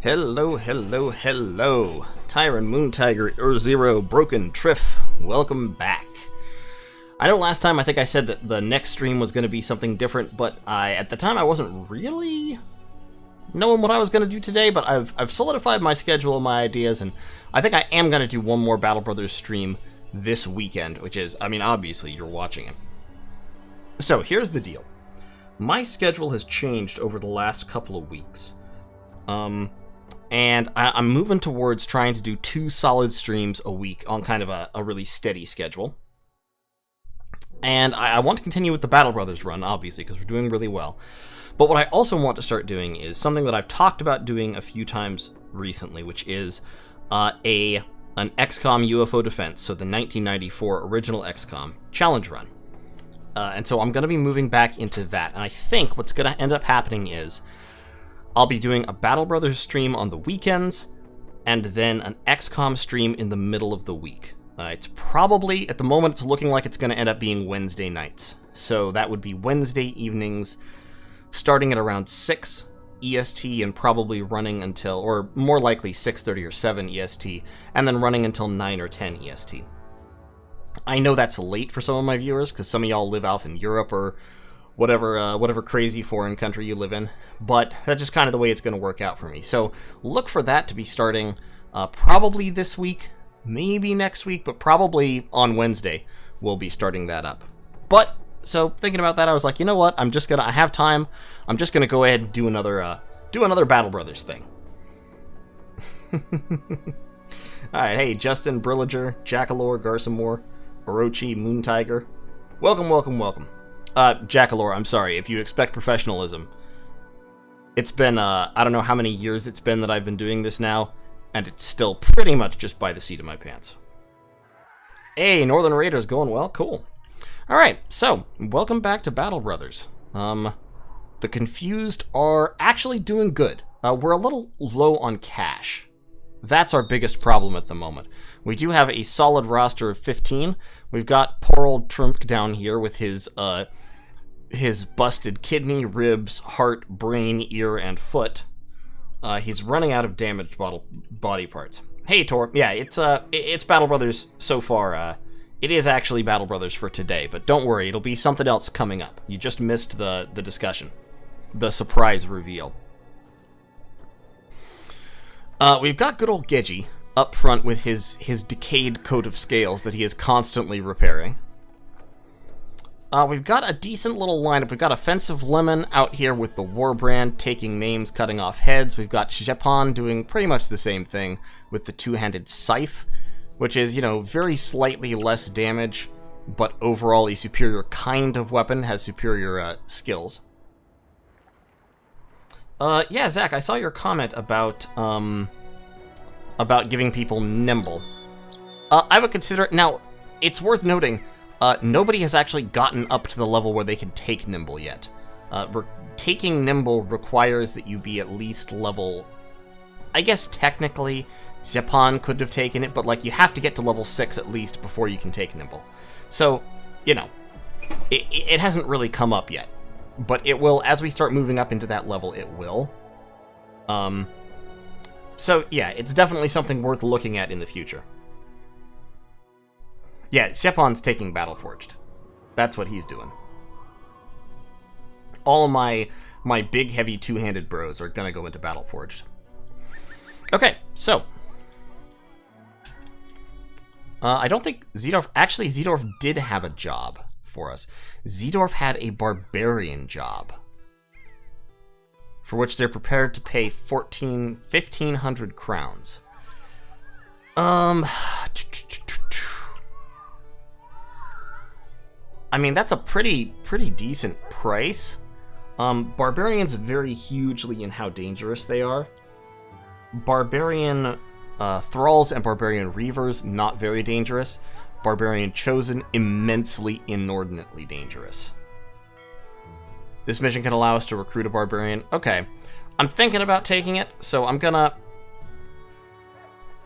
Hello, hello, hello. Tyrant, Moon Tiger, Zero, Broken, Triff, welcome back. I know last time I think I said that the next stream was going to be something different, but at the time I wasn't really knowing what I was going to do today, but I've solidified my schedule and my ideas, and I think I am going to do one more Battle Brothers stream this weekend, which is, I mean, obviously you're watching it. So here's the deal. My schedule has changed over the last couple of weeks. And I'm moving towards trying to do 2 solid streams a week on kind of a really steady schedule. And I want to continue with the Battle Brothers run, obviously, because we're doing really well. But what I also want to start doing is something that I've talked about doing a few times recently, which is an XCOM UFO Defense, so the 1994 original XCOM challenge run. And so I'm going to be moving back into that. And I think what's going to end up happening is I'll be doing a Battle Brothers stream on the weekends, and then an XCOM stream in the middle of the week. It's probably, at the moment, it's looking like it's going to end up being Wednesday nights. So that would be Wednesday evenings, starting at around 6 EST, and probably running until, or more likely 6:30 or 7 EST, and then running until 9 or 10 EST. I know that's late for some of my viewers, because some of y'all live out in Europe or whatever crazy foreign country you live in, but that's just kind of the way it's going to work out for me. So look for that to be starting probably this week, maybe next week, but probably on Wednesday we'll be starting that up. But so thinking about that, I was like, you know what? I have time. I'm just gonna go ahead and do another Battle Brothers thing. All right, hey Justin, Brilliger, Jackalore, Garsamore, Orochi, Moon Tiger, welcome, welcome, welcome. Jackalore, I'm sorry, if you expect professionalism. It's been, I don't know how many years it's been that I've been doing this now, and it's still pretty much just by the seat of my pants. Hey, Northern Raiders going well? Cool. Alright, so, welcome back to Battle Brothers. The Confused are actually doing good. We're a little low on cash. That's our biggest problem at the moment. We do have a solid roster of 15. We've got poor old Trump down here with his busted kidney, ribs, heart, brain, ear, and foot. He's running out of damaged body parts. Hey, Tor. Yeah, it's Battle Brothers so far. It is actually Battle Brothers for today, but don't worry, it'll be something else coming up. You just missed the discussion. The surprise reveal. We've got good old Gedgy up front with his decayed coat of scales that he is constantly repairing. We've got a decent little lineup. We've got Offensive Lemon out here with the Warbrand, taking names, cutting off heads. We've got Zeppon doing pretty much the same thing with the two-handed scythe, which is, you know, very slightly less damage, but overall a superior kind of weapon, has superior skills. Yeah, Zach, I saw your comment about giving people nimble. I would consider it. Now, it's worth noting, nobody has actually gotten up to the level where they can take nimble yet. Taking nimble requires that you be at least level, I guess technically, Zeppon could have taken it, but like you have to get to level 6 at least before you can take nimble. So, you know, it hasn't really come up yet. But it will, as we start moving up into that level, it will. So, yeah, it's definitely something worth looking at in the future. Yeah, Zeppon's taking Battleforged. That's what he's doing. All of my big, heavy, two-handed bros are gonna go into Battleforged. Okay, so. I don't think Zedorf... Actually, Zedorf did have a job for us. Zedorf had a barbarian job, for which they're prepared to pay 1,500 crowns. I mean, that's a pretty decent price. Barbarians vary hugely in how dangerous they are. Barbarian thralls and barbarian reavers, not very dangerous. Barbarian Chosen, immensely, inordinately dangerous. This mission can allow us to recruit a barbarian. Okay, I'm thinking about taking it, so I'm gonna...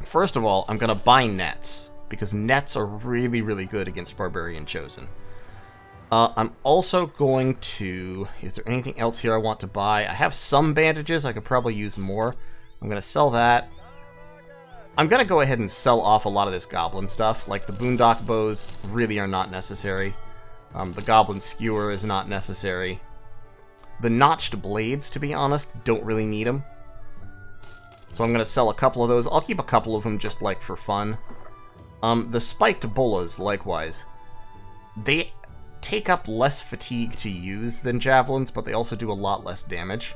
First of all, I'm gonna buy nets, because nets are really, really good against Barbarian Chosen. I'm also going to... Is there anything else here I want to buy? I have some bandages. I could probably use more. I'm going to sell that. I'm going to go ahead and sell off a lot of this goblin stuff. Like, the boondock bows really are not necessary. The goblin skewer is not necessary. The notched blades, to be honest, don't really need them. So I'm going to sell a couple of those. I'll keep a couple of them just, like, for fun. The spiked bolas, likewise. They take up less fatigue to use than javelins, but they also do a lot less damage.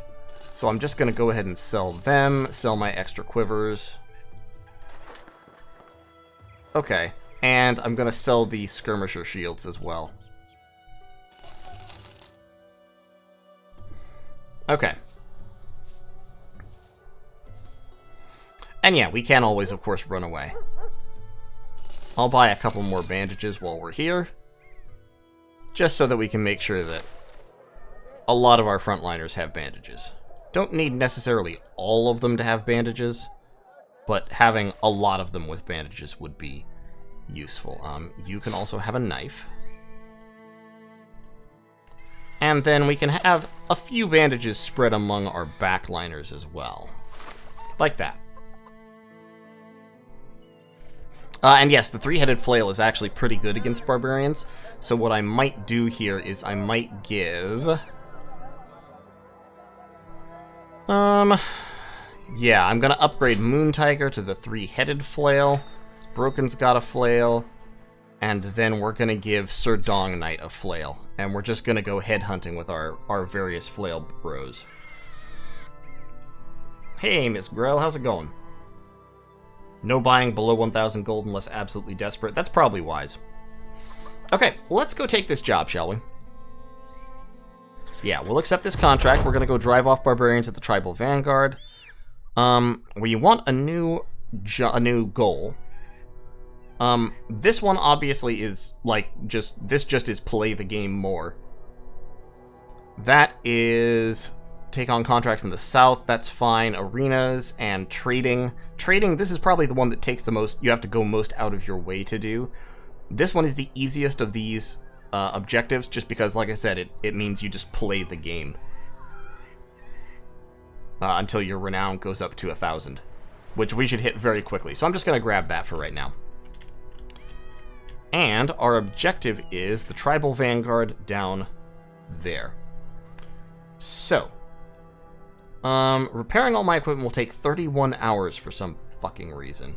So I'm just going to go ahead and sell them, sell my extra quivers. Okay, and I'm going to sell the skirmisher shields as well. Okay. And yeah, we can always, of course, run away. I'll buy a couple more bandages while we're here, just so that we can make sure that a lot of our frontliners have bandages. Don't need necessarily all of them to have bandages, but having a lot of them with bandages would be useful. You can also have a knife. And then we can have a few bandages spread among our backliners as well. Like that. And yes, the three-headed flail is actually pretty good against barbarians. So what I might do here is I might give... Yeah, I'm gonna upgrade Moon Tiger to the three-headed flail. Broken's got a flail. And then we're gonna give Sir Dong Knight a flail. And we're just gonna go headhunting with our various flail bros. Hey, Miss Grell, how's it going? No buying below 1,000 gold unless absolutely desperate. That's probably wise. Okay, let's go take this job, shall we? Yeah, we'll accept this contract. We're gonna go drive off barbarians at the Tribal Vanguard. We want a new goal. This one obviously is like this just is play the game more. That is take on contracts in the south. That's fine. Arenas and trading. Trading. This is probably the one that takes the most. You have to go most out of your way to do. This one is the easiest of these objectives, just because, like I said, it means you just play the game until your renown goes up to 1,000, which we should hit very quickly. So I'm just gonna grab that for right now. And our objective is the Tribal Vanguard down there. So, repairing all my equipment will take 31 hours for some fucking reason.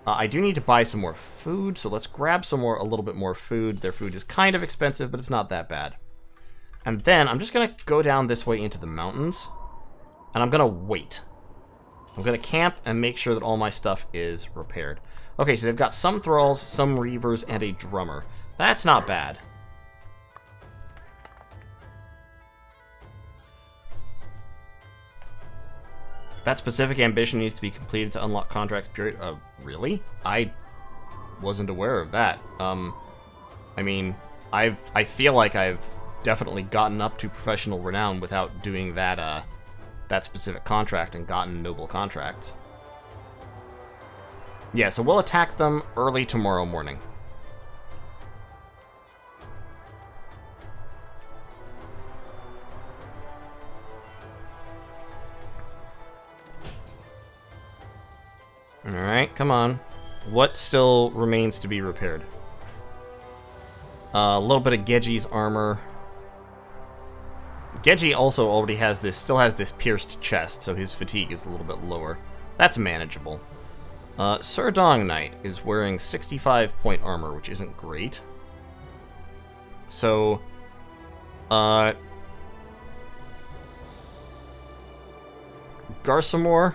I do need to buy some more food, so let's grab a little bit more food. Their food is kind of expensive, but it's not that bad. And then I'm just gonna go down this way into the mountains, and I'm gonna wait. I'm gonna camp and make sure that all my stuff is repaired. Okay, so they've got some thralls, some reavers, and a drummer. That's not bad. That specific ambition needs to be completed to unlock contracts, period. Really? I wasn't aware of that. I mean, I feel like I've definitely gotten up to professional renown without doing that, that specific contract and gotten noble contracts. Yeah, so we'll attack them early tomorrow morning. Alright, come on. What still remains to be repaired? A little bit of Gedji's armor. Gedji also already has this, still has this pierced chest, so his fatigue is a little bit lower. That's manageable. Sir Dong Knight is wearing 65-point armor, which isn't great. So, Garsamore,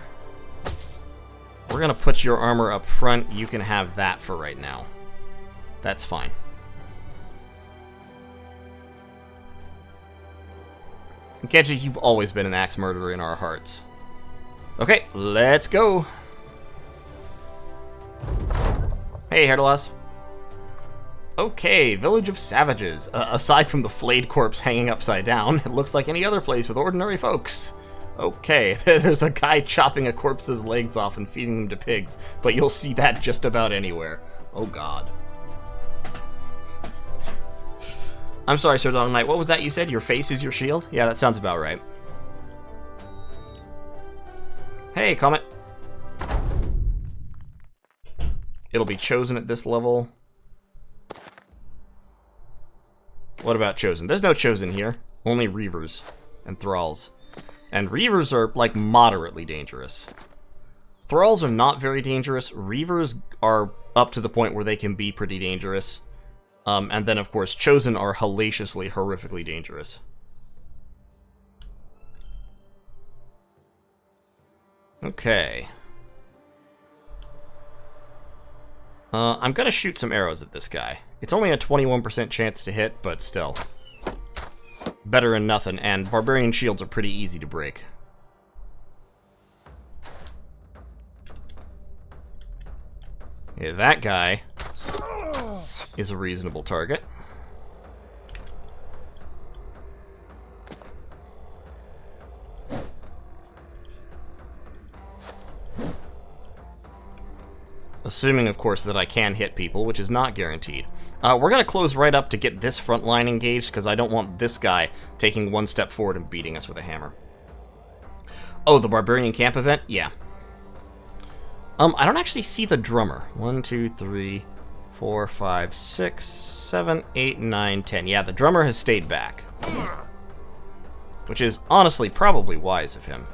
we're gonna put your armor up front. You can have that for right now. That's fine. Gedji, you've always been an axe murderer in our hearts. Okay, let's go. Hey, Herdalas. Okay, Village of Savages. Aside from the flayed corpse hanging upside down, it looks like any other place with ordinary folks. Okay, there's a guy chopping a corpse's legs off and feeding them to pigs, but you'll see that just about anywhere. Oh god. I'm sorry, Sir Dong Knight, what was that you said? Your face is your shield? Yeah, that sounds about right. Hey, Comet. It'll be Chosen at this level. What about Chosen? There's no Chosen here. Only Reavers and Thralls. And Reavers are, like, moderately dangerous. Thralls are not very dangerous. Reavers are up to the point where they can be pretty dangerous. And then, of course, Chosen are hellaciously, horrifically dangerous. Okay. I'm gonna shoot some arrows at this guy. It's only a 21% chance to hit, but still. Better than nothing, and Barbarian shields are pretty easy to break. Yeah, that guy is a reasonable target. Assuming, of course, that I can hit people, which is not guaranteed. We're going to close right up to get this front line engaged, because I don't want this guy taking one step forward and beating us with a hammer. Oh, the Barbarian Camp event? Yeah. I don't actually see the drummer. 1, 2, 3, 4, 5, 6, 7, 8, 9, 10. Yeah, the drummer has stayed back. Which is, honestly, probably wise of him.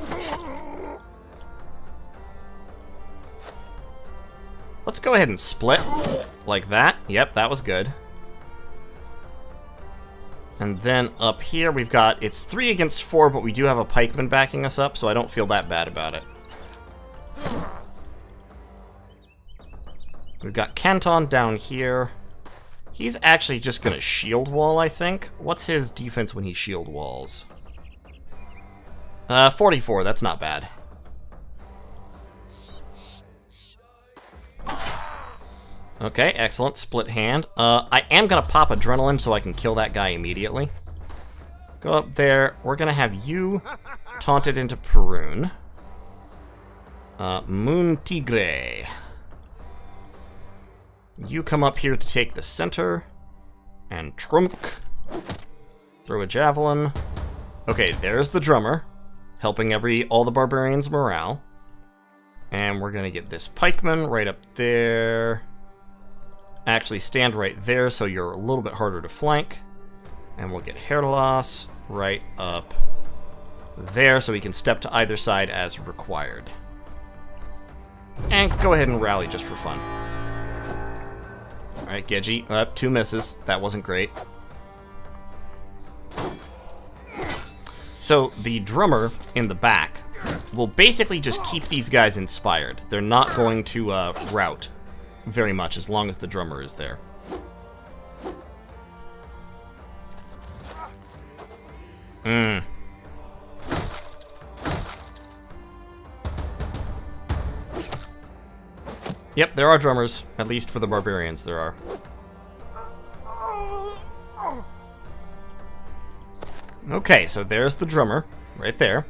Let's go ahead and split. Like that. Yep, that was good. And then up here we've got... It's 3 against 4, but we do have a pikeman backing us up, so I don't feel that bad about it. We've got Canton down here. He's actually just going to shield wall, I think. What's his defense when he shield walls? 44, that's not bad. Okay, excellent. Split hand. I am going to pop Adrenaline so I can kill that guy immediately. Go up there. We're going to have you taunted into Perun. Moon Tigre. You come up here to take the center. And Trunk. Throw a javelin. Okay, there's the drummer. Helping all the barbarians' morale. And we're going to get this pikeman right up there. Actually, stand right there so you're a little bit harder to flank. And we'll get Herlos right up there so we can step to either side as required. And go ahead and rally just for fun. Alright, Geji, 2 misses. That wasn't great. So, the drummer in the back will basically just keep these guys inspired. They're not going to rout very much as long as the drummer is there. Yep, there are drummers. At least for the barbarians, there are. Okay, so there's the drummer, right there.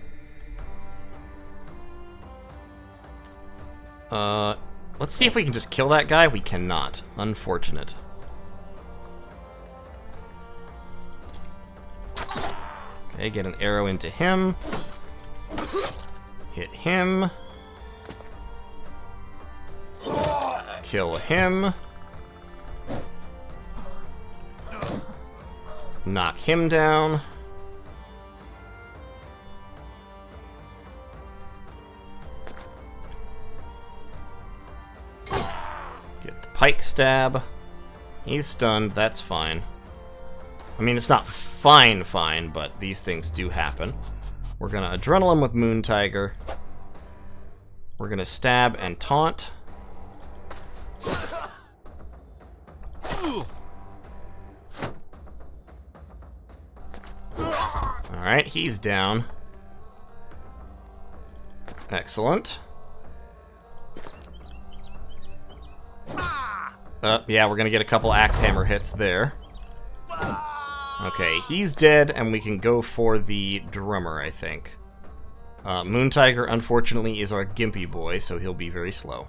Let's see if we can just kill that guy. We cannot. Unfortunate. Okay, get an arrow into him. Hit him. Kill him. Knock him down. Get the pike stab. He's stunned, that's fine. I mean, it's not fine, but these things do happen. We're gonna Adrenaline with Moon Tiger. We're gonna stab and taunt. Alright, he's down. Excellent. Yeah, we're gonna get a couple axe hammer hits there. Okay, he's dead, and we can go for the drummer, I think. Moon Tiger, unfortunately, is our gimpy boy, so he'll be very slow.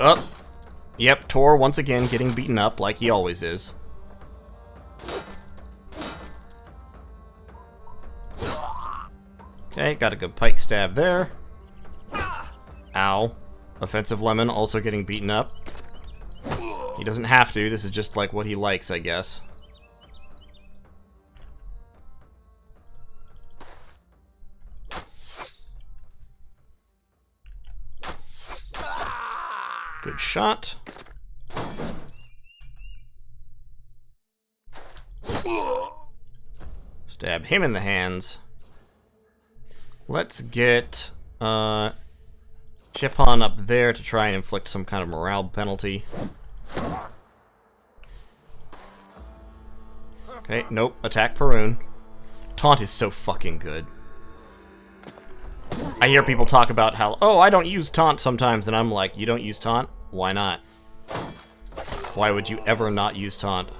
Up. Yep, Tor once again getting beaten up like he always is. Okay, got a good pike stab there. Ow. Offensive Lemon also getting beaten up. He doesn't have to, this is just like what he likes, I guess. Good shot. Stab him in the hands. Let's get Zeppon up there to try and inflict some kind of morale penalty. Okay, nope. Attack Perun. Taunt is so fucking good. I hear people talk about how, oh, I don't use taunt sometimes, and I'm like, you don't use taunt? Why not? Why would you ever not use taunt?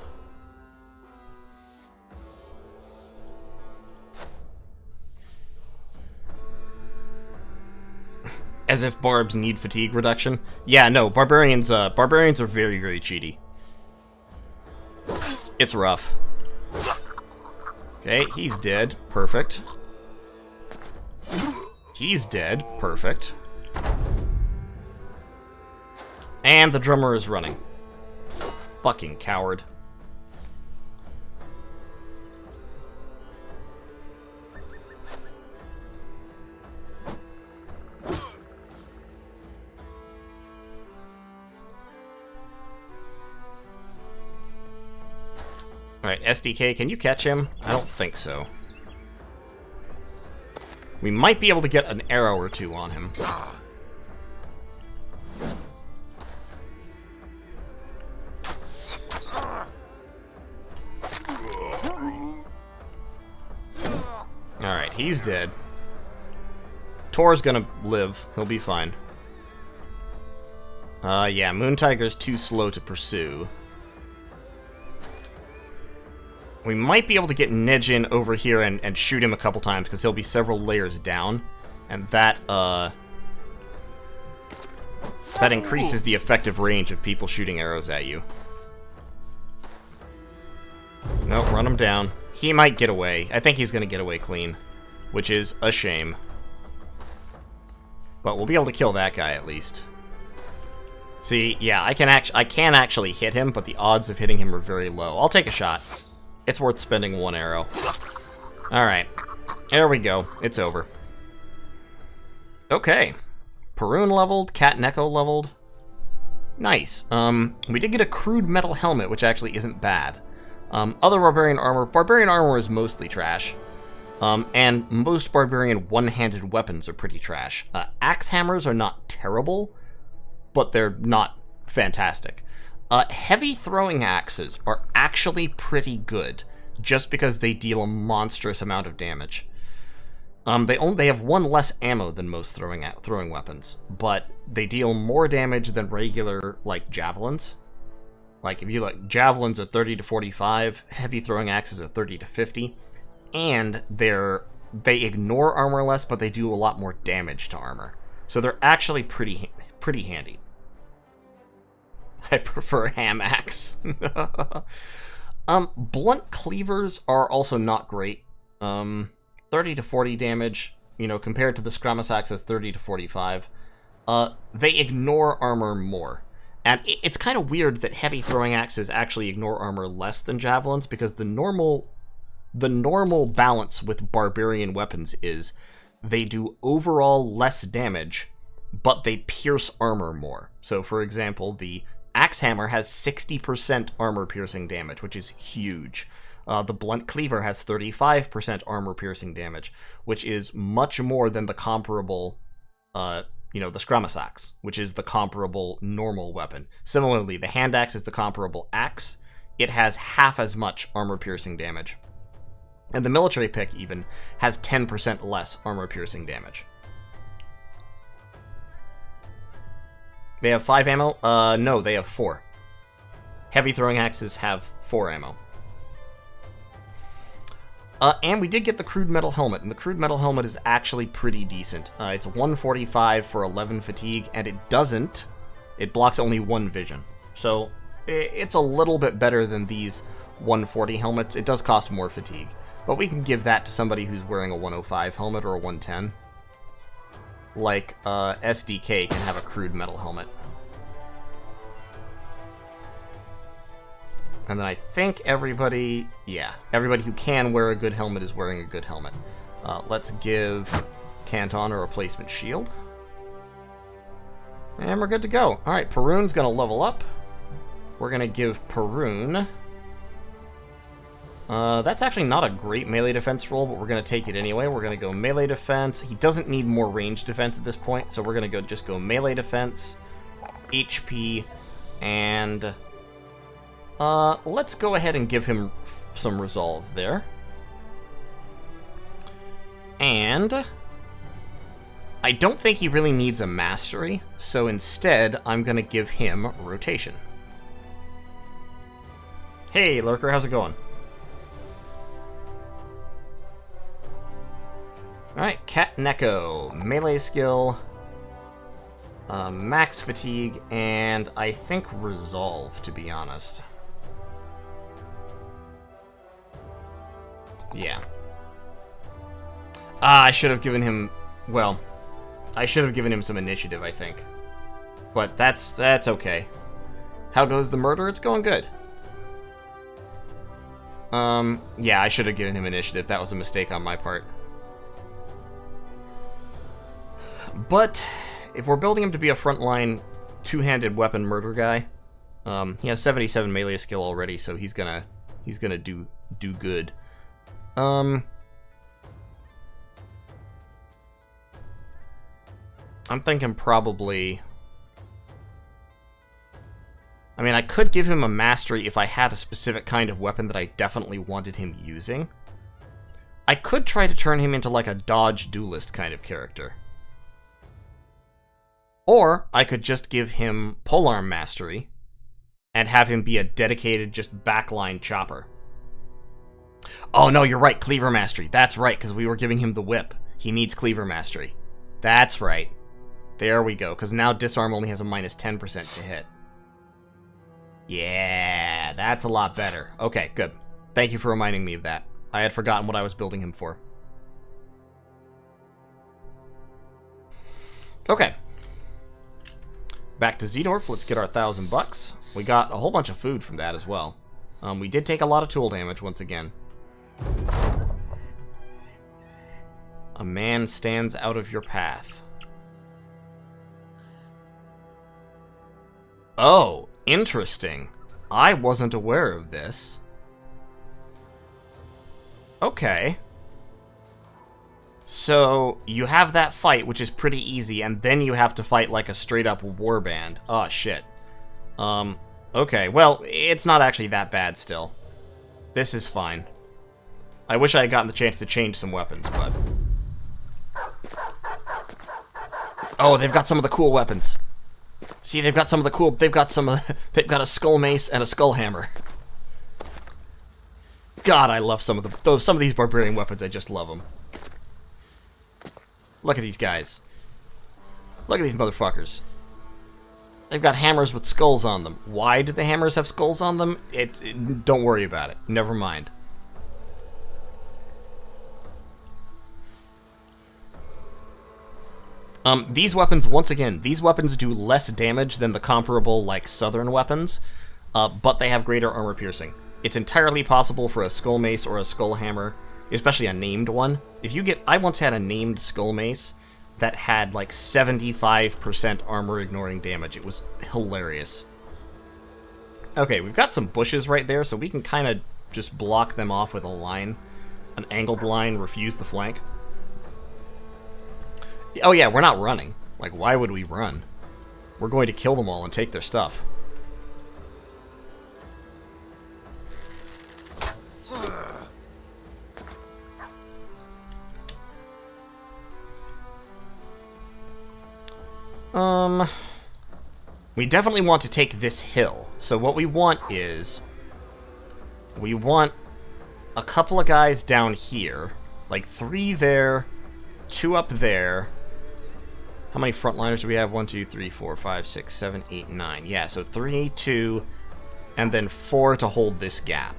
As if barbs need fatigue reduction. Yeah, no, barbarians are very, very cheaty. It's rough. Okay, he's dead. Perfect. He's dead. Perfect. And the drummer is running. Fucking coward. Alright, SDK, can you catch him? I don't think so. We might be able to get an arrow or two on him. Alright, he's dead. Tor's gonna live. He'll be fine. Yeah, Moon Tiger's too slow to pursue. We might be able to get Nejin over here and shoot him a couple times, because he'll be several layers down. And that increases the effective range of people shooting arrows at you. Nope, run him down. He might get away. I think he's going to get away clean, which is a shame. But we'll be able to kill that guy at least. See, yeah, I can actually hit him, but the odds of hitting him are very low. I'll take a shot. It's worth spending one arrow. Alright. There we go. It's over. Okay. Perun leveled. Cat Neko leveled. Nice. We did get a crude metal helmet, which actually isn't bad. Other Barbarian Armor. Barbarian Armor is mostly trash. And most Barbarian one-handed weapons are pretty trash. Axe hammers are not terrible, but they're not fantastic. Heavy throwing axes are actually pretty good, just because they deal a monstrous amount of damage. They have one less ammo than most throwing weapons, but they deal more damage than regular, like, javelins. Like, if you like, javelins are 30 to 45, heavy throwing axes are 30 to 50, and they ignore armor less, but they do a lot more damage to armor. So they're actually pretty handy. I prefer ham axe. Blunt cleavers are also not great. 30 to 40 damage, you know, compared to the Skrammas axe's 30 to 45. They ignore armor more. And it's kind of weird that heavy throwing axes actually ignore armor less than javelins, because the normal balance with barbarian weapons is they do overall less damage, but they pierce armor more. So, for example, the Axe Hammer has 60% armor-piercing damage, which is huge. The Blunt Cleaver has 35% armor-piercing damage, which is much more than the comparable, the Skrammas axe, which is the comparable normal weapon. Similarly, the Hand Axe is the comparable axe. It has half as much armor-piercing damage. And the Military Pick, even, has 10% less armor-piercing damage. They have 5 ammo? No, they have 4. Heavy throwing axes have 4 ammo. And we did get the Crude Metal Helmet, and the Crude Metal Helmet is actually pretty decent. It's 145 for 11 fatigue, and it blocks only 1 vision. So, it's a little bit better than these 140 helmets. It does cost more fatigue. But we can give that to somebody who's wearing a 105 helmet or a 110. Like, SDK can have a Crude metal helmet. And then I think everybody, yeah, everybody who can wear a good helmet is wearing a good helmet. Let's give Canton a replacement shield. And we're good to go. Alright, Perun's gonna level up. We're gonna give Perun... that's actually not a great melee defense roll, but we're gonna take it anyway. We're gonna go melee defense. He doesn't need more range defense at this point, so we're gonna just go melee defense, HP, and... let's go ahead and give him some resolve there. And I don't think he really needs a mastery, so instead I'm going to give him rotation. Hey, Lurker, how's it going? Alright, Cat Neko, melee skill, max fatigue, and I think resolve, to be honest. Yeah. I should have given him... Well, I should have given him some initiative, I think. But that's okay. How goes the murder? It's going good. Yeah, I should have given him initiative. That was a mistake on my part. But if we're building him to be a frontline two-handed weapon murder guy, he has 77 melee skill already, so he's gonna do good. I'm thinking probably... I mean, I could give him a mastery if I had a specific kind of weapon that I definitely wanted him using. I could try to turn him into like a dodge duelist kind of character. Or I could just give him polearm mastery and have him be a dedicated just backline chopper. Oh no, you're right, cleaver mastery. That's right, because we were giving him the whip. He needs cleaver mastery. That's right. There we go, because now disarm only has a minus 10% to hit. Yeah, that's a lot better. Okay, good. Thank you for reminding me of that. I had forgotten what I was building him for. Okay. Back to Xenorf, let's get our $1,000. We got a whole bunch of food from that as well. We did take a lot of tool damage once again. A man stands out of your path. Oh, interesting. I wasn't aware of this. Okay. So, you have that fight, which is pretty easy, and then you have to fight like a straight-up warband. Oh, shit. Okay, well, it's not actually that bad still. This is fine. I wish I had gotten the chance to change some weapons, but... Oh, they've got some of the cool weapons. See, they've got some of the cool... They've got a skull mace and a skull hammer. God, I love some of these barbarian weapons. I just love them. Look at these guys. Look at these motherfuckers. They've got hammers with skulls on them. Why do the hammers have skulls on them? Don't worry about it. Never mind. These weapons, once again, these weapons do less damage than the comparable, like, southern weapons, but they have greater armor piercing. It's entirely possible for a skull mace or a skull hammer, especially a named one. I once had a named skull mace that had, like, 75% armor ignoring damage. It was hilarious. Okay, we've got some bushes right there, so we can kind of just block them off with a line. An angled line, refuse the flank. Oh yeah, we're not running. Like, why would we run? We're going to kill them all and take their stuff. We definitely want to take this hill. So what we want is... we want a couple of guys down here. Like 3 there, 2 up there. How many frontliners do we have? 1, 2, 3, 4, 5, 6, 7, 8, 9. Yeah, so 3, 2, and then 4 to hold this gap.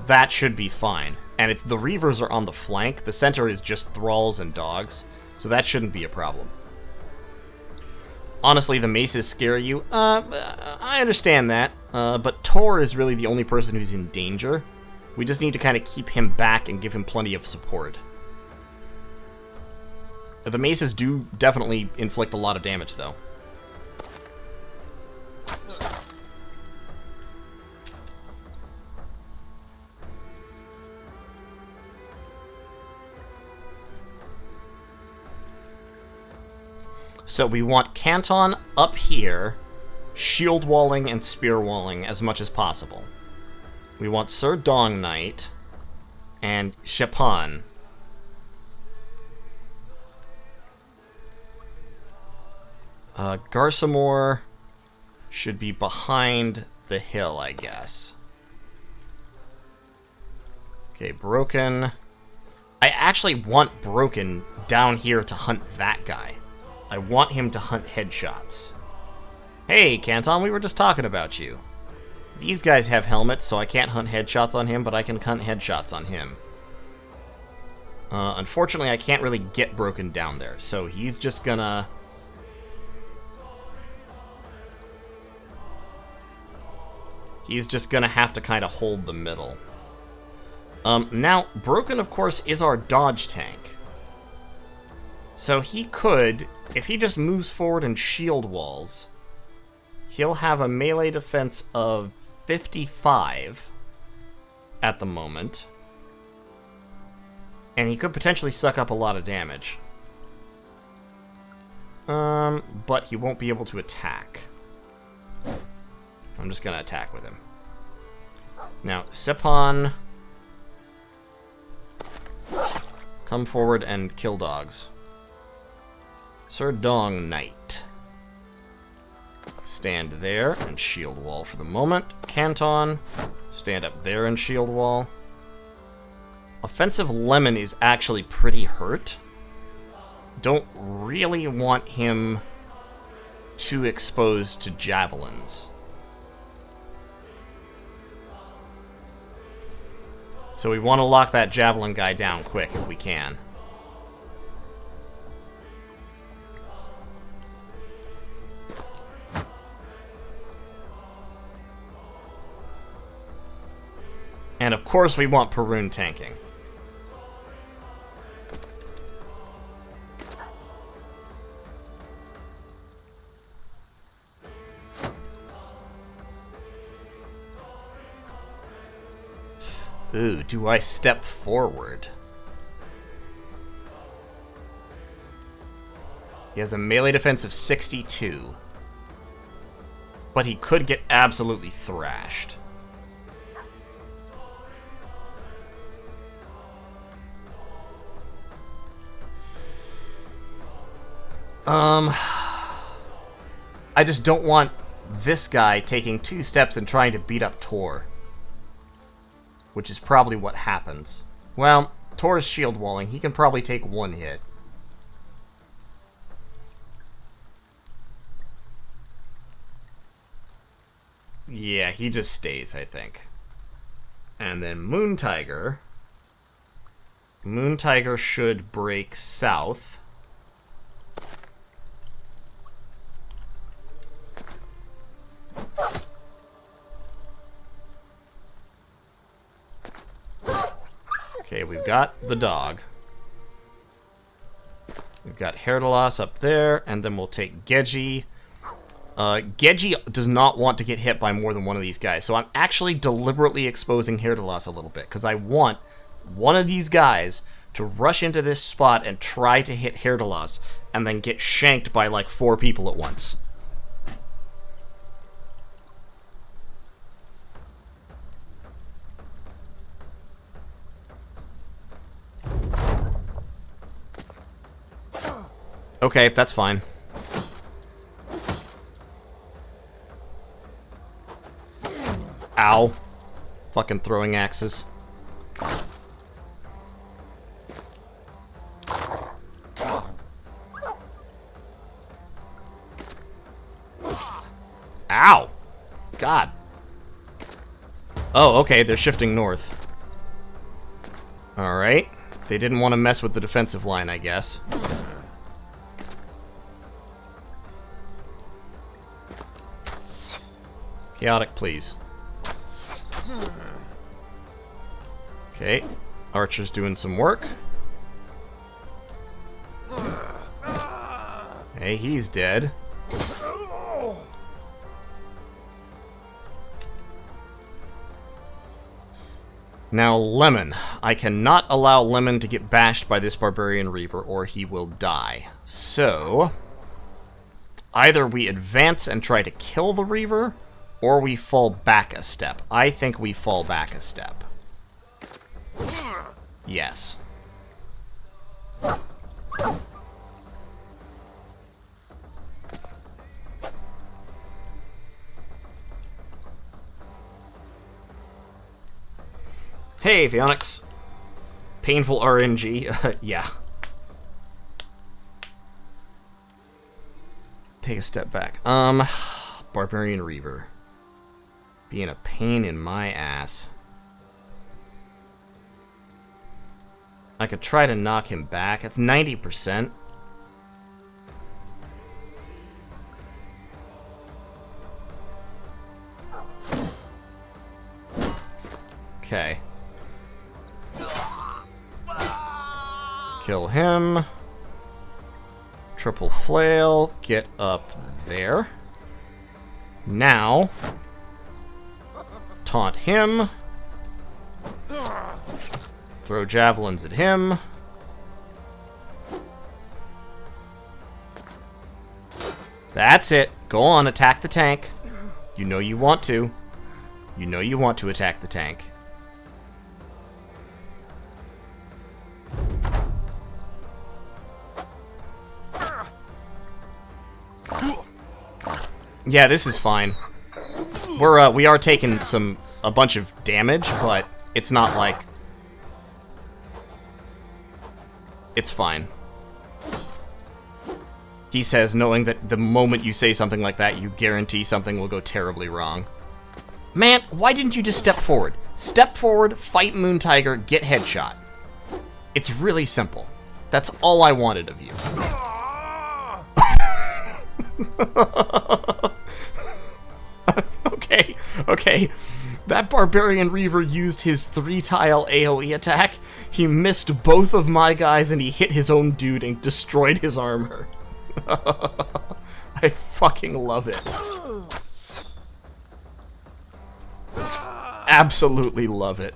That should be fine. And the Reavers are on the flank. The center is just thralls and dogs, so that shouldn't be a problem. Honestly, the maces scare you. I understand that, but Tor is really the only person who's in danger. We just need to kind of keep him back and give him plenty of support. The maces do definitely inflict a lot of damage, though. So we want Canton up here, shield walling and spear walling as much as possible. We want Sir Dong Knight and Zeppon. Garsamore should be behind the hill, I guess. Okay, Broken. I actually want Broken down here to hunt that guy. I want him to hunt headshots. Hey, Canton, we were just talking about you. These guys have helmets, so I can't hunt headshots on him, but I can hunt headshots on him. Unfortunately, I can't really get Broken down there, so he's just gonna... He's just gonna have to kind of hold the middle. Now, Broken, of course, is our dodge tank. So he could, if he just moves forward and shield walls, he'll have a melee defense of 55 at the moment. And he could potentially suck up a lot of damage. But he won't be able to attack. I'm just gonna attack with him. Now, Zeppon, come forward and kill dogs. Sir Dong Knight, stand there and shield wall for the moment. Canton, stand up there and shield wall. Offensive Lemon is actually pretty hurt. Don't really want him too exposed to javelins. So we want to lock that javelin guy down quick if we can. And of course we want Perun tanking. Ooh, do I step forward? He has a melee defense of 62. But he could get absolutely thrashed. I just don't want this guy taking 2 steps and trying to beat up Tor. Which is probably what happens. Well, Tor's shield walling. He can probably take 1 hit. Yeah, he just stays, I think. And then Moon Tiger. Moon Tiger should break south. Okay, we've got the dog. We've got Herdalos up there, and then we'll take Geji. Geji does not want to get hit by more than one of these guys, so I'm actually deliberately exposing Herdalos a little bit, because I want one of these guys to rush into this spot and try to hit Herdalos, and then get shanked by like 4 people at once. Okay, that's fine. Ow. Fucking throwing axes. Ow! God. Oh, okay, they're shifting north. Alright. They didn't want to mess with the defensive line, I guess. Chaotic, please. Okay. Archer's doing some work. Hey, he's dead. Now, Lemon. I cannot allow Lemon to get bashed by this Barbarian Reaver, or he will die. So, either we advance and try to kill the Reaver, or we fall back a step. I think we fall back a step. Yes. Hey, Phoenix. Painful RNG. Yeah. Take a step back. Barbarian Reaver. Being a pain in my ass. I could try to knock him back. It's 90%. Okay. Kill him. Triple flail. Get up there. Now, taunt him. Throw javelins at him. That's it. Go on, attack the tank. You know you want to. You know you want to attack the tank. Yeah, this is fine. We are taking a bunch of damage, but it's not like it's fine. He says, knowing that the moment you say something like that, you guarantee something will go terribly wrong. Man, why didn't you just step forward? Step forward, fight Moon Tiger, get headshot. It's really simple. That's all I wanted of you. Okay. That Barbarian Reaver used his 3-tile AoE attack. He missed both of my guys and he hit his own dude and destroyed his armor. I fucking love it. Absolutely love it.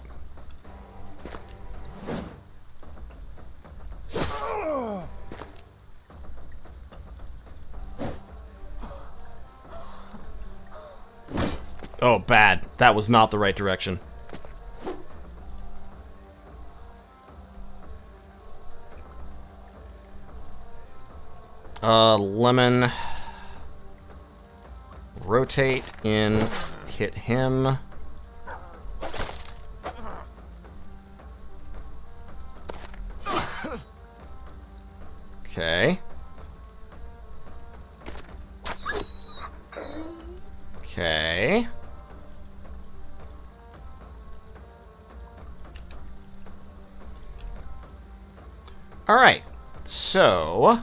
Oh, bad. That was not the right direction. Lemon. Rotate in. Hit him. Okay. Okay. Alright, so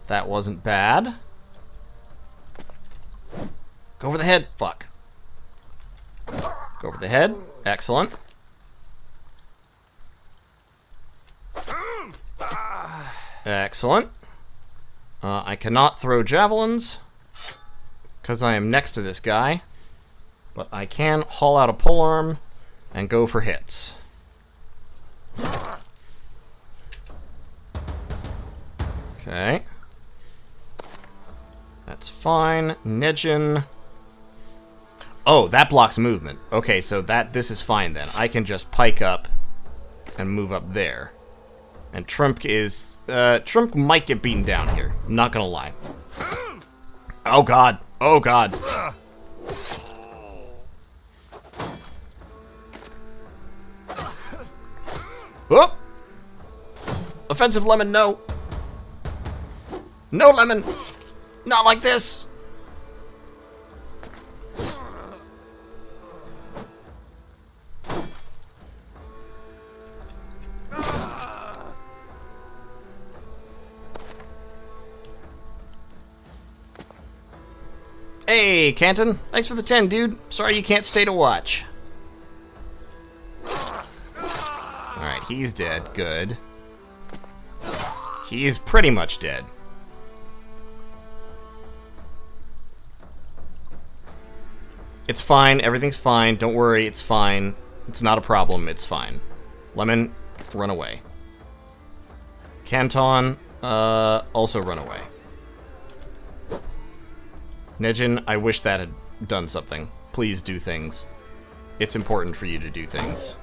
that wasn't bad. Go over the head. Fuck. Go over the head. Excellent. Excellent. I cannot throw javelins because I am next to this guy, but I can haul out a polearm and go for hits. Okay. That's fine. Nejin. Oh, that blocks movement. Okay, so this is fine then. I can just pike up and move up there. And Trump is... Trump might get beaten down here. I'm not gonna lie. Oh god. Oh god. Whoop! Offensive Lemon, no! No, Lemon! Not like this! Hey, Canton. Thanks for the 10, dude. Sorry you can't stay to watch. Alright, he's dead. Good. He's pretty much dead. It's fine. Everything's fine. Don't worry. It's fine. It's not a problem. It's fine. Lemon, run away. Canton, also run away. Nejin, I wish that had done something. Please do things. It's important for you to do things.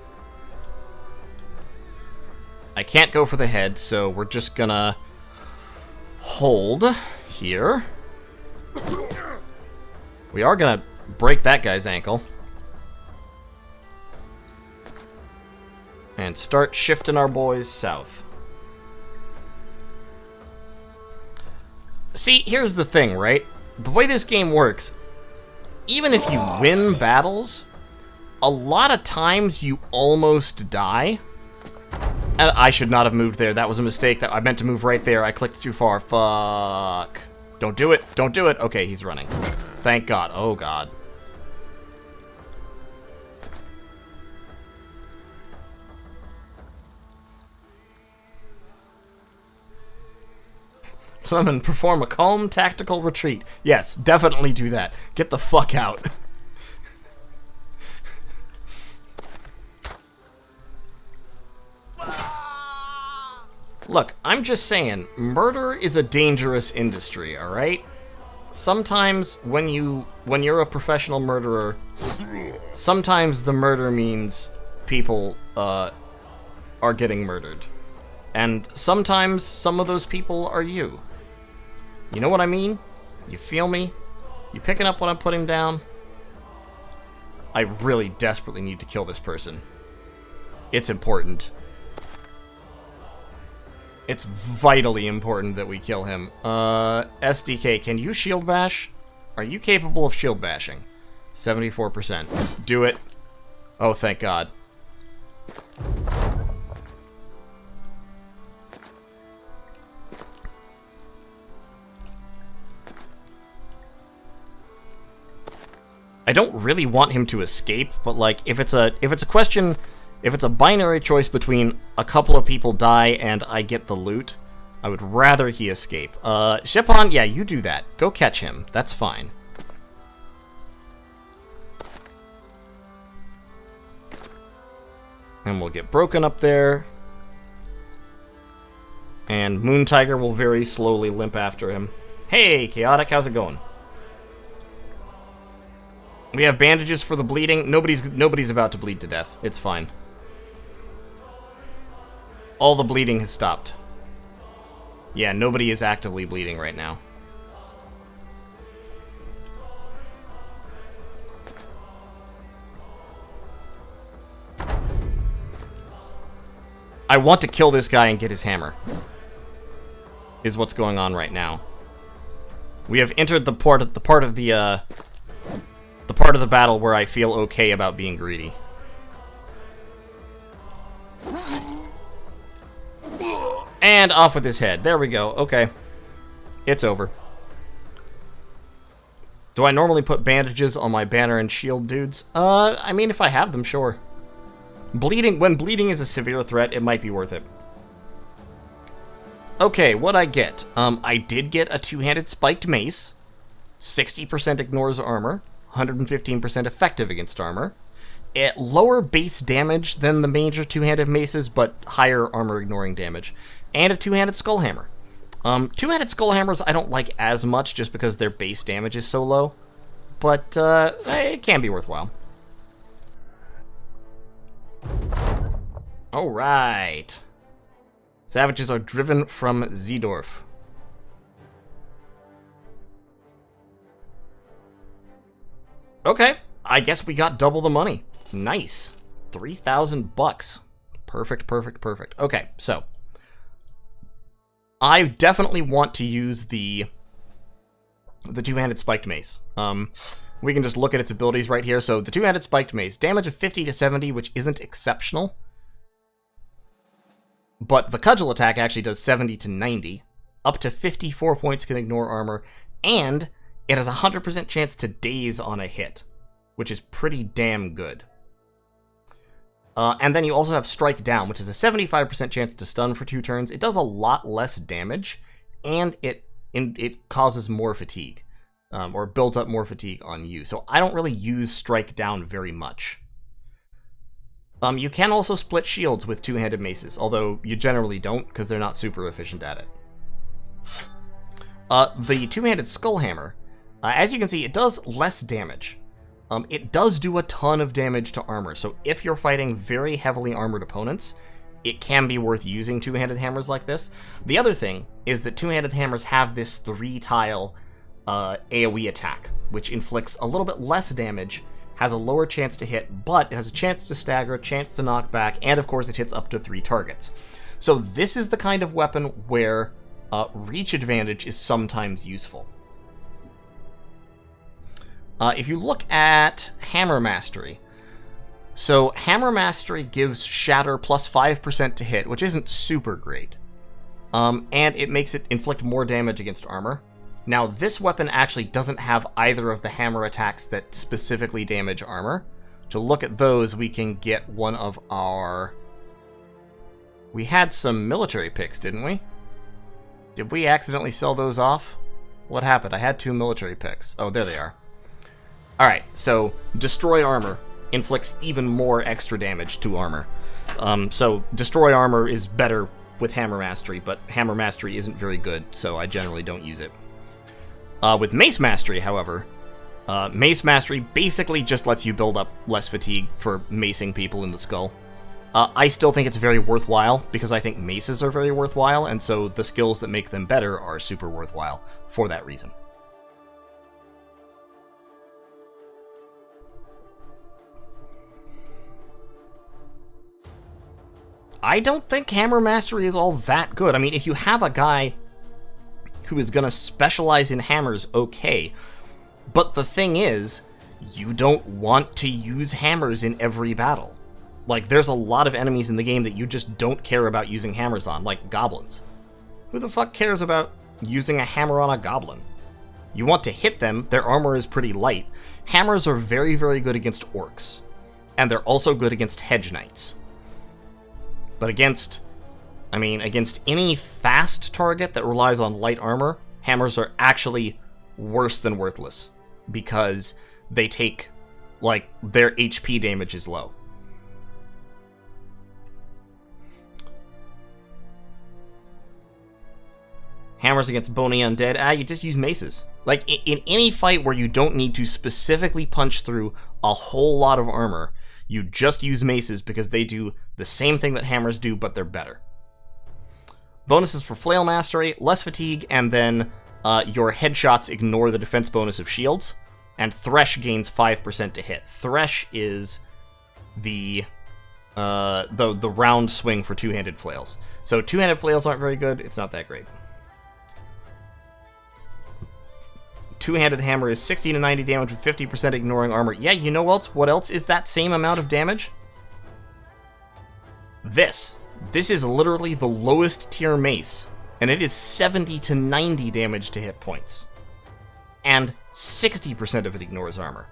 I can't go for the head, so we're just gonna hold here. We are gonna break that guy's ankle. And start shifting our boys south. See, here's the thing, right? The way this game works, even if you win battles, a lot of times you almost die. And I should not have moved there. That was a mistake. That I meant to move right there. I clicked too far. Fuck. Don't do it. Don't do it. Okay, he's running. Thank God. Oh, God. Lemon, perform a calm, tactical retreat. Yes, definitely do that. Get the fuck out. Look, I'm just saying, murder is a dangerous industry, alright? Sometimes when you're a professional murderer, sometimes the murder means people are getting murdered. And sometimes some of those people are you. You know what I mean? You feel me? You picking up what I'm putting down? I really desperately need to kill this person. It's important. It's vitally important that we kill him. SDK, can you shield bash? Are you capable of shield bashing? 74%. Do it. Oh, thank God. I don't really want him to escape, but like if it's a binary choice between a couple of people die and I get the loot, I would rather he escape. Zeppon, yeah, you do that. Go catch him. That's fine. And we'll get broken up there. And Moon Tiger will very slowly limp after him. Hey, Chaotic, how's it going? We have bandages for the bleeding. Nobody's about to bleed to death. It's fine. All the bleeding has stopped. Yeah, nobody is actively bleeding right now. I want to kill this guy and get his hammer. Is what's going on right now. We have entered the part of the battle where I feel okay about being greedy. And off with his head. There we go. Okay. It's over. Do I normally put bandages on my banner and shield dudes? I mean, if I have them, sure. When bleeding is a severe threat, it might be worth it. Okay, what'd I get? I did get a two-handed spiked mace. 60% ignores armor. 115% effective against armor. At lower base damage than the major two-handed maces, but higher armor-ignoring damage. And a two-handed skull hammer. Two-handed skull hammers I don't like as much just because their base damage is so low. But it can be worthwhile. Alright. Savages are driven from Zeedorf. Okay, I guess we got double the money. Nice. 3,000 bucks. Perfect, perfect, perfect. Okay, so I definitely want to use the two-handed spiked mace. We can just look at its abilities right here. So the two-handed spiked mace, damage of 50 to 70, which isn't exceptional. But the cudgel attack actually does 70 to 90. Up to 54 points can ignore armor. And it has a 100% chance to daze on a hit, which is pretty damn good. And then you also have Strike Down, which is a 75% chance to stun for 2 turns. It does a lot less damage, and it causes more fatigue, or builds up more fatigue on you. So I don't really use Strike Down very much. You can also split shields with 2-handed maces, although you generally don't, because they're not super efficient at it. The 2-handed Skullhammer, as you can see, it does less damage. It does do a ton of damage to armor, so if you're fighting very heavily armored opponents, it can be worth using 2-handed hammers like this. The other thing is that 2-handed hammers have this 3-tile AoE attack, which inflicts a little bit less damage, has a lower chance to hit, but it has a chance to stagger, a chance to knock back, and of course it hits up to 3 targets. So this is the kind of weapon where reach advantage is sometimes useful. If you look at Hammer Mastery, so Hammer Mastery gives Shatter plus 5% to hit, which isn't super great. And it makes it inflict more damage against armor. Now, this weapon actually doesn't have either of the hammer attacks that specifically damage armor. To look at those, we can get one of our... We had some military picks, didn't we? Did we accidentally sell those off? What happened? I had 2 military picks. Oh, there they are. Alright, so Destroy Armor inflicts even more extra damage to armor. So Destroy Armor is better with Hammer Mastery, but Hammer Mastery isn't very good, so I generally don't use it. With Mace Mastery, however, Mace Mastery basically just lets you build up less fatigue for macing people in the skull. I still think it's very worthwhile, because I think maces are very worthwhile, and so the skills that make them better are super worthwhile for that reason. I don't think Hammer Mastery is all that good. I mean, if you have a guy who is going to specialize in hammers, okay. But the thing is, you don't want to use hammers in every battle. Like, there's a lot of enemies in the game that you just don't care about using hammers on, like goblins. Who the fuck cares about using a hammer on a goblin? You want to hit them, their armor is pretty light. Hammers are very, very good against orcs. And they're also good against hedge knights. But against any fast target that relies on light armor, hammers are actually worse than worthless, because they take, like, their HP damage is low. Hammers against bony undead, you just use maces. Like, in any fight where you don't need to specifically punch through a whole lot of armor, you just use maces because they do the same thing that hammers do, but they're better. Bonuses for Flail Mastery, less fatigue, and then your headshots ignore the defense bonus of shields, and Thresh gains 5% to hit. Thresh is the round swing for 2-handed flails. So 2-handed flails aren't very good, it's not that great. 2-handed hammer is 60 to 90 damage with 50% ignoring armor. Yeah, you know what else is that same amount of damage? This is literally the lowest tier mace, and it is 70 to 90 damage to hit points. And 60% of it ignores armor.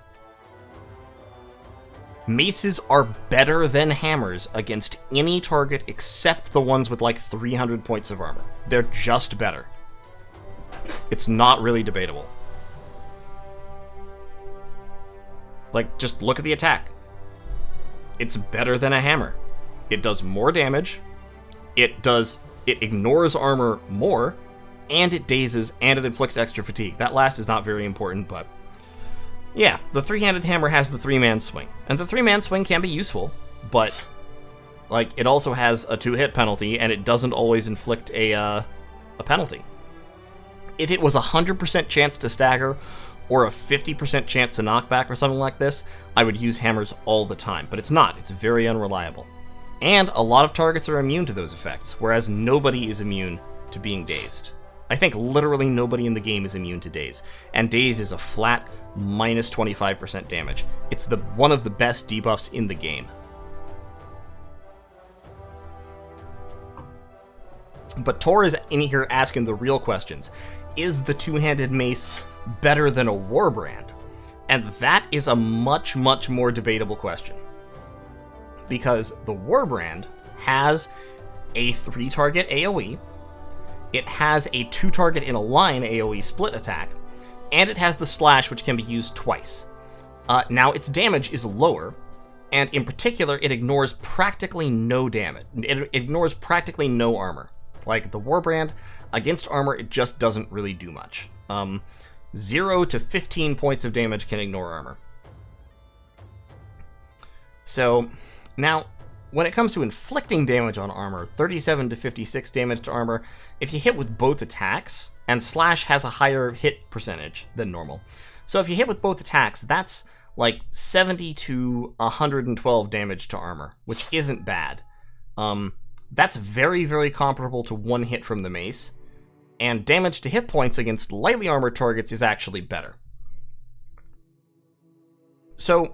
Maces are better than hammers against any target except the ones with like 300 points of armor. They're just better. It's not really debatable. Like, just look at the attack. It's better than a hammer. It does more damage, it ignores armor more, and it dazes, and it inflicts extra fatigue. That last is not very important, but yeah, the 3-handed hammer has the 3-man swing. And the 3-man swing can be useful, but like, it also has a 2-hit penalty, and it doesn't always inflict a penalty. If it was a 100% chance to stagger, or a 50% chance to knockback or something like this, I would use hammers all the time, but it's not. It's very unreliable. And a lot of targets are immune to those effects, whereas nobody is immune to being dazed. I think literally nobody in the game is immune to daze, and daze is a flat minus 25% damage. It's one of the best debuffs in the game. But Tor is in here asking the real questions. is the two-handed mace better than a Warbrand? And that is a much, much more debatable question. Because the Warbrand has a 3-target AoE, it has a 2-target in a line AoE split attack, and it has the slash, which can be used twice. Now, its damage is lower, and in particular, it ignores practically no damage. It ignores practically no armor. Like the Warbrand, against armor, it just doesn't really do much. 0 to 15 points of damage can ignore armor. So, now, when it comes to inflicting damage on armor, 37 to 56 damage to armor, if you hit with both attacks, and slash has a higher hit percentage than normal. So if you hit with both attacks, that's like 70 to 112 damage to armor, which isn't bad. That's very, very comparable to one hit from the mace, and damage to hit points against lightly armored targets is actually better. So,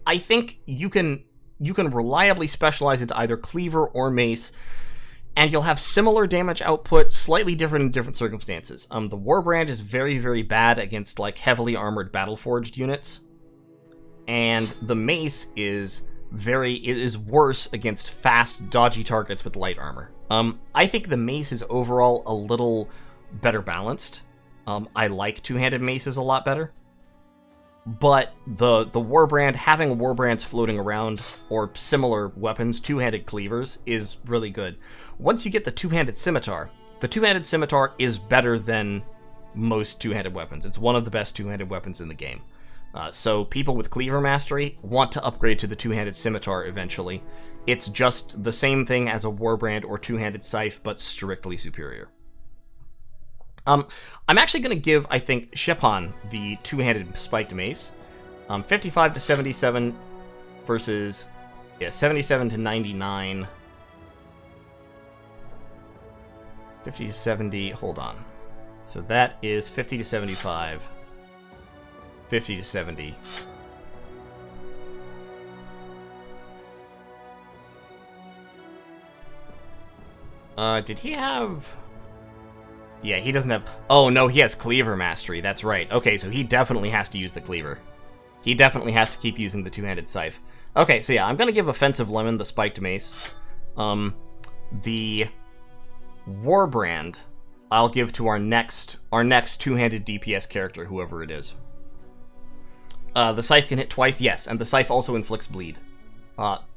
I think you can reliably specialize into either Cleaver or Mace, and you'll have similar damage output, slightly different in different circumstances. The Warbrand is very, very bad against like heavily armored Battleforged units, and the Mace is worse against fast, dodgy targets with light armor. I think the Mace is overall a little better balanced. I like two-handed maces a lot better. But the Warbrand, having Warbrands floating around, or similar weapons, two-handed cleavers, is really good. Once you get the two-handed scimitar is better than most two-handed weapons. It's one of the best two-handed weapons in the game. So people with Cleaver Mastery want to upgrade to the two-handed scimitar eventually. It's just the same thing as a Warbrand or two-handed scythe, but strictly superior. I'm actually going to give, I think, Zeppon the two-handed spiked mace. 55 to 77 versus 77 to 99. 50 to 70, hold on. So that is 50 to 75. 50 to 70. Did he have... Yeah, he doesn't have... Oh, no, he has Cleaver Mastery. That's right. Okay, so he definitely has to use the Cleaver. He definitely has to keep using the two-handed scythe. Okay, so yeah, I'm going to give Offensive Lemon the spiked mace. The Warbrand, I'll give to our next two-handed DPS character, whoever it is. The scythe can hit twice, yes, and the scythe also inflicts bleed.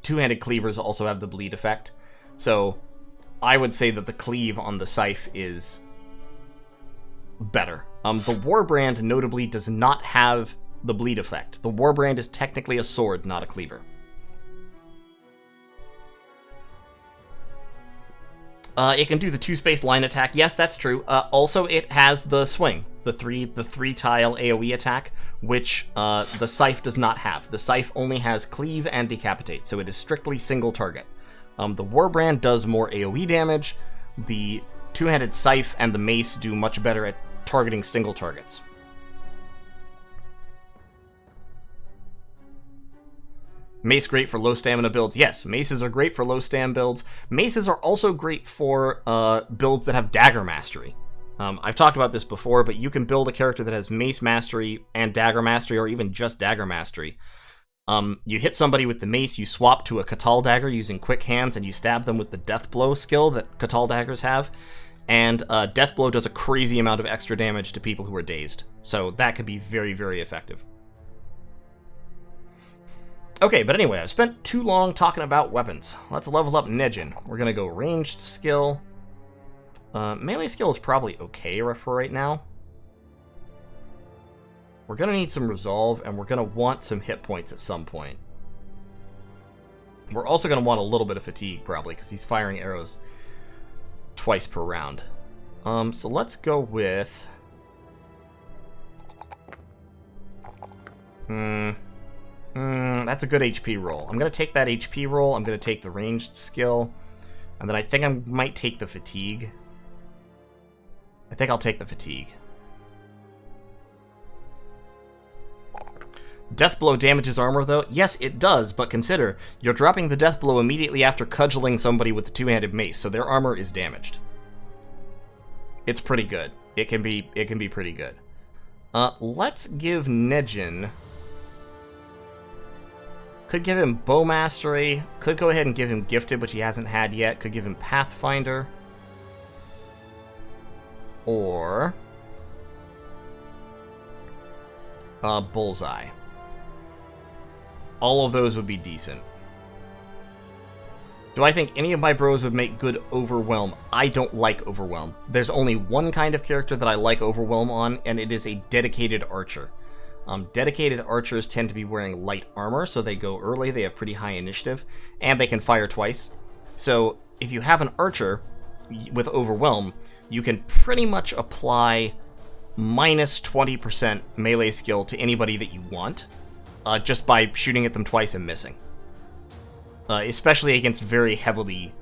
Two-handed cleavers also have the bleed effect. So, I would say that the cleave on the scythe is better. The Warbrand, notably, does not have the bleed effect. The Warbrand is technically a sword, not a cleaver. It can do the two-space line attack. Yes, that's true. Also, it has the swing, the three-tile AoE attack, which the scythe does not have. The scythe only has cleave and decapitate, so it is strictly single target. The Warbrand does more AoE damage. The two-handed scythe and the mace do much better at targeting single targets. Mace great for low stamina builds. Yes, maces are great for low stam builds. Maces are also great for builds that have Dagger Mastery. I've talked about this before, but you can build a character that has Mace Mastery and Dagger Mastery, or even just Dagger Mastery. You hit somebody with the mace, you swap to a Catal Dagger using Quick Hands, and you stab them with the Death Blow skill that Catal Daggers have. And Death Blow does a crazy amount of extra damage to people who are dazed. So that could be very, very effective. Okay, but anyway, I've spent too long talking about weapons. Let's level up Nejin. We're gonna go ranged skill. Melee skill is probably okay for right now. We're gonna need some resolve, and we're gonna want some hit points at some point. We're also gonna want a little bit of fatigue, probably, because he's firing arrows twice per round. So let's go with... that's a good HP roll. I'm going to take that HP roll, I'm going to take the ranged skill, and then I think I might take the fatigue. I think I'll take the fatigue. Death Blow damages armor, though? Yes, it does, but consider, you're dropping the Death Blow immediately after cudgeling somebody with the two-handed mace, so their armor is damaged. it's pretty good. It can be pretty good. Let's give Nejin... Could give him Bow Mastery. Could go ahead and give him Gifted, which he hasn't had yet. Could give him Pathfinder. Or... Bullseye. All of those would be decent. Do I think any of my bros would make good Overwhelm? I don't like Overwhelm. There's only one kind of character that I like Overwhelm on, and it is a dedicated archer. Dedicated archers tend to be wearing light armor, so they go early, they have pretty high initiative, and they can fire twice. So if you have an archer with Overwhelm, you can pretty much apply minus 20% melee skill to anybody that you want, just by shooting at them twice and missing. Especially against very heavy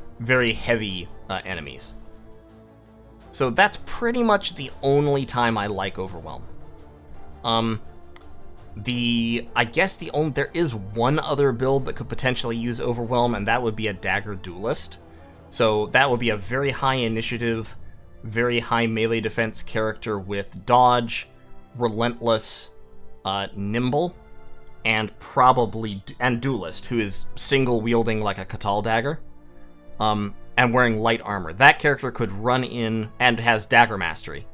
enemies. So that's pretty much the only time I like Overwhelm. There is one other build that could potentially use Overwhelm, and that would be a Dagger Duelist. So that would be a very high initiative, very high melee defense character with dodge, relentless, nimble, and Duelist, who is single wielding like a Katal dagger, and wearing light armor. That character could run in and has dagger mastery.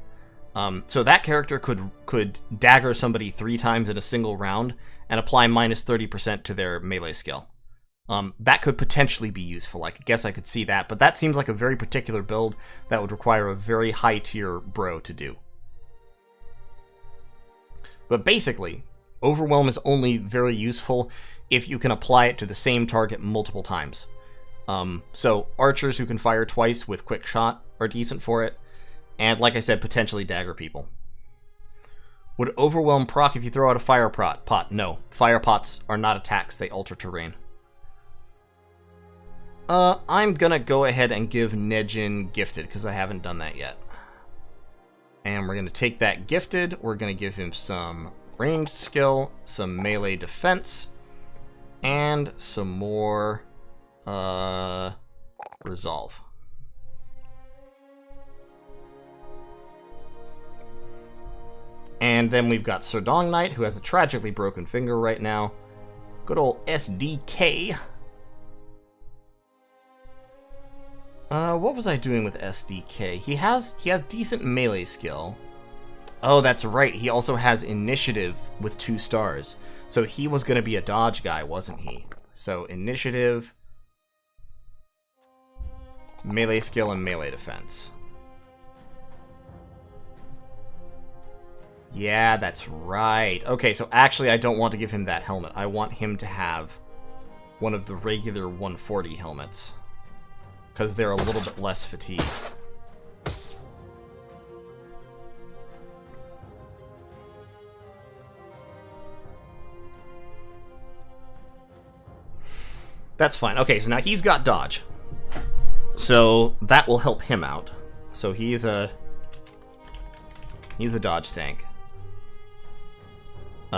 So that character could dagger somebody 3 times in a single round and apply minus 30% to their melee skill. That could potentially be useful. I guess I could see that, but that seems like a very particular build that would require a very high tier bro to do. But basically, Overwhelm is only very useful if you can apply it to the same target multiple times. So archers who can fire twice with quick shot are decent for it. And like I said, potentially dagger people. Would Overwhelm proc if you throw out a fire pot? No. Fire pots are not attacks, they alter terrain. I'm gonna go ahead and give Nejin Gifted, because I haven't done that yet. And we're gonna take that Gifted, we're gonna give him some ranged skill, some melee defense, and some more resolve. And then we've got Serdong Knight, who has a tragically broken finger right now. Good old SDK. What was I doing with SDK? He has decent melee skill. Oh, that's right. He also has initiative with 2 stars. So he was going to be a dodge guy, wasn't he? So initiative, melee skill, and melee defense. Yeah, that's right. Okay, so actually I don't want to give him that helmet. I want him to have one of the regular 140 helmets, because they're a little bit less fatigued. That's fine. Okay, so now he's got dodge. So that will help him out. So he's a dodge tank.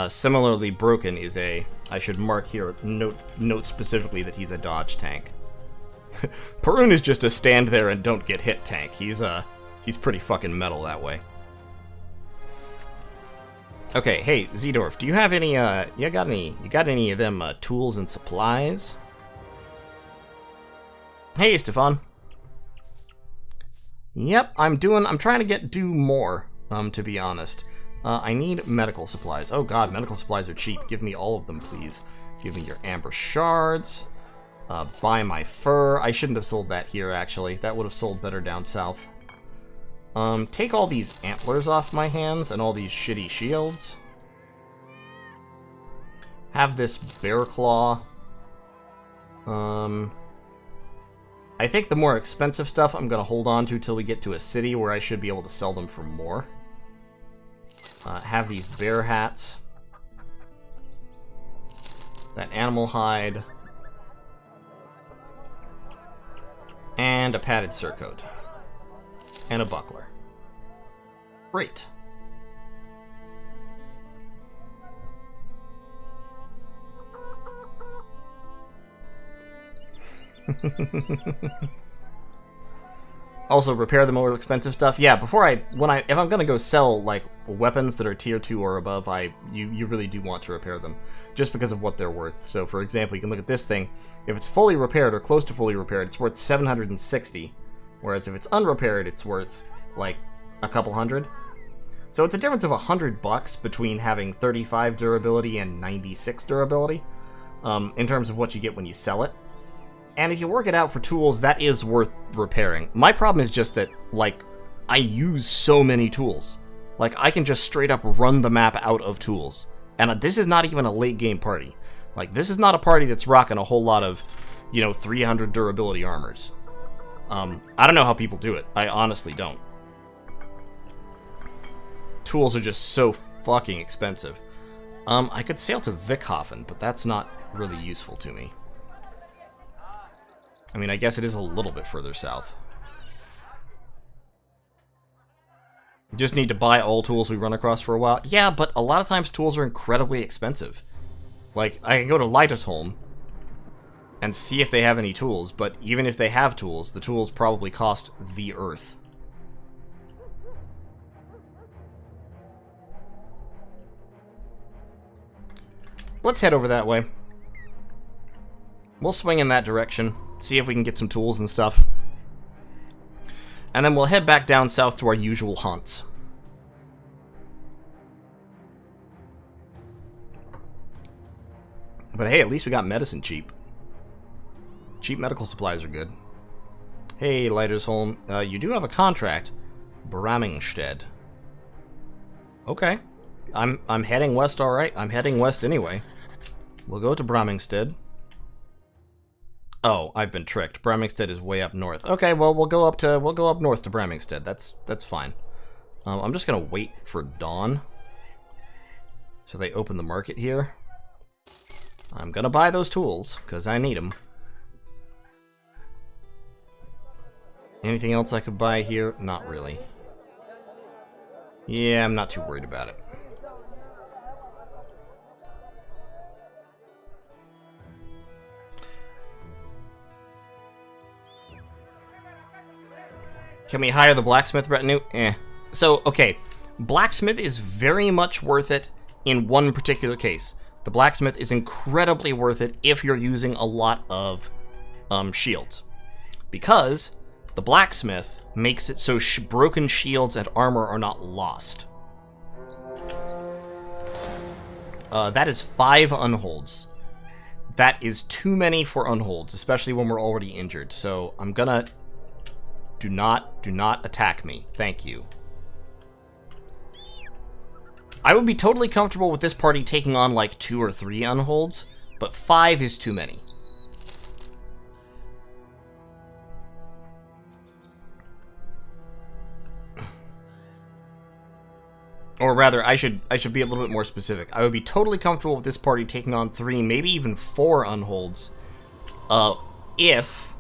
Similarly, Broken is I should mark here, note specifically that he's a dodge tank. Perun is just a stand there and don't get hit tank. He's pretty fucking metal that way. Okay, hey, Zdorf, do you have any, you got any of them, tools and supplies? Hey, Stefan. Yep, I'm trying to do more, to be honest. I need medical supplies. Oh god, medical supplies are cheap. Give me all of them, please. Give me your amber shards. Buy my fur. I shouldn't have sold that here, actually. That would have sold better down south. Take all these antlers off my hands and all these shitty shields. Have this bear claw. I think the more expensive stuff I'm gonna hold on to till we get to a city where I should be able to sell them for more. Have these bear hats. That animal hide. And a padded surcoat. And a buckler. Great. Also, repair the more expensive stuff. Yeah, if I'm gonna go sell like weapons that are tier 2 or above, you really do want to repair them, just because of what they're worth. So, for example, you can look at this thing. If it's fully repaired or close to fully repaired, it's worth 760, whereas if it's unrepaired, it's worth like a couple hundred. So it's a difference of $100 between having 35 durability and 96 durability, in terms of what you get when you sell it. And if you work it out for tools, that is worth repairing. My problem is just that, like, I use so many tools. Like, I can just straight up run the map out of tools. And this is not even a late game party. Like, this is not a party that's rocking a whole lot of, 300 durability armors. I don't know how people do it. I honestly don't. Tools are just so fucking expensive. I could sail to Wickhafen, but that's not really useful to me. I mean, I guess it is a little bit further south. You just need to buy all tools we run across for a while. Yeah, but a lot of times tools are incredibly expensive. Like, I can go to Leitersholm and see if they have any tools, but even if they have tools, the tools probably cost the earth. Let's head over that way. We'll swing in that direction, see if we can get some tools and stuff. And then we'll head back down south to our usual haunts. But hey, at least we got medicine cheap. Cheap medical supplies are good. Hey, Leitersholm, you do have a contract. Bramingstead. Okay. I'm heading west, alright. I'm heading west anyway. We'll go to Bramingstead. Oh, I've been tricked. Bramingstead is way up north. Okay, well we'll go up north to Bramingstead. That's fine. I'm just gonna wait for dawn, so they open the market here. I'm gonna buy those tools because I need them. Anything else I could buy here? Not really. Yeah, I'm not too worried about it. Can we hire the blacksmith retinue? So, okay. Blacksmith is very much worth it in one particular case. The blacksmith is incredibly worth it if you're using a lot of shields. Because the blacksmith makes it so broken shields and armor are not lost. That is 5 unholds. That is too many for unholds, especially when we're already injured. So I'm gonna... Do not attack me. Thank you. I would be totally comfortable with this party taking on like 2 or 3 unholds, but 5 is too many. Or rather, I should be a little bit more specific. I would be totally comfortable with this party taking on 3, maybe even 4 unholds, if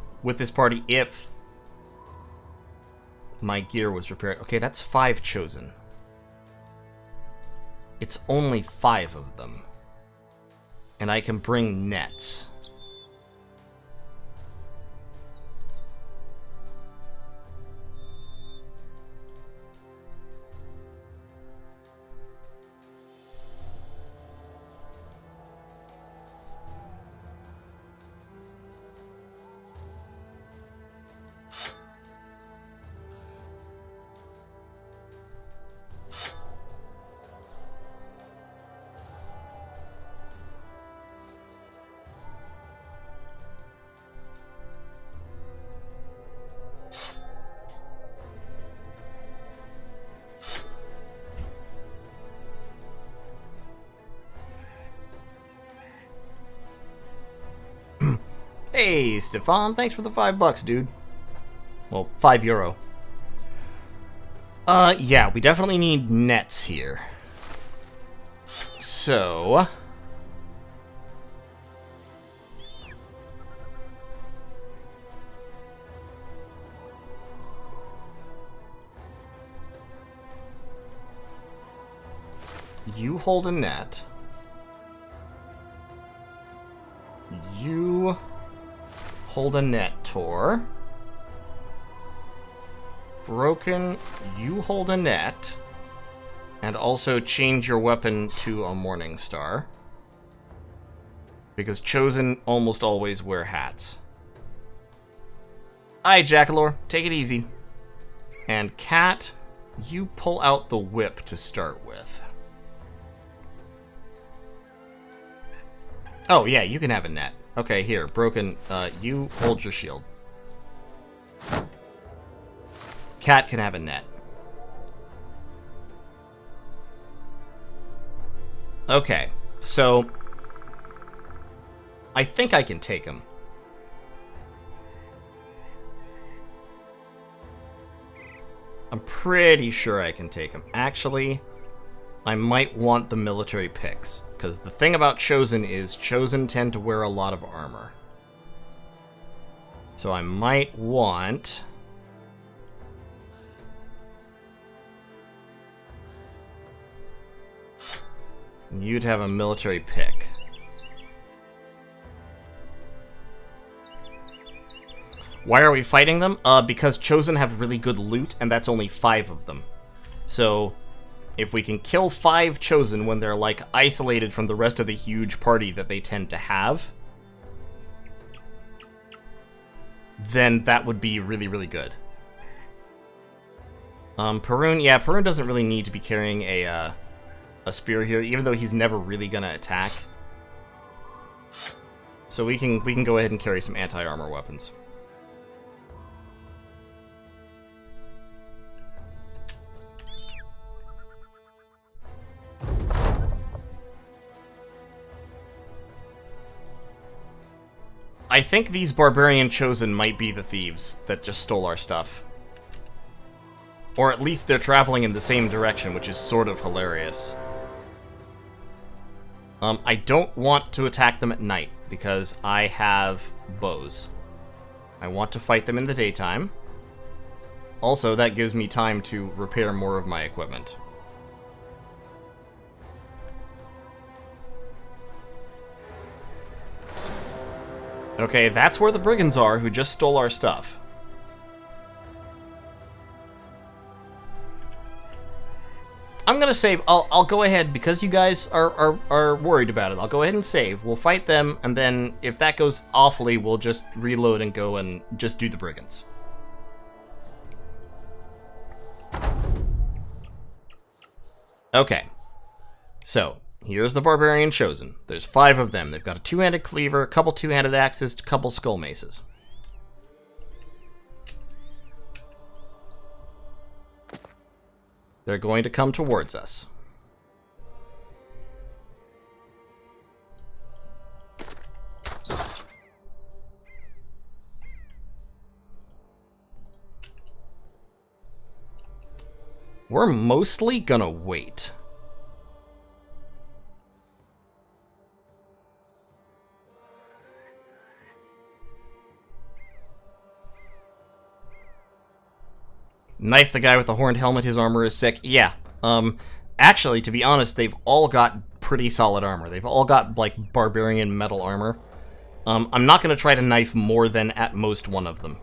my gear was repaired. Okay, that's 5 chosen. It's only 5 of them. And I can bring nets. Hey, Stefan, thanks for the $5, dude. Well, €5. Yeah, we definitely need nets here. So... you hold a net. You hold a net, Tor. Broken, you hold a net. And also change your weapon to a Morning Star. Because Chosen almost always wear hats. Alright, Jackalore, take it easy. And Cat, you pull out the whip to start with. Oh, yeah, you can have a net. Okay, here, Broken, you hold your shield. Cat can have a net. Okay, so I think I can take him. I'm pretty sure I can take him. Actually, I might want the military picks, because the thing about Chosen is Chosen tend to wear a lot of armor. So I might want... You'd have a military pick. Why are we fighting them? Because Chosen have really good loot, and that's only 5 of them. So, if we can kill 5 Chosen when they're, like, isolated from the rest of the huge party that they tend to have, then that would be really, really good. Perun, yeah, Perun doesn't really need to be carrying a spear here, even though he's never really gonna attack. So we can go ahead and carry some anti-armor weapons. I think these Barbarian Chosen might be the thieves that just stole our stuff. Or at least they're traveling in the same direction, which is sort of hilarious. I don't want to attack them at night, because I have bows. I want to fight them in the daytime. Also, that gives me time to repair more of my equipment. Okay, that's where the brigands are who just stole our stuff. I'm gonna save. I'll go ahead, because you guys are worried about it. I'll go ahead and save. We'll fight them, and then if that goes awfully, we'll just reload and go and just do the brigands. Okay. So, here's the Barbarian Chosen. There's 5 of them. They've got a 2-handed cleaver, a couple 2-handed axes, a couple skull maces. They're going to come towards us. We're mostly gonna wait. Knife the guy with the horned helmet, his armor is sick. Yeah. Actually, to be honest, they've all got pretty solid armor. They've all got, like, barbarian metal armor. I'm not going to try to knife more than at most one of them.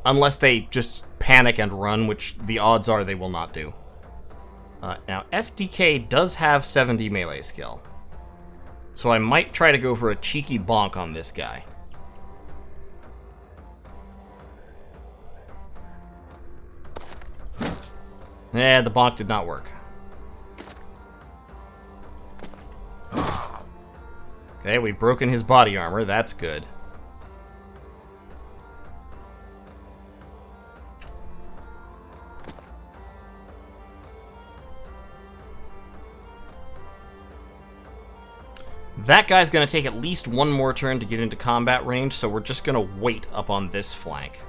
Unless they just panic and run, which the odds are they will not do. Now, SDK does have 70 melee skill. So I might try to go for a cheeky bonk on this guy. The bonk did not work. Okay, we've broken his body armor. That's good. That guy's going to take at least one more turn to get into combat range, so we're just going to wait up on this flank.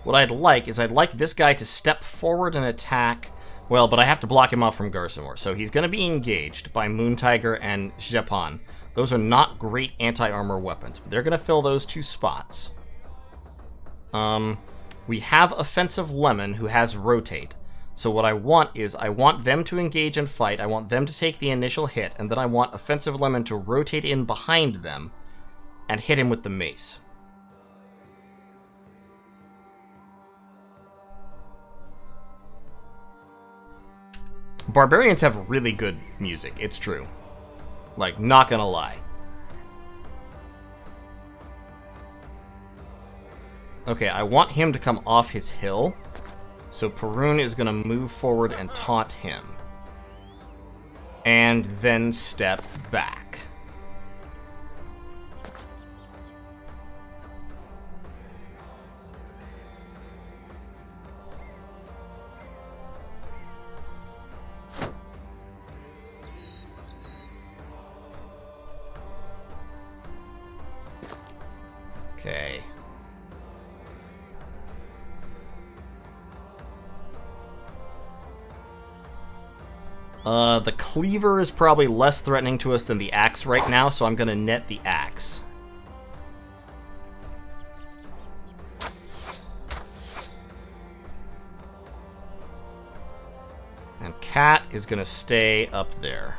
What I'd like is I'd like this guy to step forward and attack. Well, but I have to block him off from Garsamore, so he's going to be engaged by Moon Tiger and Zeppon. Those are not great anti-armor weapons, but they're going to fill those 2 spots. We have Offensive Lemon, who has Rotate. So what I want is, I want them to engage and fight, I want them to take the initial hit, and then I want Offensive Lemon to rotate in behind them and hit him with the mace. Barbarians have really good music, it's true. Like, not gonna lie. Okay, I want him to come off his hill. So Perun is going to move forward and taunt him. And then step back. Okay. The Cleaver is probably less threatening to us than the Axe right now, so I'm going to net the Axe. And Cat is going to stay up there.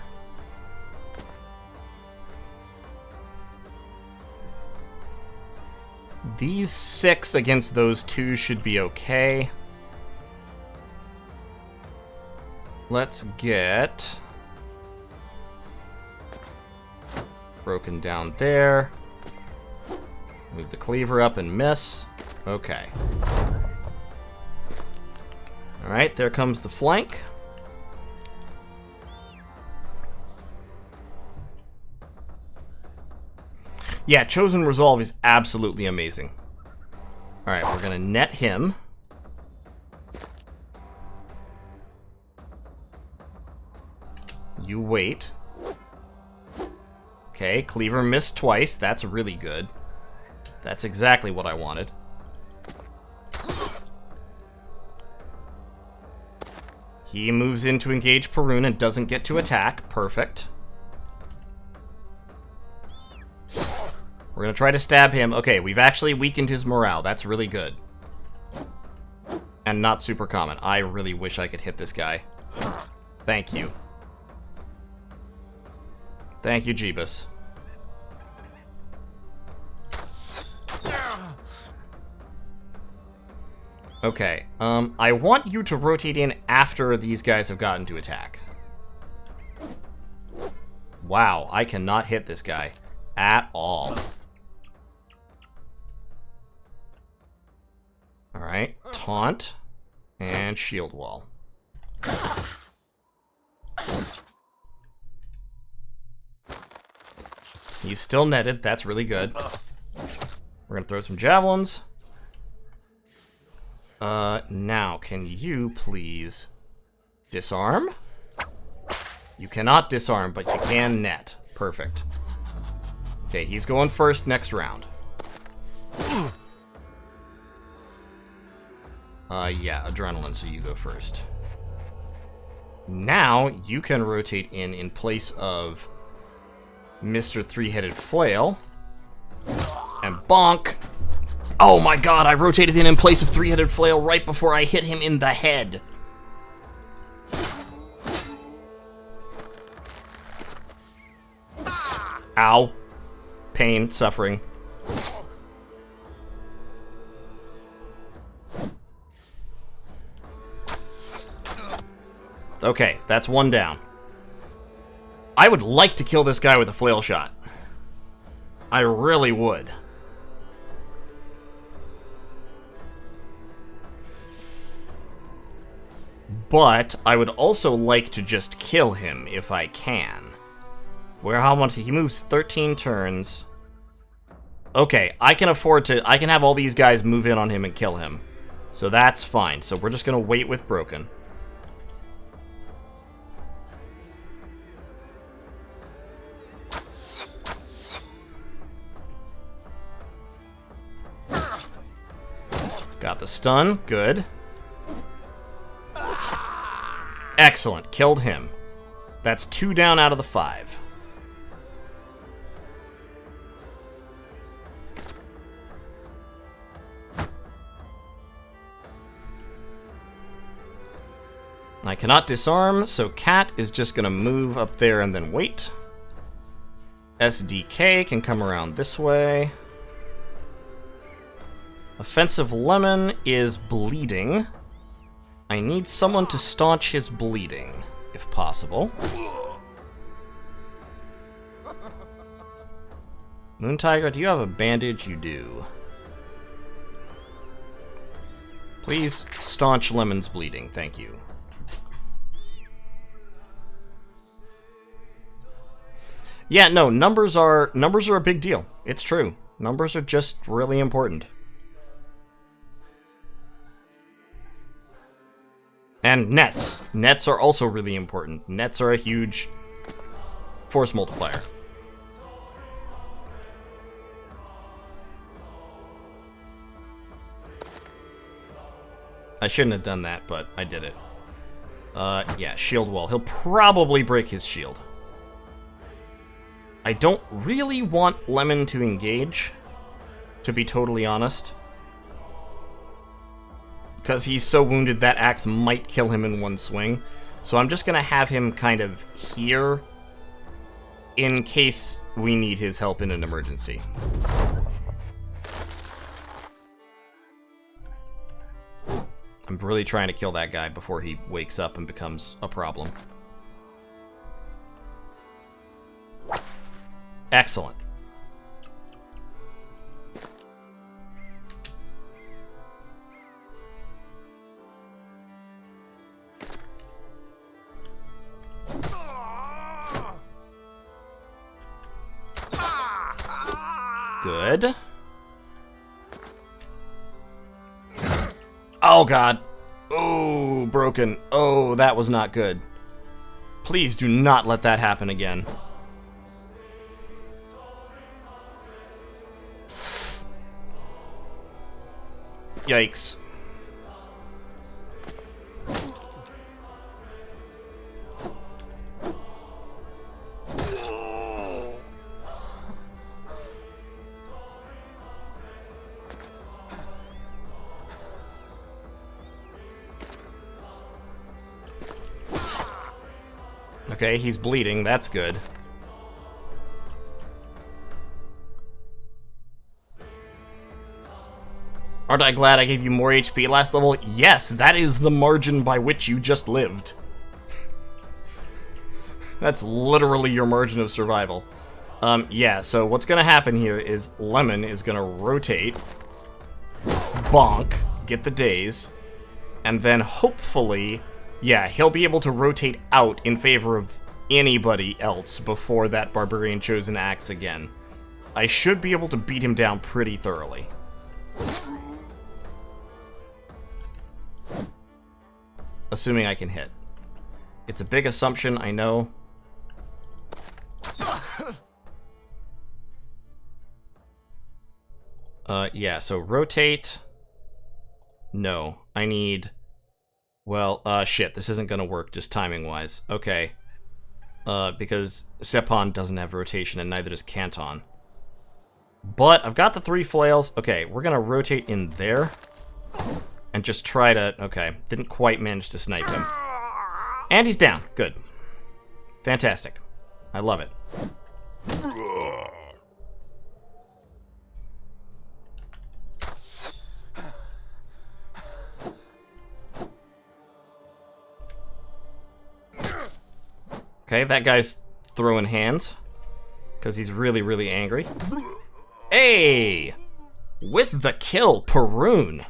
These 6 against those 2 should be okay. Let's get Broken down there. Move the Cleaver up and miss. Okay. Alright, there comes the flank. Yeah, Chosen Resolve is absolutely amazing. Alright, we're gonna net him. You wait. Okay, Cleaver missed twice. That's really good. That's exactly what I wanted. He moves in to engage Perun and doesn't get to attack. Perfect. We're gonna try to stab him. Okay, we've actually weakened his morale. That's really good. And not super common. I really wish I could hit this guy. Thank you. Thank you, Jeebus. Okay, I want you to rotate in after these guys have gotten to attack. Wow, I cannot hit this guy at all. Alright, taunt and shield wall. He's still netted, that's really good. We're gonna throw some javelins. Now, can you please disarm? You cannot disarm, but you can net. Perfect. Okay, he's going first next round. Yeah, Adrenaline, so you go first. Now, you can rotate in place of Mr. Three-Headed Flail. And bonk! Oh my god, I rotated in place of Three-Headed Flail right before I hit him in the head. Ow. Pain, suffering. Okay, that's one down. I would like to kill this guy with a flail shot. I really would. But I would also like to just kill him if I can. How much? He moves 13 turns. Okay, I can afford to... I can have all these guys move in on him and kill him. So that's fine. So we're just going to wait with Broken. Got the stun. Good. Excellent. Killed him. That's 2 down out of the 5. I cannot disarm, so Cat is just gonna move up there and then wait. SDK can come around this way. Offensive Lemon is bleeding. I need someone to staunch his bleeding, if possible. Moon Tiger, do you have a bandage? You do. Please staunch Lemon's bleeding, thank you. Yeah, no, numbers are a big deal. It's true. Numbers are just really important. And nets. Nets are also really important. Nets are a huge force multiplier. I shouldn't have done that, but I did it. Yeah, shield wall. He'll probably break his shield. I don't really want Lemon to engage, to be totally honest. Because he's so wounded that axe might kill him in one swing. So I'm just going to have him kind of here in case we need his help in an emergency. I'm really trying to kill that guy before he wakes up and becomes a problem. Excellent. Good. Oh, God. Oh, broken. Oh, that was not good. Please do not let that happen again. Yikes. Okay, he's bleeding. That's good. Aren't I glad I gave you more HP last level? Yes, that is the margin by which you just lived. That's literally your margin of survival. Yeah, so what's gonna happen here is Lemon is gonna rotate, bonk, get the daze, and then hopefully, yeah, he'll be able to rotate out in favor of anybody else before that Barbarian Chosen acts again. I should be able to beat him down pretty thoroughly. Assuming I can hit. It's a big assumption, I know. Yeah, so rotate. No, I need... Well, shit, this isn't gonna work just timing-wise. Okay. Because Zeppon doesn't have rotation and neither does Canton. But I've got the 3 flails. Okay, we're gonna rotate in there. And just try to... Okay, didn't quite manage to snipe him. And he's down. Good. Fantastic. I love it. Okay, that guy's throwing hands. Because he's really, really angry. Hey! With the kill, Perun.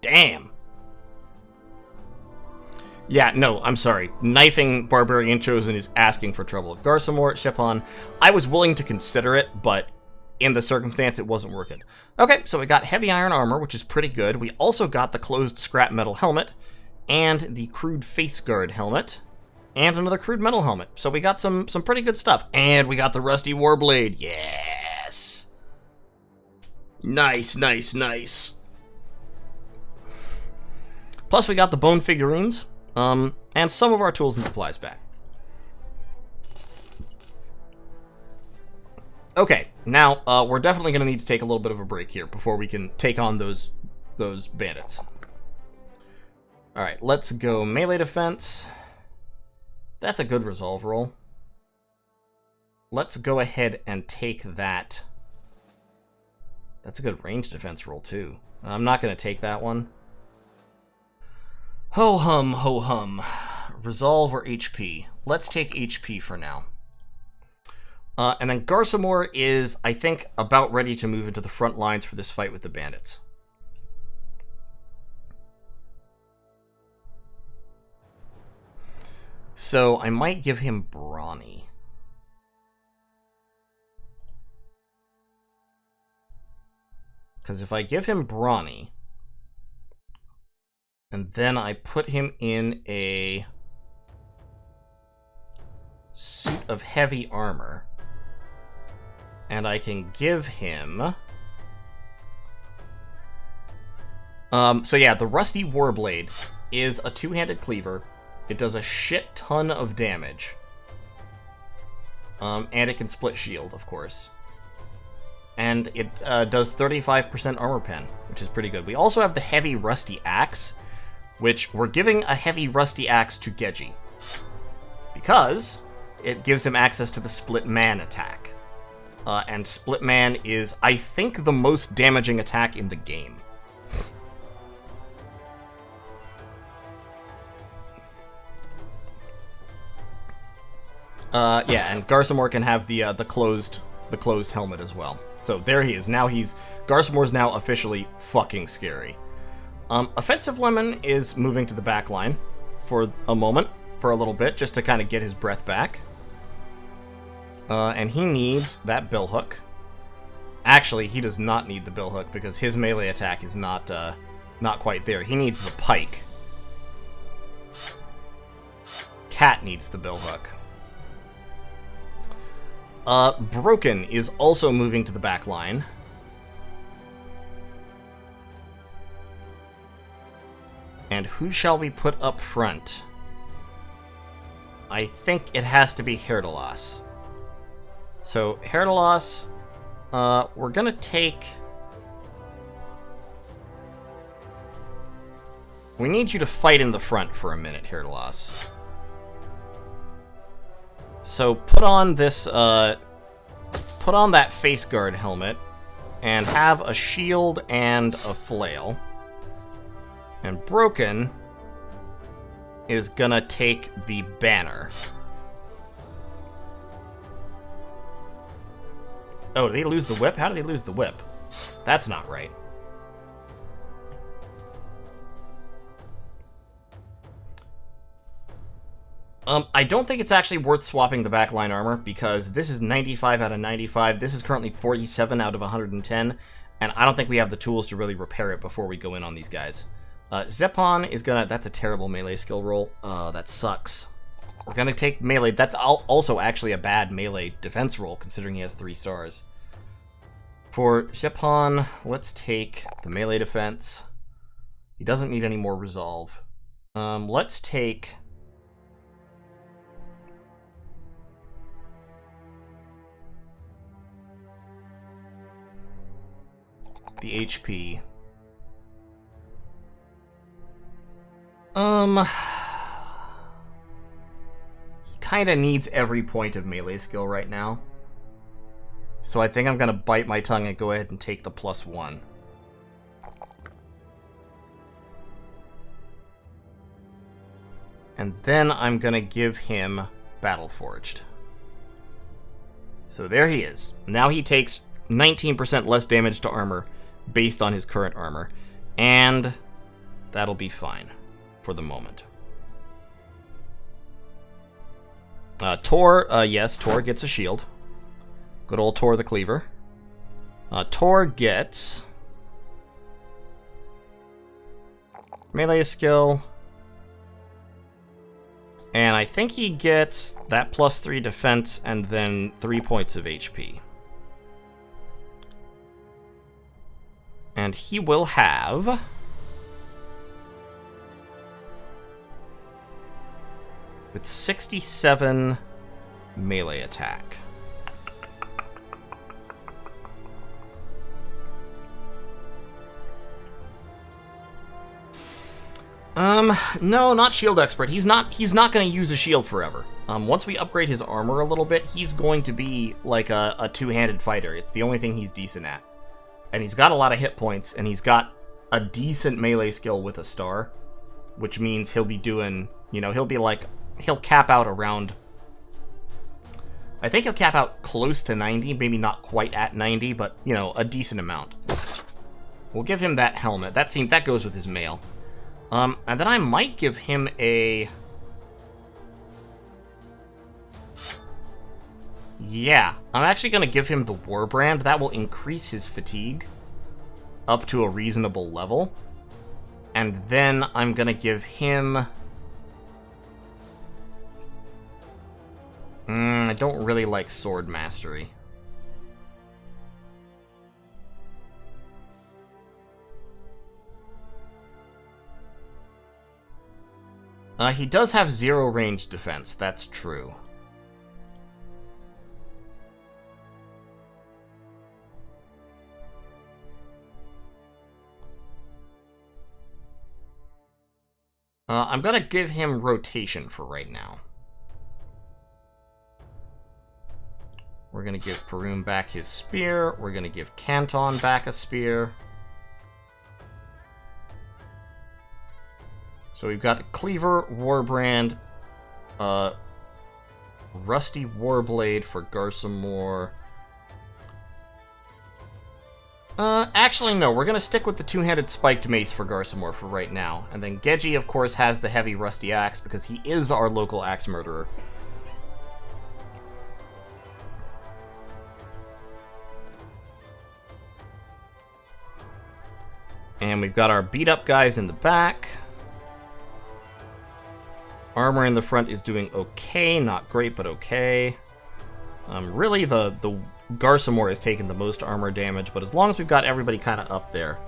Damn. Yeah, no, I'm sorry. Knifing Barbarian Chosen is asking for trouble. Garsamore, Zeppon, I was willing to consider it, but in the circumstance, it wasn't worth it. Okay, so we got Heavy Iron Armor, which is pretty good. We also got the Closed Scrap Metal Helmet, and the Crude Face Guard Helmet, and another Crude Metal Helmet. So we got some pretty good stuff. And we got the Rusty Warblade. Yes! Nice, nice, nice. Plus we got the bone figurines, and some of our tools and supplies back. Okay, now we're definitely going to need to take a little bit of a break here before we can take on those bandits. Alright, let's go melee defense. That's a good resolve roll. Let's go ahead and take that. That's a good range defense roll, too. I'm not going to take that one. Ho-hum, ho-hum. Resolve or HP? Let's take HP for now. And then Garsamore is, I think, about ready to move into the front lines for this fight with the bandits. So I might give him Brawny. Because if I give him Brawny, and then I put him in a suit of heavy armor, and I can give him... so yeah, the Rusty Warblade is a two-handed cleaver. It does a shit ton of damage. And it can split shield, of course. And it does 35% armor pen, which is pretty good. We also have the Heavy Rusty Axe, which we're giving a Heavy Rusty Axe to Geji, because it gives him access to the Split Man attack. And Split Man is, I think, the most damaging attack in the game. Yeah, and Garsamore can have the closed helmet as well. So there he is. Now Garsamore's now officially fucking scary. Offensive Lemon is moving to the back line for a moment, for a little bit, just to kind of get his breath back. And he needs that billhook. Actually, he does not need the billhook because his melee attack is not quite there. He needs the pike. Cat needs the billhook. Broken is also moving to the back line. And who shall we put up front? I think it has to be Herdalos. So, Herdalos, we're gonna take... We need you to fight in the front for a minute, Herdalos. So put on this, put on that face guard helmet, and have a shield and a flail. And Broken is gonna take the banner. Oh, did they lose the whip? How did they lose the whip? That's not right. I don't think it's actually worth swapping the backline armor, because this is 95 out of 95, this is currently 47 out of 110, and I don't think we have the tools to really repair it before we go in on these guys. Zeppon is gonna... That's a terrible melee skill roll. That sucks. We're gonna take melee. That's also actually a bad melee defense roll, considering he has 3 stars. For Zeppon, let's take the melee defense. He doesn't need any more resolve. Let's take... the HP. He kinda needs every point of melee skill right now. So I think I'm gonna bite my tongue and go ahead and take the +1. And then I'm gonna give him Battleforged. So there he is. Now he takes 19% less damage to armor based on his current armor. And that'll be fine for the moment. Tor, yes, Tor gets a shield. Good old Tor the Cleaver. Tor gets melee skill. And I think he gets that +3 defense and then 3 points of HP. And he will have... with 67 melee attack. No, not shield expert. He's not going to use a shield forever. Once we upgrade his armor a little bit, he's going to be like a two-handed fighter. It's the only thing he's decent at. And he's got a lot of hit points, and he's got a decent melee skill with a star, which means he'll be doing, you know, he'll cap out around, I think he'll cap out close to 90, maybe not quite at 90, but, you know, a decent amount. We'll give him that helmet. That goes with his mail. And then I might give him a... Yeah, I'm actually going to give him the Warbrand. That will increase his fatigue up to a reasonable level. And then I'm going to give him... I don't really like Sword Mastery. He does have 0 range defense, that's true. I'm gonna give him rotation for right now. We're gonna give Perun back his spear. We're gonna give Canton back a spear. So we've got Cleaver, Warbrand, Rusty Warblade for Garsamore. Actually, no, we're gonna stick with the two-handed spiked mace for Garsamore for right now. And then Geji, of course, has the heavy rusty axe because he is our local axe murderer. And we've got our beat-up guys in the back. Armor in the front is doing okay, not great, but okay. Really, the Garsamore is taking the most armor damage, but as long as we've got everybody kind of up there.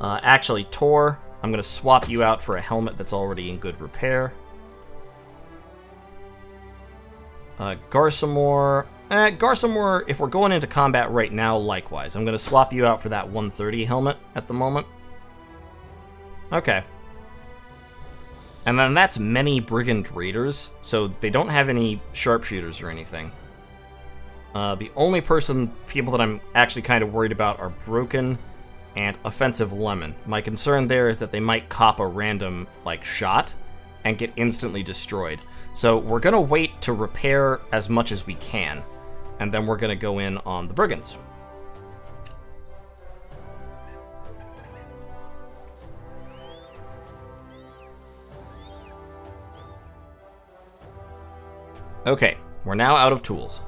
Actually, Tor, I'm going to swap you out for a helmet that's already in good repair. Garsamore, if we're going into combat right now, likewise. I'm going to swap you out for that 130 helmet at the moment. Okay. And then that's many Brigand Raiders, so they don't have any sharpshooters or anything. The only people that I'm actually kind of worried about are Broken and Offensive Lemon. My concern there is that they might cop a random, shot and get instantly destroyed. So we're going to wait to repair as much as we can, and then we're going to go in on the Brigands. Okay, we're now out of tools.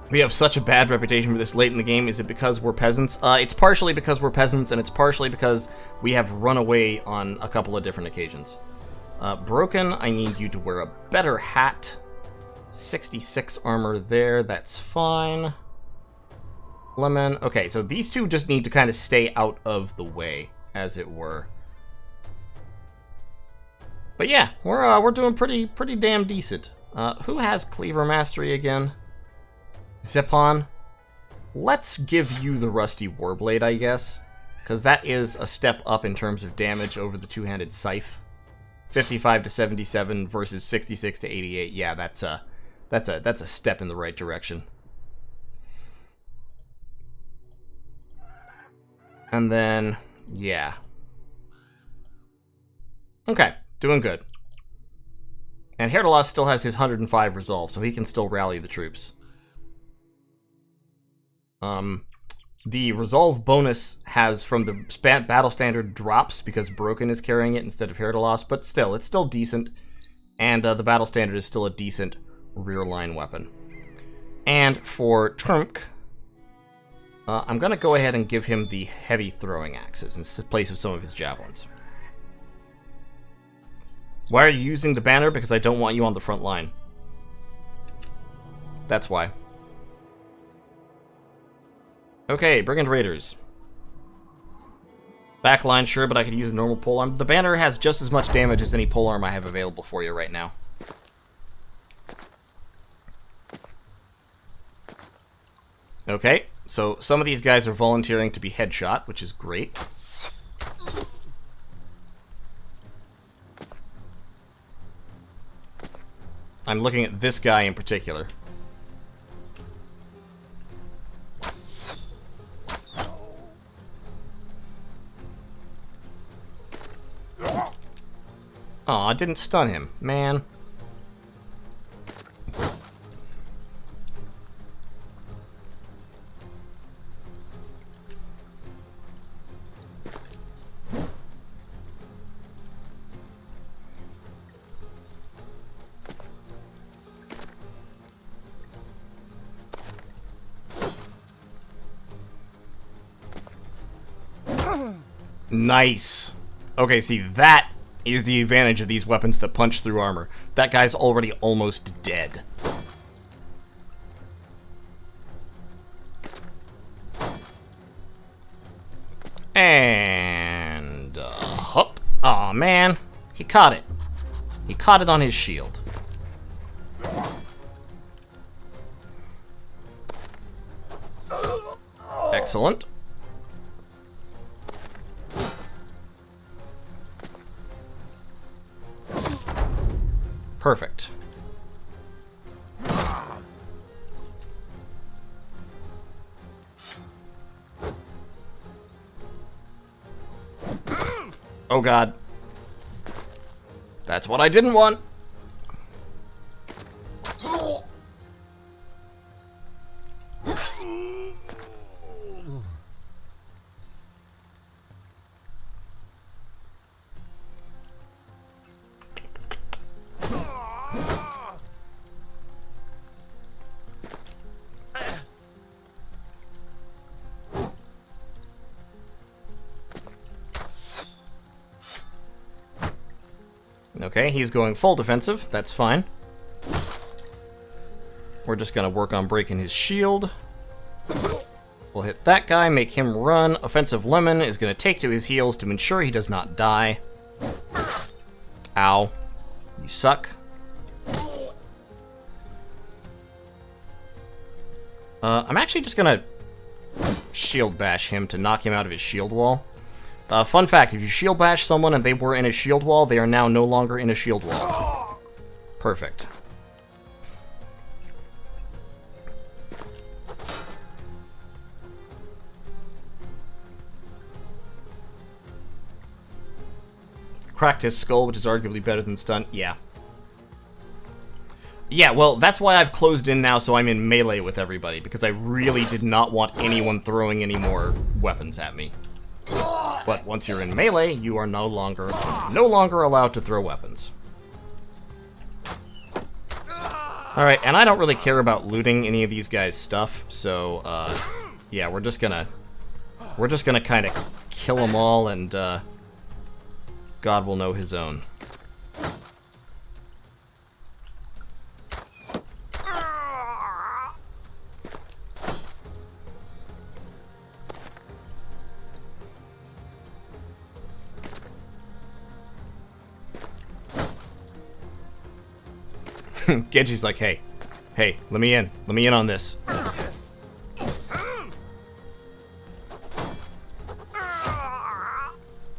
We have such a bad reputation for this late in the game. Is it because we're peasants? It's partially because we're peasants, and it's partially because we have run away on a couple of different occasions. Broken, I need you to wear a better hat. 66 armor there, that's fine. Lemon. Okay, so these two just need to kind of stay out of the way, as it were. But yeah, we're doing pretty damn decent. Who has Cleaver Mastery again? Zeppon. Let's give you the Rusty Warblade, I guess, because that is a step up in terms of damage over the two-handed scythe. 55 to 77 versus 66 to 88. Yeah, that's a step in the right direction. And then, yeah. Okay, doing good. And Herdalos still has his 105 resolve, so he can still rally the troops. The resolve bonus has from the battle standard drops because Broken is carrying it instead of Herdalos, but still, it's still decent. And the battle standard is still a decent rear line weapon. And for Trumk, I'm going to go ahead and give him the heavy throwing axes in place of some of his javelins. Why are you using the banner? Because I don't want you on the front line. That's why. Okay, Brigand Raiders. Backline, sure, but I could use a normal polearm. The banner has just as much damage as any polearm I have available for you right now. Okay, so some of these guys are volunteering to be headshot, which is great. I'm looking at this guy in particular. Aw, I didn't stun him, man. Nice. Okay, see, that is the advantage of these weapons that punch through armor. That guy's already almost dead. And... hop. Aw, man. He caught it. He caught it on his shield. Excellent. Perfect. Oh god. That's what I didn't want. Okay, he's going full defensive. That's fine. We're just gonna work on breaking his shield. We'll hit that guy, make him run. Offensive Lemon is gonna take to his heels to ensure he does not die. Ow. You suck. I'm actually just gonna shield bash him to knock him out of his shield wall. Fun fact, if you shield bash someone and they were in a shield wall, they are now no longer in a shield wall. Perfect. Cracked his skull, which is arguably better than stun. Yeah. Yeah, well, that's why I've closed in now, so I'm in melee with everybody, because I really did not want anyone throwing any more weapons at me. But once you're in melee, you are no longer allowed to throw weapons. Alright, and I don't really care about looting any of these guys' stuff, so, yeah, we're just gonna kind of kill them all, and, God will know his own. Genji's like, hey, let me in on this.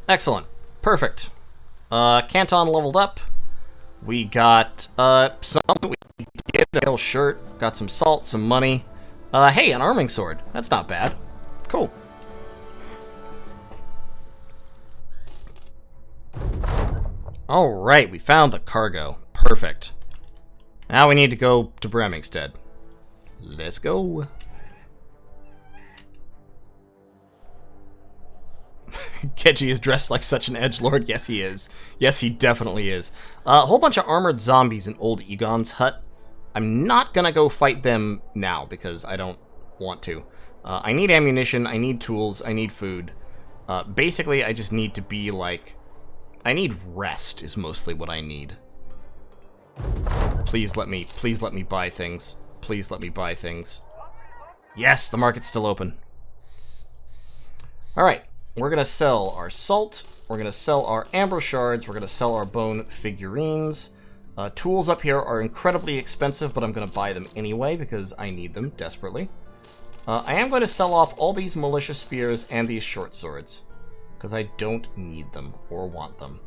Excellent. Perfect. Canton leveled up. We got, something we get a little shirt, got some salt, some money. Hey, an arming sword. That's not bad. Cool. Alright, we found the cargo. Perfect. Now we need to go to Bremingstead. Let's go. Genji is dressed like such an edgelord. Yes, he is. Yes, he definitely is. A whole bunch of armored zombies in Old Egon's hut. I'm not gonna go fight them now because I don't want to. I need ammunition, I need tools, I need food. Basically, I just need to be like... I need rest is mostly what I need. Please let me buy things. Please let me buy things. Yes, the market's still open. Alright, we're gonna sell our salt, we're gonna sell our amber shards, we're gonna sell our bone figurines. Tools up here are incredibly expensive, but I'm gonna buy them anyway because I need them desperately. I am going to sell off all these militia spears and these short swords, because I don't need them or want them.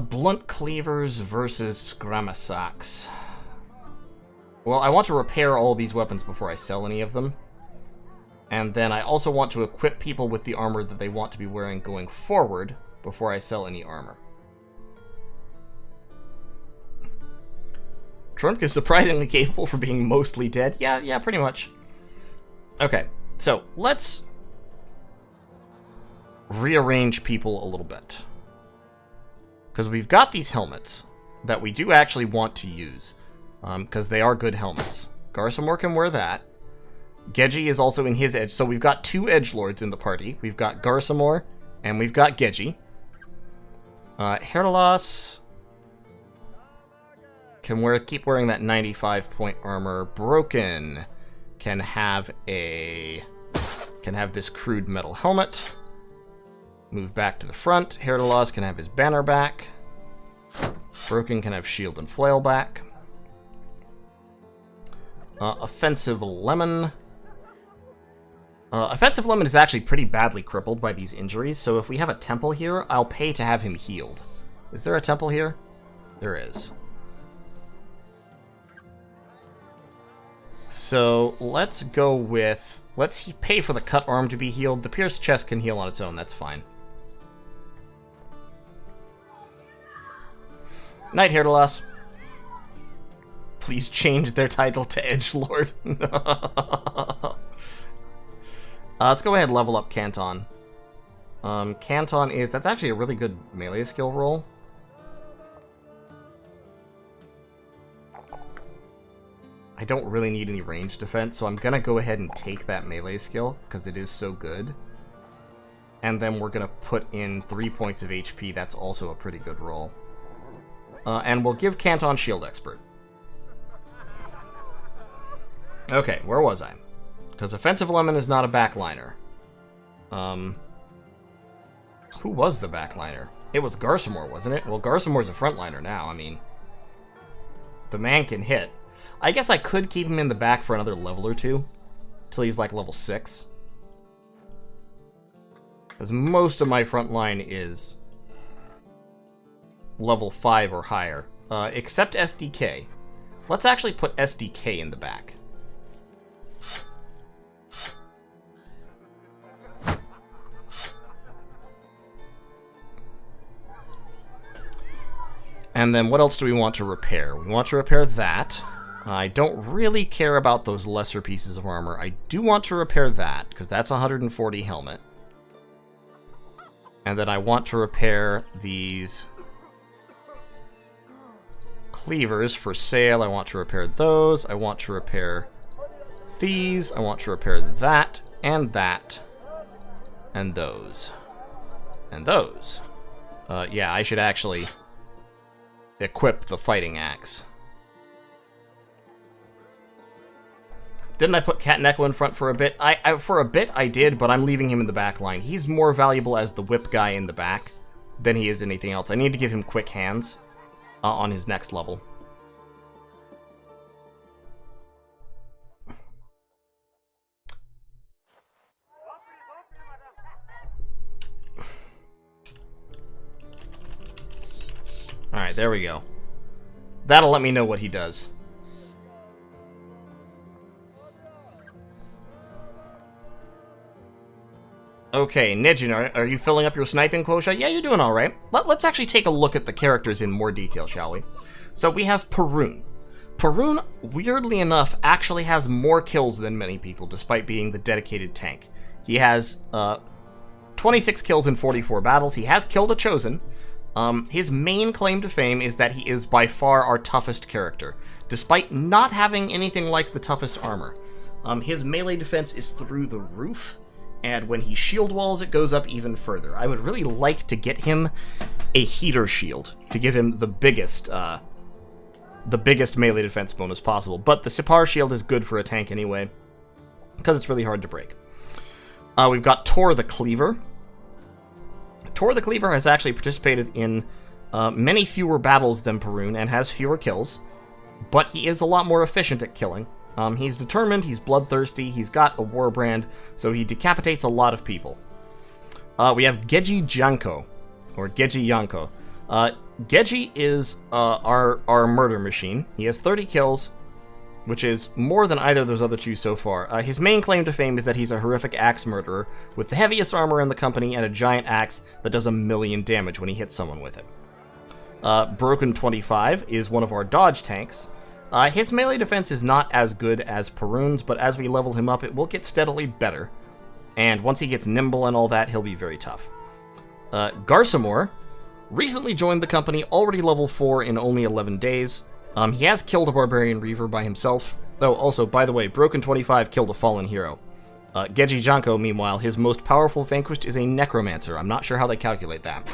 Blunt cleavers versus scramasacks. Well, I want to repair all these weapons before I sell any of them. And then I also want to equip people with the armor that they want to be wearing going forward before I sell any armor. Trunk is surprisingly capable for being mostly dead. Yeah, pretty much. Okay, so let's rearrange people a little bit. Because we've got these helmets that we do actually want to use. Because they are good helmets. Garsamore can wear that. Geji is also in his edge. So we've got two edgelords in the party. We've got Garsamore and we've got Geji. Herdalos can keep wearing that 95 point armor. Broken can have this crude metal helmet. Move back to the front. Herdalos can have his banner back. Broken can have shield and flail back. Offensive Lemon. Offensive Lemon is actually pretty badly crippled by these injuries, so if we have a temple here, I'll pay to have him healed. Is there a temple here? There is. So let's go with... let's pay for the cut arm to be healed. The pierced chest can heal on its own, that's fine. Night, Herdalos. Please change their title to Edgelord. Let's go ahead and level up Canton. Canton is... that's actually a really good melee skill roll. I don't really need any range defense, so I'm going to go ahead and take that melee skill, because it is so good. And then we're going to put in 3 points of HP. That's also a pretty good roll. And we'll give Canton Shield Expert. Okay, where was I? Because Offensive Lemon is not a backliner. Who was the backliner? It was Garsamore, wasn't it? Well, Garsamore's a frontliner now, I mean. The man can hit. I guess I could keep him in the back for another level or two. Till he's like level 6. Because most of my front line is level 5 or higher. Except SDK. Let's actually put SDK in the back. And then what else do we want to repair? We want to repair that. I don't really care about those lesser pieces of armor. I do want to repair that, because that's 140 helmet. And then I want to repair these cleavers for sale. I want to repair those. I want to repair these. I want to repair that, and those. And those. Yeah, I should actually equip the fighting axe. Didn't I put Cat Neko in front for a bit? For a bit I did, but I'm leaving him in the back line. He's more valuable as the whip guy in the back than he is anything else. I need to give him quick hands on his next level. Alright, there we go. That'll let me know what he does. Okay, Nijin, are you filling up your sniping quotient? Yeah, you're doing alright. Let's actually take a look at the characters in more detail, shall we? So we have Perun. Perun, weirdly enough, actually has more kills than many people, despite being the dedicated tank. He has 26 kills in 44 battles. He has killed a Chosen. His main claim to fame is that he is by far our toughest character, despite not having anything like the toughest armor. His melee defense is through the roof, and when he shield walls, it goes up even further. I would really like to get him a heater shield to give him the biggest melee defense bonus possible. But the Sipar shield is good for a tank anyway, because it's really hard to break. We've got Tor the Cleaver. Tor the Cleaver has actually participated in many fewer battles than Perun and has fewer kills, but he is a lot more efficient at killing. He's determined, he's bloodthirsty, he's got a war brand, so he decapitates a lot of people. We have Geji Janko, or Geji Yanko. Geji is our murder machine. He has 30 kills, which is more than either of those other two so far. His main claim to fame is that he's a horrific axe murderer with the heaviest armor in the company and a giant axe that does 1,000,000 damage when he hits someone with it. Broken 25 is one of our dodge tanks. His melee defense is not as good as Perun's, but as we level him up, it will get steadily better. And once he gets nimble and all that, he'll be very tough. Garsamor recently joined the company, already level 4 in only 11 days. He has killed a Barbarian Reaver by himself. Oh, also, by the way, Broken 25 killed a fallen hero. Geji Janko, meanwhile, his most powerful vanquished is a Necromancer. I'm not sure how they calculate that.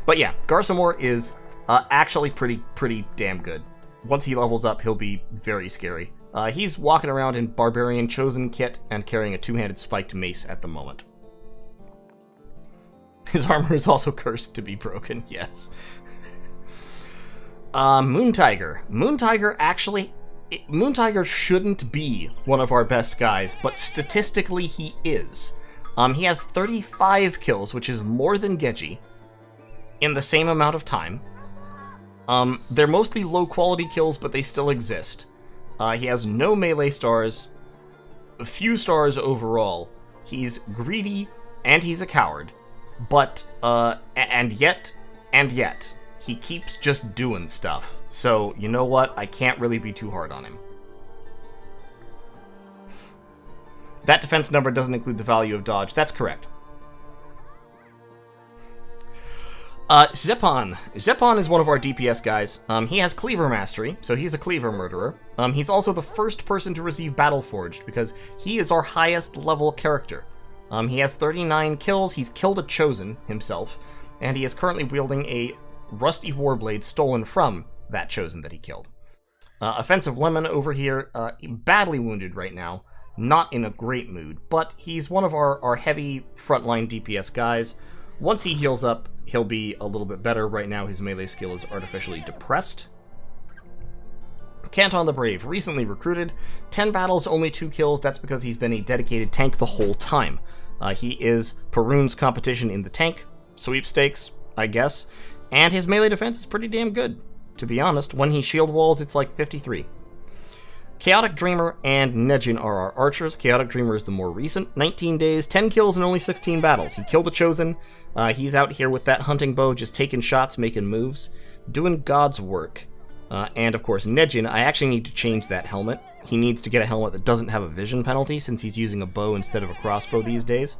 But yeah, Garsamor is actually pretty damn good. Once he levels up, he'll be very scary. He's walking around in Barbarian Chosen kit and carrying a two-handed spiked mace at the moment. His armor is also cursed to be broken, yes. Moon Tiger. Moon Tiger shouldn't be one of our best guys, but statistically he is. He has 35 kills, which is more than Geji, in the same amount of time. They're mostly low-quality kills, but they still exist. He has no melee stars, a few stars overall. He's greedy, and he's a coward. But, and yet, he keeps just doing stuff. So, you know what? I can't really be too hard on him. That defense number doesn't include the value of dodge. That's correct. Zeppon. Zeppon is one of our DPS guys. He has Cleaver Mastery, so he's a Cleaver Murderer. He's also the first person to receive Battle Forged, because he is our highest level character. He has 39 kills, he's killed a Chosen himself, and he is currently wielding a rusty warblade stolen from that Chosen that he killed. Offensive Lemon over here, badly wounded right now, not in a great mood, but he's one of our heavy frontline DPS guys. Once he heals up, he'll be a little bit better. Right now his melee skill is artificially depressed. Canton the Brave, recently recruited, 10 battles, only 2 kills. That's because he's been a dedicated tank the whole time. He is Perun's competition in the tank sweepstakes, I guess, and his melee defense is pretty damn good, to be honest. When he shield walls, it's like 53. Chaotic Dreamer and Nejin are our archers. Chaotic Dreamer is the more recent, 19 days, 10 kills, and only 16 battles. He killed a Chosen. He's out here with that hunting bow, just taking shots, making moves, doing God's work. And of course, Nejin, I actually need to change that helmet. He needs to get a helmet that doesn't have a vision penalty, since he's using a bow instead of a crossbow these days.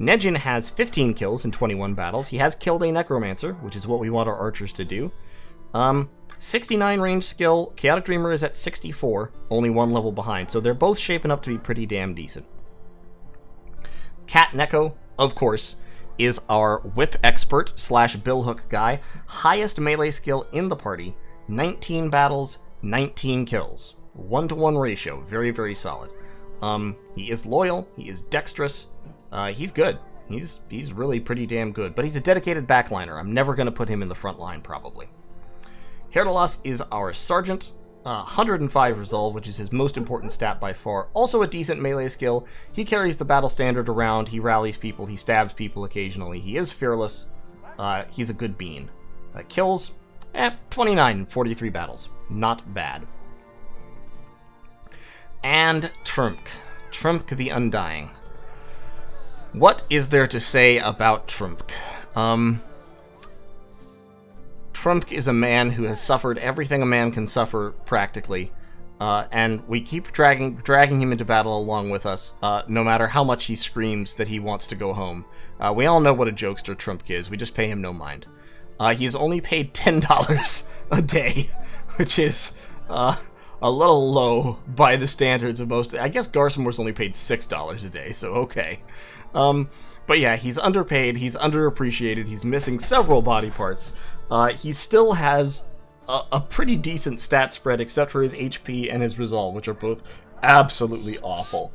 Nejin has 15 kills in 21 battles. He has killed a Necromancer, which is what we want our archers to do. 69 range skill. Chaotic Dreamer is at 64, only 1 level behind, so they're both shaping up to be pretty damn decent. Cat Neko, of course, is our whip expert / billhook guy. Highest melee skill in the party. 19 battles, 19 kills. 1-to-1 ratio. Very, very solid. He is loyal. He is dexterous. He's good. He's really pretty damn good. But he's a dedicated backliner. I'm never going to put him in the front line, probably. Herdalas is our sergeant. 105 resolve, which is his most important stat by far. Also a decent melee skill. He carries the battle standard around. He rallies people. He stabs people occasionally. He is fearless. He's a good bean. Kills, 29 in 43 battles. Not bad. And Trump the Undying. What is there to say about Trump? Trump is a man who has suffered everything a man can suffer, practically, and we keep dragging him into battle along with us, no matter how much he screams that he wants to go home. We all know what a jokester Trump is. We just pay him no mind. He's only paid $10 a day, which is a little low by the standards of most. I guess Garsamor's only paid $6 a day, so okay. But yeah, he's underpaid, he's underappreciated, he's missing several body parts. He still has a pretty decent stat spread, except for his HP and his resolve, which are both absolutely awful.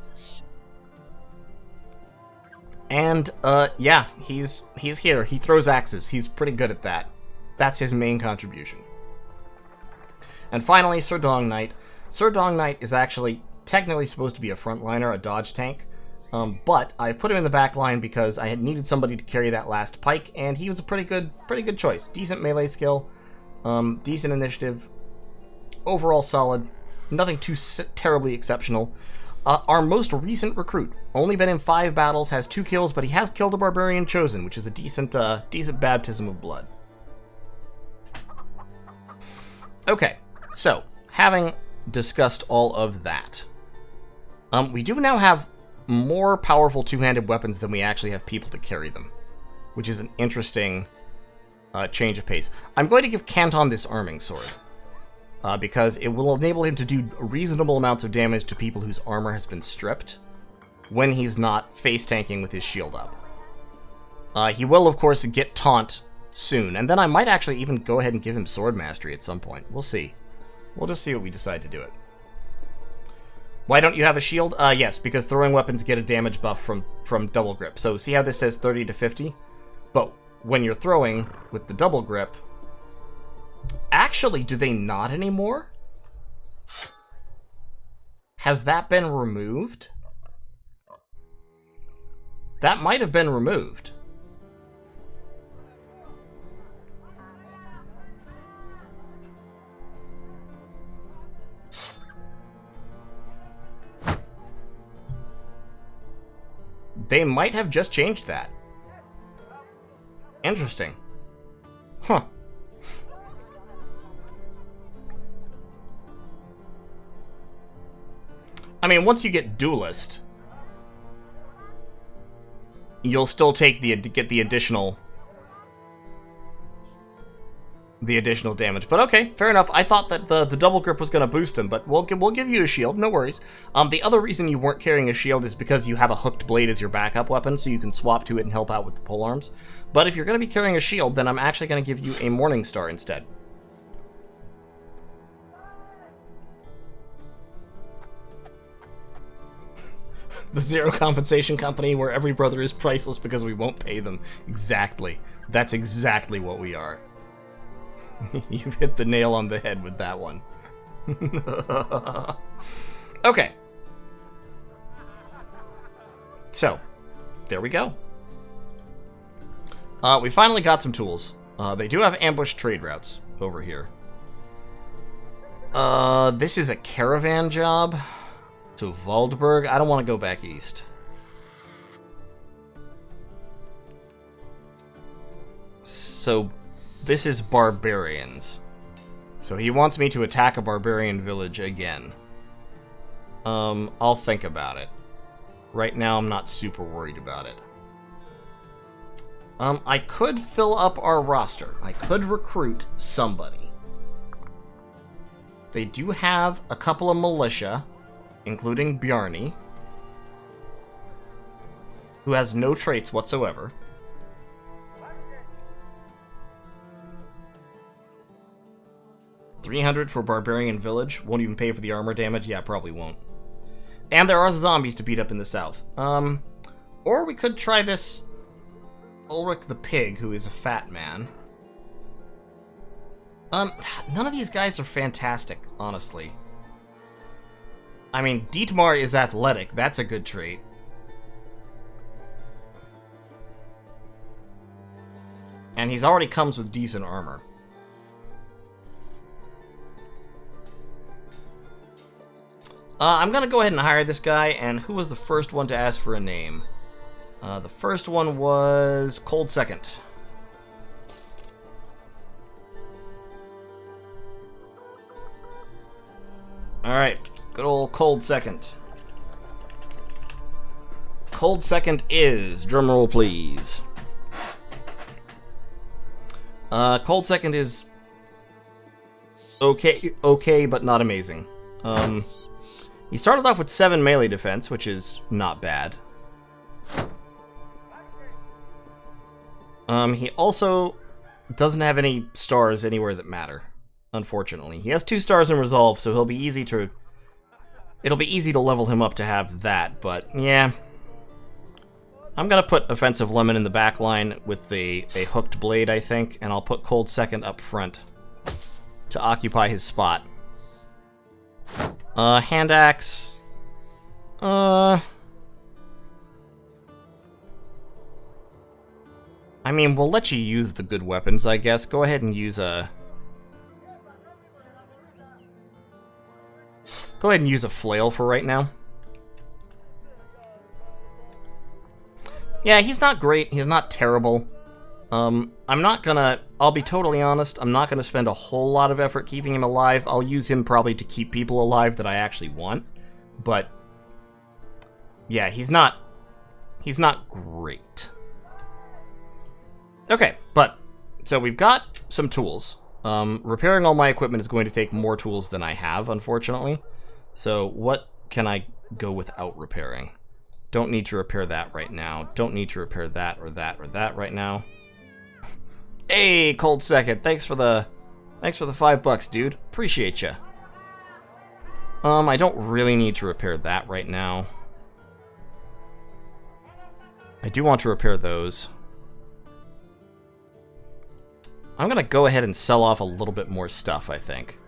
And, yeah, he's here. He throws axes. He's pretty good at that. That's his main contribution. And finally, Sir Dong Knight. Sir Dong Knight is actually technically supposed to be a frontliner, a dodge tank. But I put him in the back line because I had needed somebody to carry that last pike, and he was a pretty good choice. Decent melee skill, decent initiative, overall solid, nothing too terribly exceptional. Our most recent recruit, only been in 5 battles, has 2 kills, but he has killed a Barbarian Chosen, which is a decent baptism of blood. Okay, so, having discussed all of that, we do now have more powerful two-handed weapons than we actually have people to carry them, which is an interesting change of pace. I'm going to give Canton this arming sword, because it will enable him to do reasonable amounts of damage to people whose armor has been stripped when he's not face-tanking with his shield up. He will, of course, get taunt soon, and then I might actually even go ahead and give him sword mastery at some point. We'll see. We'll just see what we decide to do it. Why don't you have a shield? Yes, because throwing weapons get a damage buff from double grip. So see how this says 30 to 50? But when you're throwing with the double grip... Actually, do they not anymore? Has that been removed? That might have been removed. They might have just changed that. Interesting. Huh. I mean, once you get Duelist, you'll still get the additional damage. But okay, fair enough. I thought that the double grip was going to boost him, but we'll give you a shield, no worries. The other reason you weren't carrying a shield is because you have a hooked blade as your backup weapon, so you can swap to it and help out with the polearms. But if you're going to be carrying a shield, then I'm actually going to give you a Morning Star instead. The Zero Compensation Company, where every brother is priceless because we won't pay them. Exactly. That's exactly what we are. You've hit the nail on the head with that one. Okay. So, there we go. We finally got some tools. They do have ambush trade routes over here. This is a caravan job to Waldburg. I don't want to go back east. So, this is barbarians. So he wants me to attack a barbarian village again. I'll think about it. Right now, I'm not super worried about it. I could fill up our roster. I could recruit somebody. They do have a couple of militia, including Bjarni, who has no traits whatsoever. $300 for Barbarian Village. Won't even pay for the armor damage. Yeah, probably won't. And there are zombies to beat up in the south. Or we could try this Ulrich the Pig, who is a fat man. None of these guys are fantastic, honestly. I mean, Dietmar is athletic. That's a good trait. And he's already comes with decent armor. I'm gonna go ahead and hire this guy, and who was the first one to ask for a name? The first one was Cold Second. Alright, good old Cold Second. Cold Second is, drumroll please. Cold Second is okay, but not amazing. He started off with 7 melee defense, which is not bad. He also doesn't have any stars anywhere that matter, unfortunately. He has 2 stars in Resolve, so it'll be easy to level him up to have that, but yeah. I'm gonna put Offensive Lemon in the back line with a hooked blade, I think, and I'll put Cold Second up front to occupy his spot. Hand Axe, I mean, we'll let you use the good weapons, I guess. Go ahead and use a... Go ahead and use a flail for right now. Yeah, he's not great. He's not terrible. I'm not gonna... I'll be totally honest. I'm not gonna spend a whole lot of effort keeping him alive. I'll use him probably to keep people alive that I actually want. But... yeah, he's not great. Okay, but... so we've got some tools. Repairing all my equipment is going to take more tools than I have, unfortunately. So what can I go without repairing? Don't need to repair that right now. Don't need to repair that or that or that right now. Hey, Cold Second, thanks for the $5, dude. Appreciate ya. I don't really need to repair that right now. I do want to repair those. I'm gonna go ahead and sell off a little bit more stuff, I think.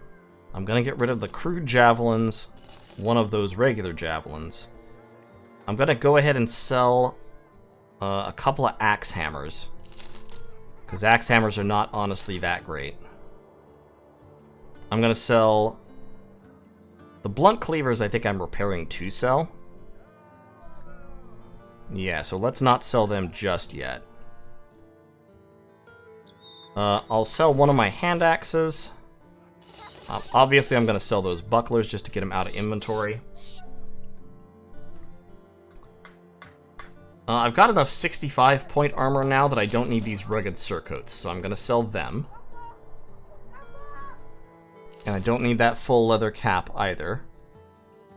I'm gonna get rid of the crude javelins, one of those regular javelins. I'm gonna go ahead and sell a couple of axe hammers, because axe hammers are not honestly that great. I'm gonna sell the blunt cleavers. I think I'm repairing to sell. Yeah, so let's not sell them just yet. I'll sell one of my hand axes. Obviously, I'm going to sell those bucklers just to get them out of inventory. I've got enough 65-point armor now that I don't need these rugged surcoats, so I'm going to sell them. And I don't need that full leather cap either.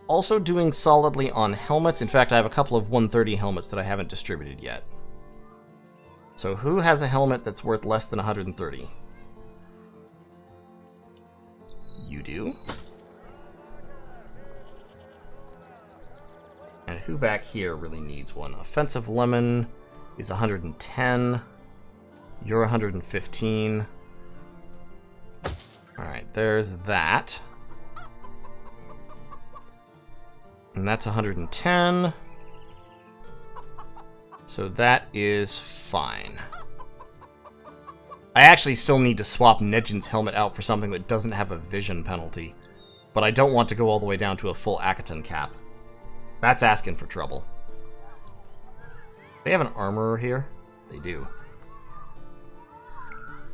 Also doing solidly on helmets. In fact, I have a couple of 130 helmets that I haven't distributed yet. So who has a helmet that's worth less than 130? You do. And who back here really needs one? Offensive Lemon is 110. You're 115. Alright, there's that. And that's 110. So that is fine. I actually still need to swap Nedjin's helmet out for something that doesn't have a vision penalty. But I don't want to go all the way down to a full Akaton cap. That's asking for trouble. They have an armorer here? They do.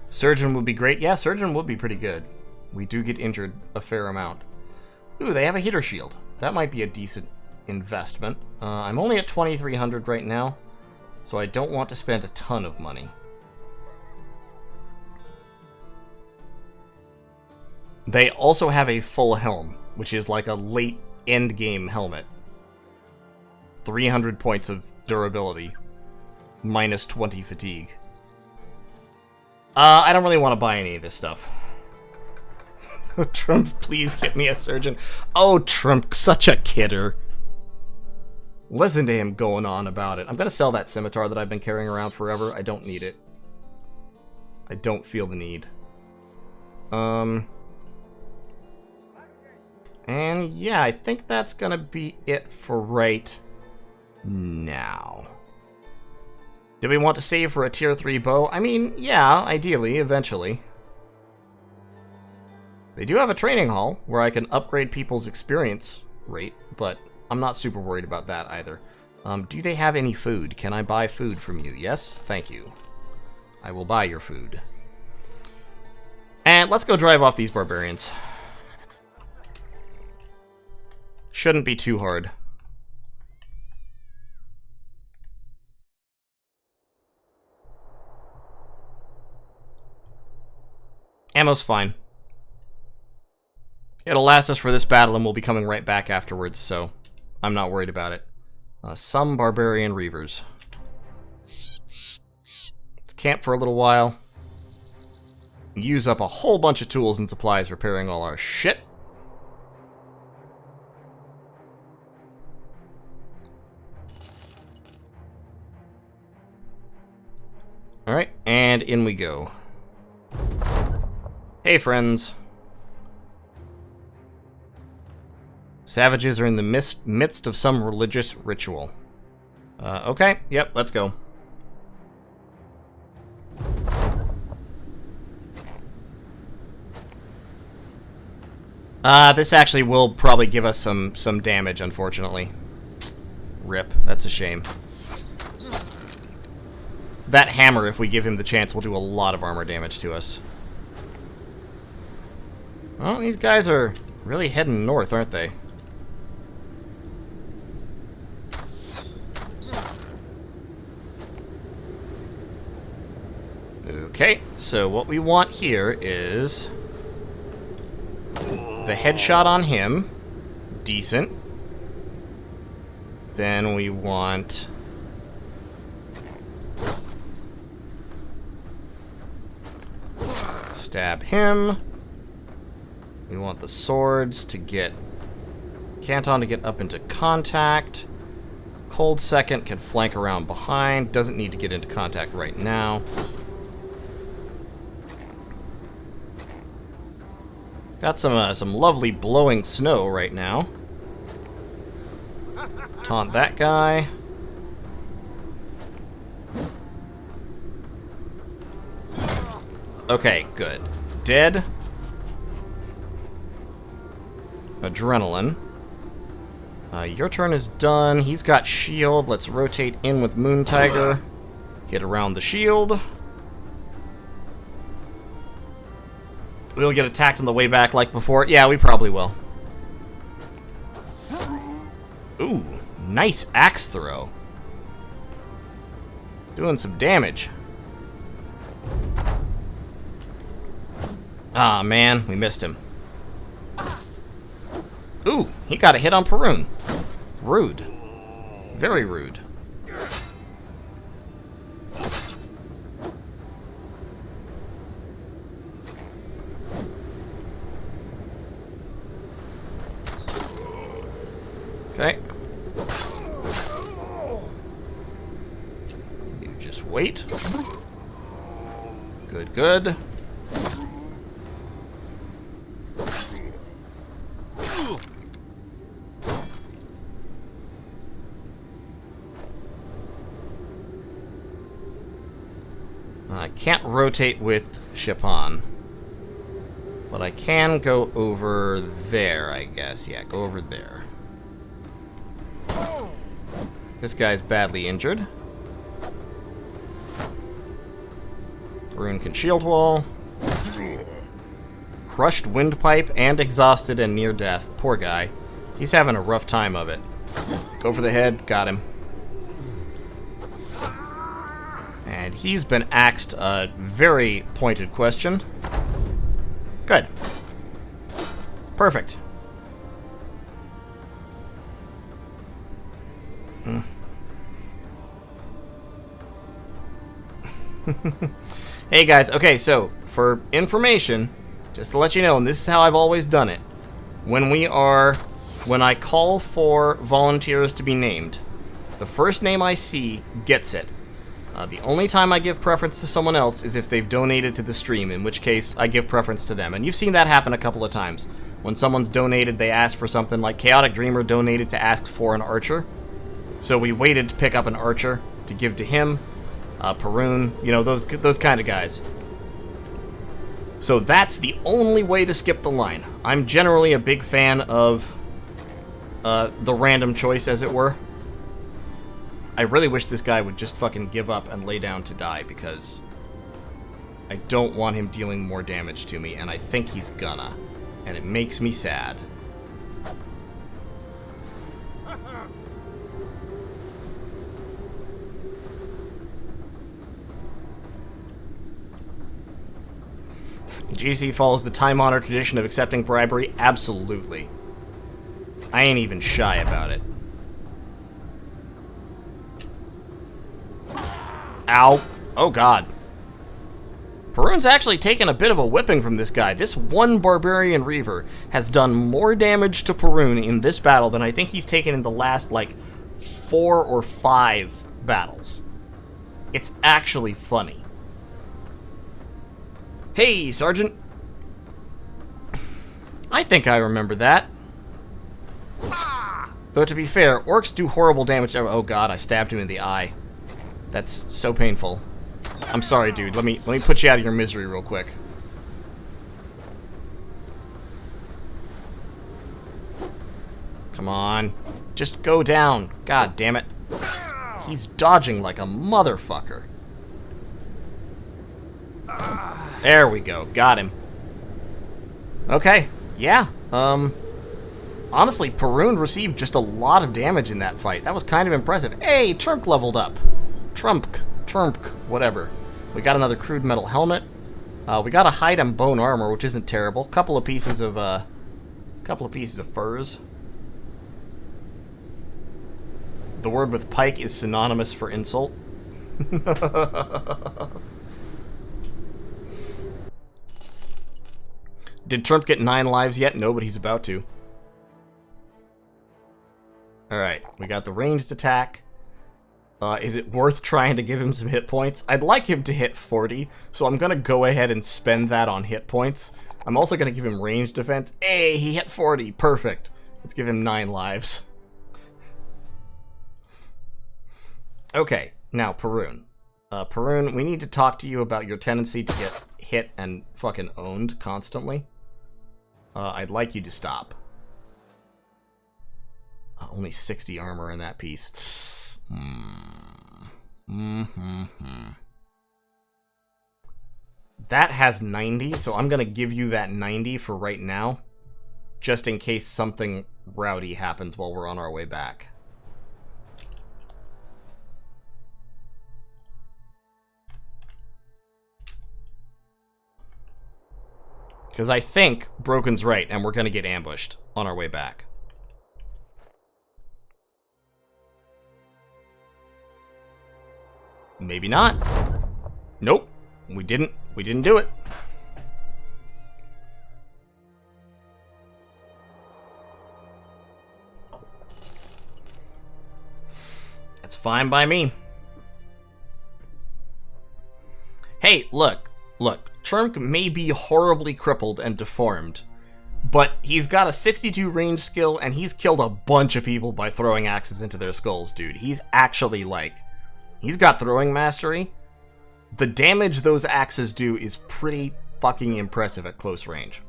Surgeon would be great. Yeah, Surgeon would be pretty good. We do get injured a fair amount. Ooh, they have a heater shield. That might be a decent investment. I'm only at 2,300 right now, so I don't want to spend a ton of money. They also have a full helm, which is like a late endgame helmet. 300 points of durability, minus 20 fatigue. I don't really want to buy any of this stuff. Trump, please get me a surgeon. Oh, Trump, such a kidder. Listen to him going on about it. I'm going to sell that scimitar that I've been carrying around forever. I don't need it. I don't feel the need. And yeah, I think that's going to be it for right now. Do we want to save for a tier 3 bow? I mean, yeah, ideally, eventually. They do have a training hall where I can upgrade people's experience rate, but I'm not super worried about that either. Do they have any food? Can I buy food from you? Yes? Thank you. I will buy your food. And let's go drive off these barbarians. Shouldn't be too hard. Ammo's fine. It'll last us for this battle, and we'll be coming right back afterwards, so I'm not worried about it. Some Barbarian Reavers. Let's camp for a little while. Use up a whole bunch of tools and supplies repairing all our shit. Alright, and in we go. Hey, friends. Savages are in the midst of some religious ritual. Okay, yep, let's go. This actually will probably give us some damage, unfortunately. Rip, that's a shame. That hammer, if we give him the chance, will do a lot of armor damage to us. Well, these guys are really heading north, aren't they? Okay, so what we want here is the headshot on him. Decent. Then we want... stab him. We want the swords to get... Canton to get up into contact. Cold Second can flank around behind. Doesn't need to get into contact right now. Got some lovely blowing snow right now. Taunt that guy. Okay, good. Dead. Adrenaline. Your turn is done. He's got shield. Let's rotate in with Moon Tiger. Hit around the shield. We'll get attacked on the way back like before. Yeah, we probably will. Ooh, nice axe throw. Doing some damage. Ah, man, we missed him. Ooh, he got a hit on Perun. Rude. Very rude. Okay. You just wait. Good, good. I can't rotate with Zeppon, but I can go over there, I guess. Yeah, go over there. This guy's badly injured. Rune can shield wall. Crushed windpipe and exhausted and near death. Poor guy. He's having a rough time of it. Go for the head. Got him. And he's been axed a very pointed question. Good. Perfect. Hey guys, okay, so for information, just to let you know, and this is how I've always done it, when I call for volunteers to be named, the first name I see gets it. The only time I give preference to someone else is if they've donated to the stream, in which case I give preference to them. And you've seen that happen a couple of times. When someone's donated, they ask for something, like Chaotic Dreamer donated to ask for an archer. So we waited to pick up an archer to give to him. Perun, you know, those kind of guys. So that's the only way to skip the line. I'm generally a big fan of the random choice, as it were. I really wish this guy would just fucking give up and lay down to die, because I don't want him dealing more damage to me, and I think he's gonna. And it makes me sad. GC follows the time-honored tradition of accepting bribery? Absolutely. I ain't even shy about it. Ow. Oh god. Perun's actually taken a bit of a whipping from this guy. This one Barbarian Reaver has done more damage to Perun in this battle than I think he's taken in the last, like, 4 or 5 battles. It's actually funny. Hey, Sergeant. I think I remember that. Though to be fair, orcs do horrible damage. Oh god, I stabbed him in the eye. That's so painful. I'm sorry, dude. Let me put you out of your misery real quick. Come on. Just go down. God damn it. He's dodging like a motherfucker. There we go. Got him. Okay. Yeah. Honestly, Perun received just a lot of damage in that fight. That was kind of impressive. Hey, Trump leveled up. Trump, whatever. We got another crude metal helmet. We got a hide and bone armor, which isn't terrible. Couple of pieces of furs. The word with pike is synonymous for insult. Did Trump get 9 lives yet? No, but he's about to. Alright, we got the ranged attack. Is it worth trying to give him some hit points? I'd like him to hit 40, so I'm gonna go ahead and spend that on hit points. I'm also gonna give him ranged defense. Hey, he hit 40. Perfect. Let's give him 9 lives. Okay, now Perun. Perun, we need to talk to you about your tendency to get hit and fucking owned constantly. I'd like you to stop. Only 60 armor in that piece. That has 90, so I'm gonna give you that 90 for right now, just in case something rowdy happens while we're on our way back. Because I think Broken's right, and we're gonna get ambushed on our way back. Maybe not. Nope. We didn't do it. That's fine by me. Hey, look. Trump may be horribly crippled and deformed, but he's got a 62 range skill, and he's killed a bunch of people by throwing axes into their skulls, dude. He's actually, like... He's got throwing mastery. The damage those axes do is pretty fucking impressive at close range.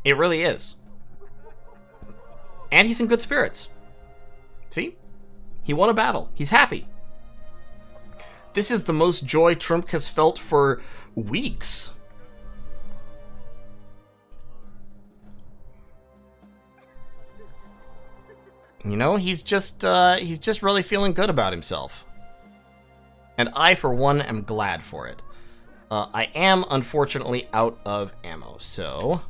It really is. And he's in good spirits. See? He won a battle. He's happy. This is the most joy Trump has felt for weeks. You know, he's just really feeling good about himself. And I, for one, am glad for it. I am, unfortunately, out of ammo, so...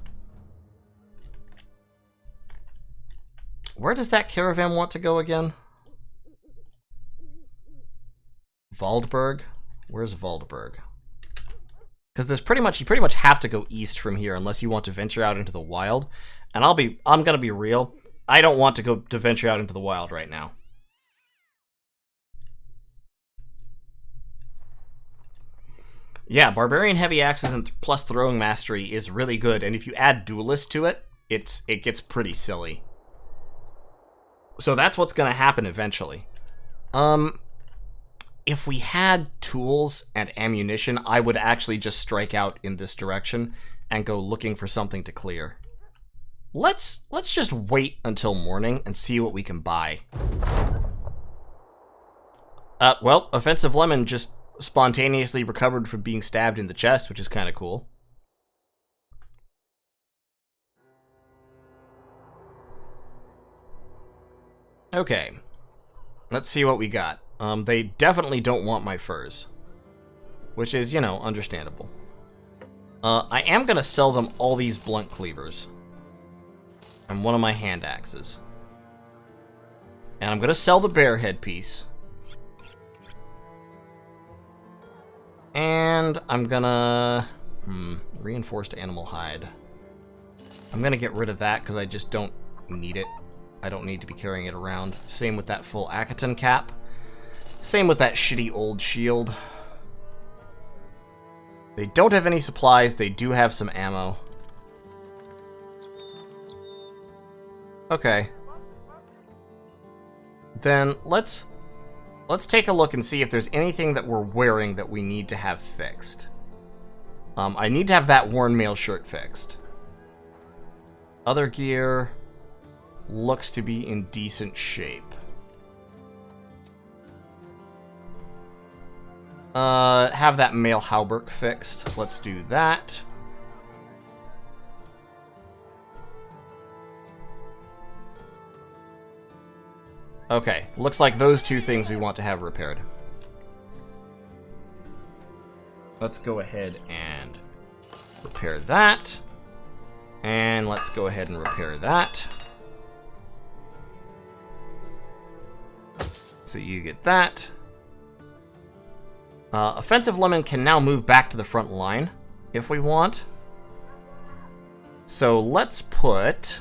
Where does that caravan want to go again? Waldberg? Where's Waldberg? Because there's you pretty much have to go east from here unless you want to venture out into the wild. And I'm gonna be real. I don't want to venture out into the wild right now. Yeah, Barbarian Heavy Axes and plus Throwing Mastery is really good, and if you add Duelist to it, it gets pretty silly. So that's what's going to happen eventually. If we had tools and ammunition, I would actually just strike out in this direction and go looking for something to clear. Let's just wait until morning and see what we can buy. Well, Offensive Lemon just spontaneously recovered from being stabbed in the chest, which is kind of cool. Okay. Let's see what we got. They definitely don't want my furs. Which is, you know, understandable. I am gonna sell them all these blunt cleavers. And one of my hand axes. And I'm gonna sell the bear head piece. And I'm gonna... reinforced animal hide. I'm gonna get rid of that because I just don't need it. I don't need to be carrying it around. Same with that full Akaton cap. Same with that shitty old shield. They don't have any supplies. They do have some ammo. Okay. Then let's take a look and see if there's anything that we're wearing that we need to have fixed. I need to have that worn mail shirt fixed. Other gear looks to be in decent shape. Have that mail hauberk fixed. Let's do that. Okay, looks like those two things we want to have repaired. Let's go ahead and repair that. And let's go ahead and repair that. So you get that. Offensive Lemon can now move back to the front line if we want. So let's put...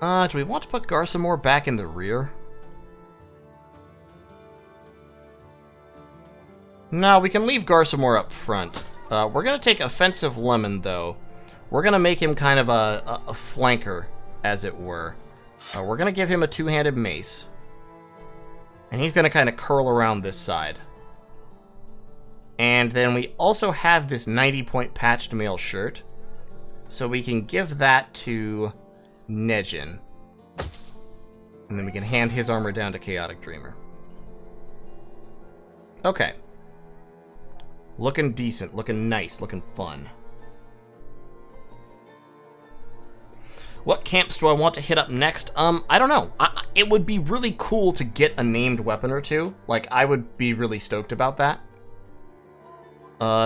do we want to put Garsamore back in the rear? No, we can leave Garsamore up front. We're going to take Offensive Lemon, though. We're going to make him kind of a flanker, as it were. We're going to give him a two-handed mace. And he's going to kind of curl around this side. And then we also have this 90-point patched mail shirt. So we can give that to Nejin. And then we can hand his armor down to Chaotic Dreamer. Okay. Looking decent, looking nice, looking fun. What camps do I want to hit up next? I don't know. It would be really cool to get a named weapon or two. Like, I would be really stoked about that.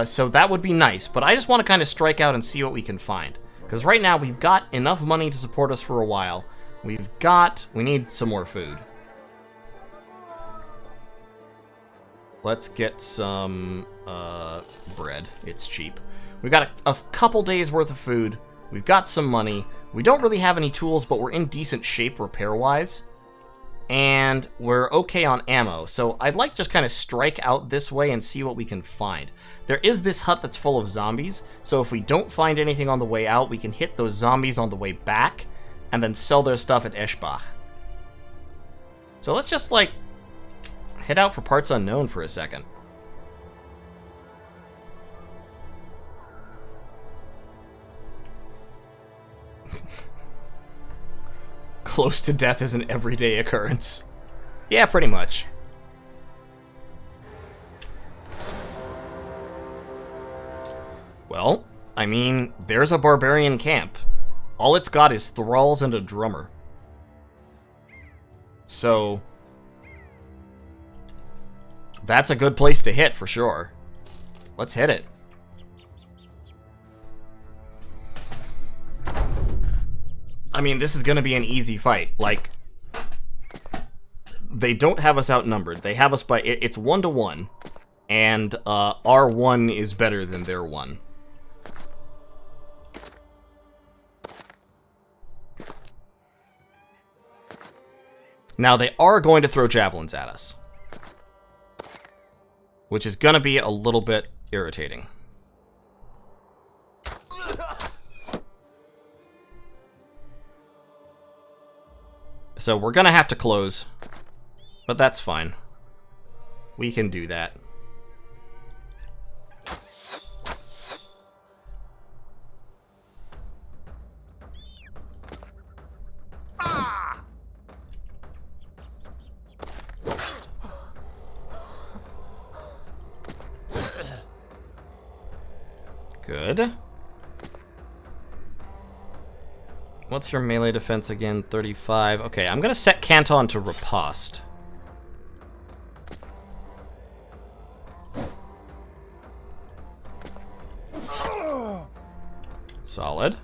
So that would be nice, but I just want to kind of strike out and see what we can find. Because right now, we've got enough money to support us for a while. We need some more food. Let's get some bread. It's cheap. We've got a couple days worth of food. We've got some money. We don't really have any tools, but we're in decent shape repair-wise. And we're okay on ammo. So I'd like to just kind of strike out this way and see what we can find. There is this hut that's full of zombies. So if we don't find anything on the way out, we can hit those zombies on the way back. And then sell their stuff at Eschbach. So let's just, like, head out for parts unknown for a second. Close to death is an everyday occurrence. Yeah, pretty much. Well, I mean, there's a barbarian camp. All it's got is thralls and a drummer. So that's a good place to hit for sure. Let's hit it. I mean, this is going to be an easy fight. Like, they don't have us outnumbered. They have us by... It's 1-to-1. And our 1 is better than their 1. Now, they are going to throw javelins at us. Which is going to be a little bit irritating. So we're going to have to close. But that's fine. We can do that. Good. What's your melee defense again? 35. Okay, I'm gonna set Canton to riposte. Solid.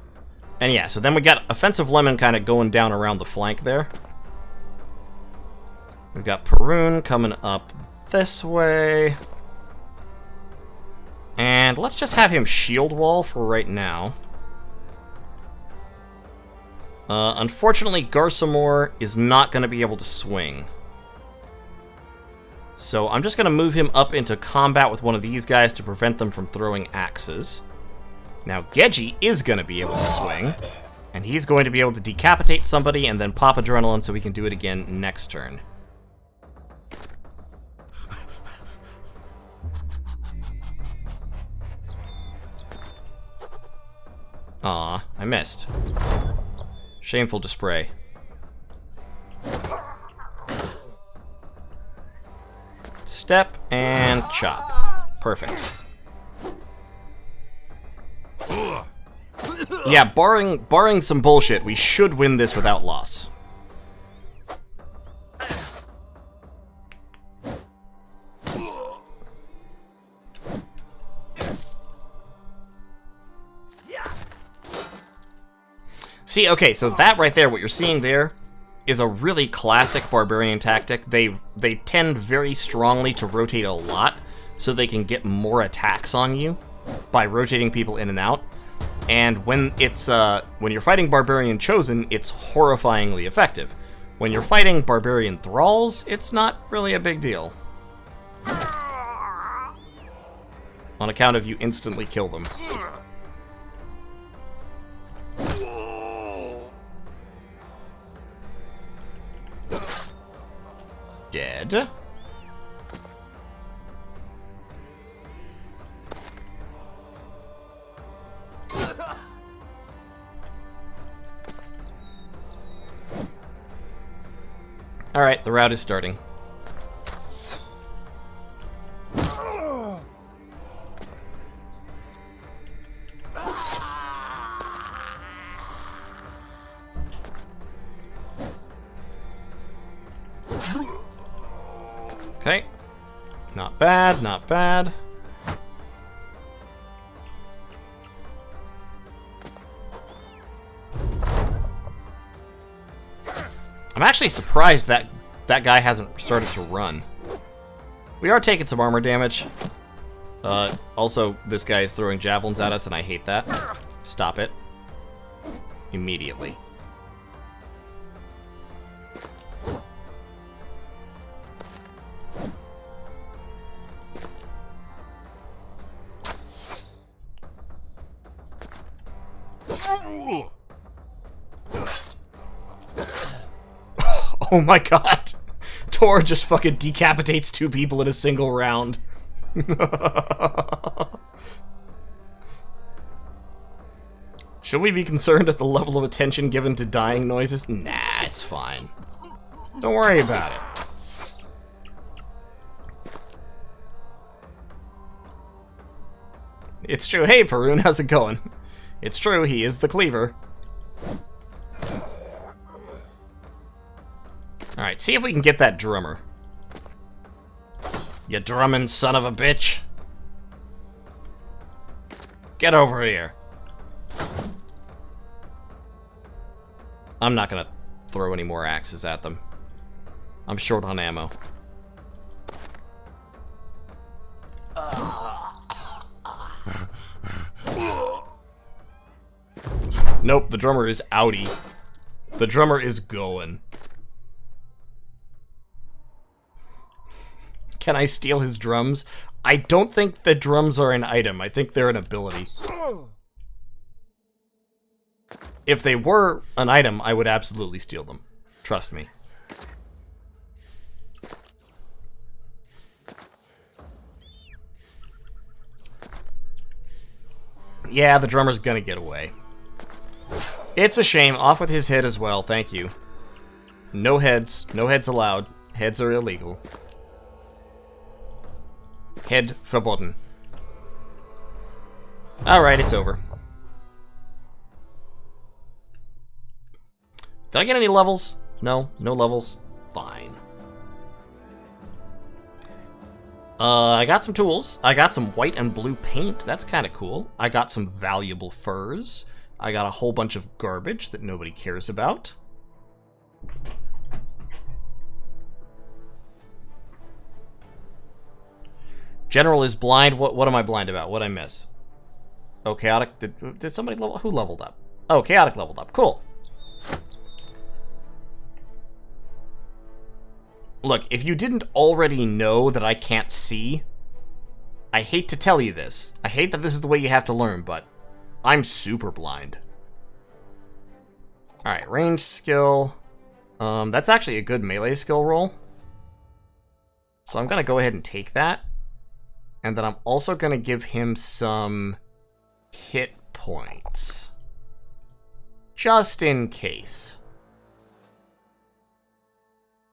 And yeah, so then we got Offensive Lemon kind of going down around the flank there. We've got Perun coming up this way. And let's just have him shield wall for right now. Unfortunately, Garsamore is not going to be able to swing. So I'm just going to move him up into combat with one of these guys to prevent them from throwing axes. Now, Geji is going to be able to swing, and he's going to be able to decapitate somebody and then pop adrenaline so we can do it again next turn. Aw, I missed. Shameful display. Step and chop. Perfect. Yeah, barring some bullshit, we should win this without loss. See, okay, so that right there, what you're seeing there, is a really classic barbarian tactic. They tend very strongly to rotate a lot, so they can get more attacks on you by rotating people in and out. And when you're fighting Barbarian Chosen, it's horrifyingly effective. When you're fighting Barbarian Thralls, it's not really a big deal. On account of you instantly kill them. Dead. Alright, the route is starting. Okay. Not bad, not bad. I'm actually surprised that that guy hasn't started to run. We are taking some armor damage. Also, this guy is throwing javelins at us, and I hate that. Stop it. Immediately. Oh my god! Tor just fucking decapitates 2 people in a single round. Should we be concerned at the level of attention given to dying noises? Nah, it's fine. Don't worry about it. It's true. Hey, Perun, how's it going? It's true, he is the Cleaver. Alright, see if we can get that drummer. You drumming son of a bitch. Get over here. I'm not gonna throw any more axes at them. I'm short on ammo. Nope, the drummer is outie. The drummer is going. Can I steal his drums? I don't think the drums are an item. I think they're an ability. If they were an item, I would absolutely steal them. Trust me. Yeah, the drummer's gonna get away. It's a shame. Off with his head as well. Thank you. No heads. No heads allowed. Heads are illegal. Head verboten. Alright, it's over. Did I get any levels? No? No levels? Fine. I got some tools. I got some white and blue paint. That's kind of cool. I got some valuable furs. I got a whole bunch of garbage that nobody cares about. General is blind. What am I blind about? What'd I miss? Oh, Chaotic. Did somebody level? Who leveled up? Oh, Chaotic leveled up. Cool. Look, if you didn't already know that I can't see, I hate to tell you this. I hate that this is the way you have to learn, but I'm super blind. Alright, range skill. That's actually a good melee skill roll. So I'm going to go ahead and take that. And then I'm also going to give him some hit points. Just in case.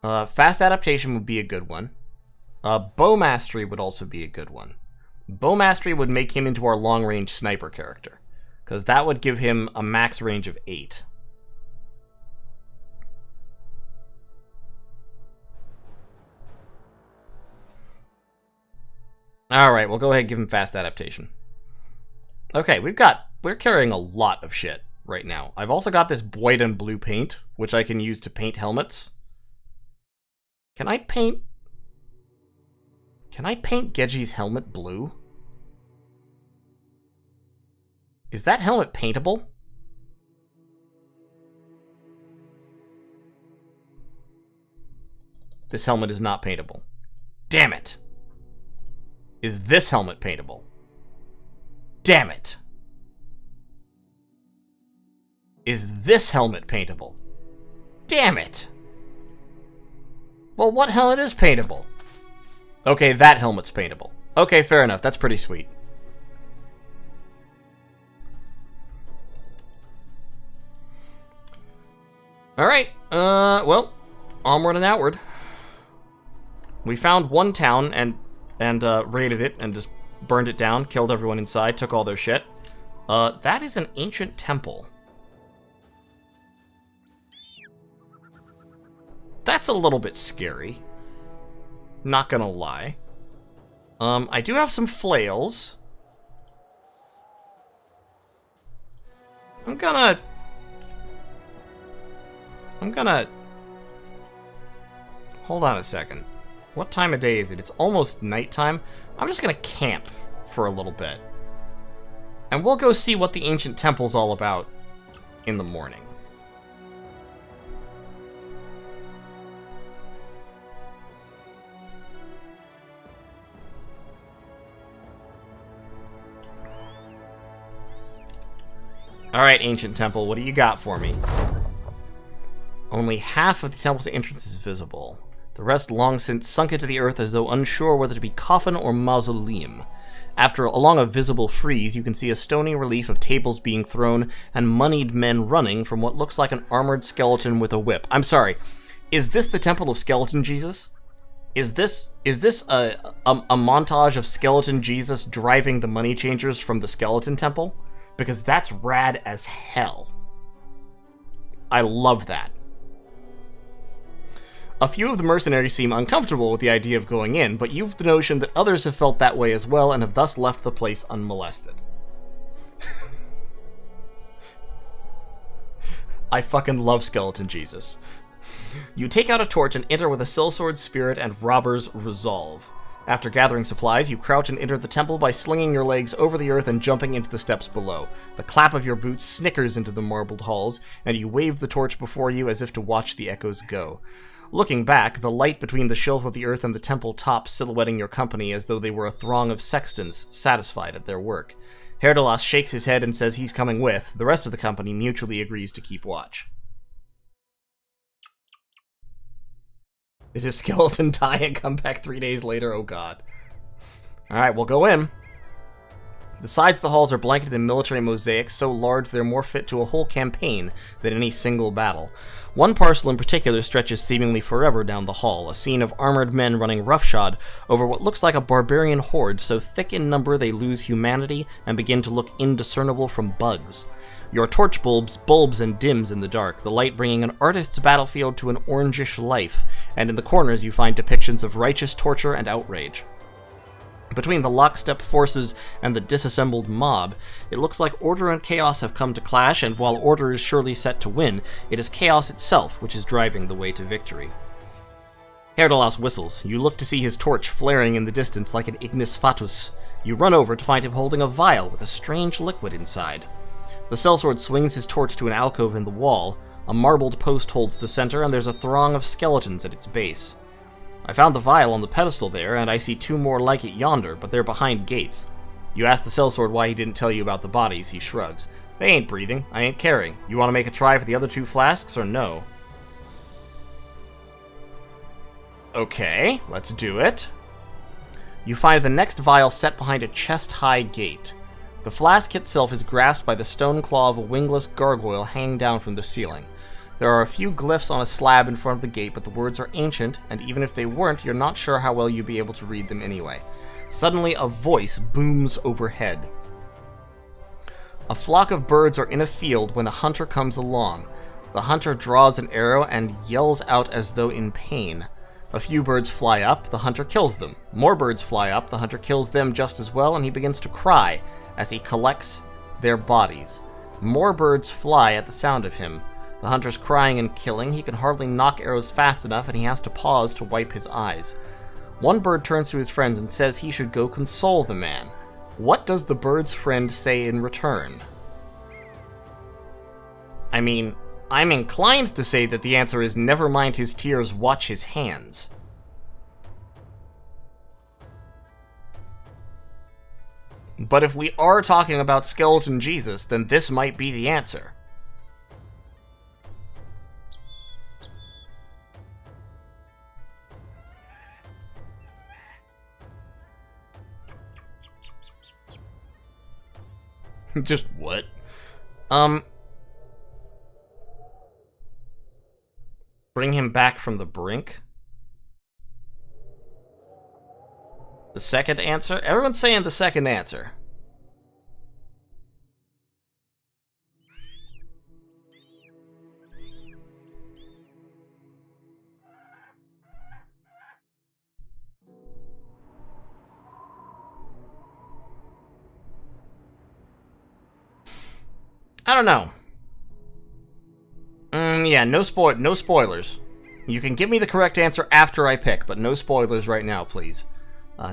Fast adaptation would be a good one. Bow mastery would also be a good one. Bow mastery would make him into our long-range sniper character, because that would give him a max range of 8. Alright, we'll go ahead and give him fast adaptation. Okay, we're carrying a lot of shit right now. I've also got this white and blue paint, which I can use to paint helmets. Can I paint Gedji's helmet blue? Is that helmet paintable? This helmet is not paintable. Damn it! Is this helmet paintable? Damn it! Is this helmet paintable? Damn it! Well, what helmet is paintable? Okay, that helmet's paintable. Okay, fair enough. That's pretty sweet. Alright, well, onward and outward. We found one town and raided it and just burned it down, killed everyone inside, took all their shit. That is an ancient temple. That's a little bit scary. Not gonna lie. I do have some flails. I'm gonna... Hold on a second. What time of day is it? It's almost nighttime. I'm just gonna camp for a little bit. And we'll go see what the ancient temple's all about in the morning. Alright, ancient temple, what do you got for me? Only half of the temple's entrance is visible. The rest long since sunk into the earth as though unsure whether to be coffin or mausoleum. Along a visible frieze, you can see a stony relief of tables being thrown and moneyed men running from what looks like an armored skeleton with a whip. I'm sorry, is this the Temple of Skeleton Jesus? Is this a montage of Skeleton Jesus driving the money changers from the Skeleton Temple? Because that's rad as hell. I love that. A few of the mercenaries seem uncomfortable with the idea of going in, but you've the notion that others have felt that way as well and have thus left the place unmolested. I fucking love Skeleton Jesus. You take out a torch and enter with a sellsword spirit and robber's resolve. After gathering supplies, you crouch and enter the temple by slinging your legs over the earth and jumping into the steps below. The clap of your boots snickers into the marbled halls, and you wave the torch before you as if to watch the echoes go. Looking back, the light between the shelf of the earth and the temple top silhouetting your company as though they were a throng of sextons satisfied at their work. Herdalas shakes his head and says he's coming with. The rest of the company mutually agrees to keep watch. Did his skeleton die and come back 3 days later? Oh god. Alright, we'll go in. The sides of the halls are blanketed in military mosaics so large they're more fit to a whole campaign than any single battle. One parcel in particular stretches seemingly forever down the hall, a scene of armored men running roughshod over what looks like a barbarian horde so thick in number they lose humanity and begin to look indiscernible from bugs. Your torch bulbs and dims in the dark, the light bringing an artist's battlefield to an orangish life, and in the corners you find depictions of righteous torture and outrage. Between the lockstep forces and the disassembled mob, it looks like order and chaos have come to clash, and while order is surely set to win, it is chaos itself which is driving the way to victory. Herdalas whistles. You look to see his torch flaring in the distance like an ignis fatuus. You run over to find him holding a vial with a strange liquid inside. The sellsword swings his torch to an alcove in the wall. A marbled post holds the center, and there's a throng of skeletons at its base. I found the vial on the pedestal there, and I see two more like it yonder, but they're behind gates. You ask the sellsword why he didn't tell you about the bodies. He shrugs. They ain't breathing. I ain't caring. You want to make a try for the other 2 flasks, or no? Okay, let's do it. You find the next vial set behind a chest-high gate. The flask itself is grasped by the stone claw of a wingless gargoyle hanging down from the ceiling. There are a few glyphs on a slab in front of the gate, but the words are ancient, and even if they weren't, you're not sure how well you'd be able to read them anyway. Suddenly, a voice booms overhead. A flock of birds are in a field when a hunter comes along. The hunter draws an arrow and yells out as though in pain. A few birds fly up, the hunter kills them. More birds fly up, the hunter kills them just as well, and he begins to cry as he collects their bodies. More birds fly at the sound of him. The hunter's crying and killing. He can hardly knock arrows fast enough, and he has to pause to wipe his eyes. One bird turns to his friends and says he should go console the man. What does the bird's friend say in return? I mean, I'm inclined to say that the answer is never mind his tears, watch his hands. But if we are talking about Skeleton Jesus, then this might be the answer. Just what? Bring him back from the brink? The second answer? Everyone's saying the second answer. I don't know. Yeah, no spoilers. You can give me the correct answer after I pick, but no spoilers right now, please.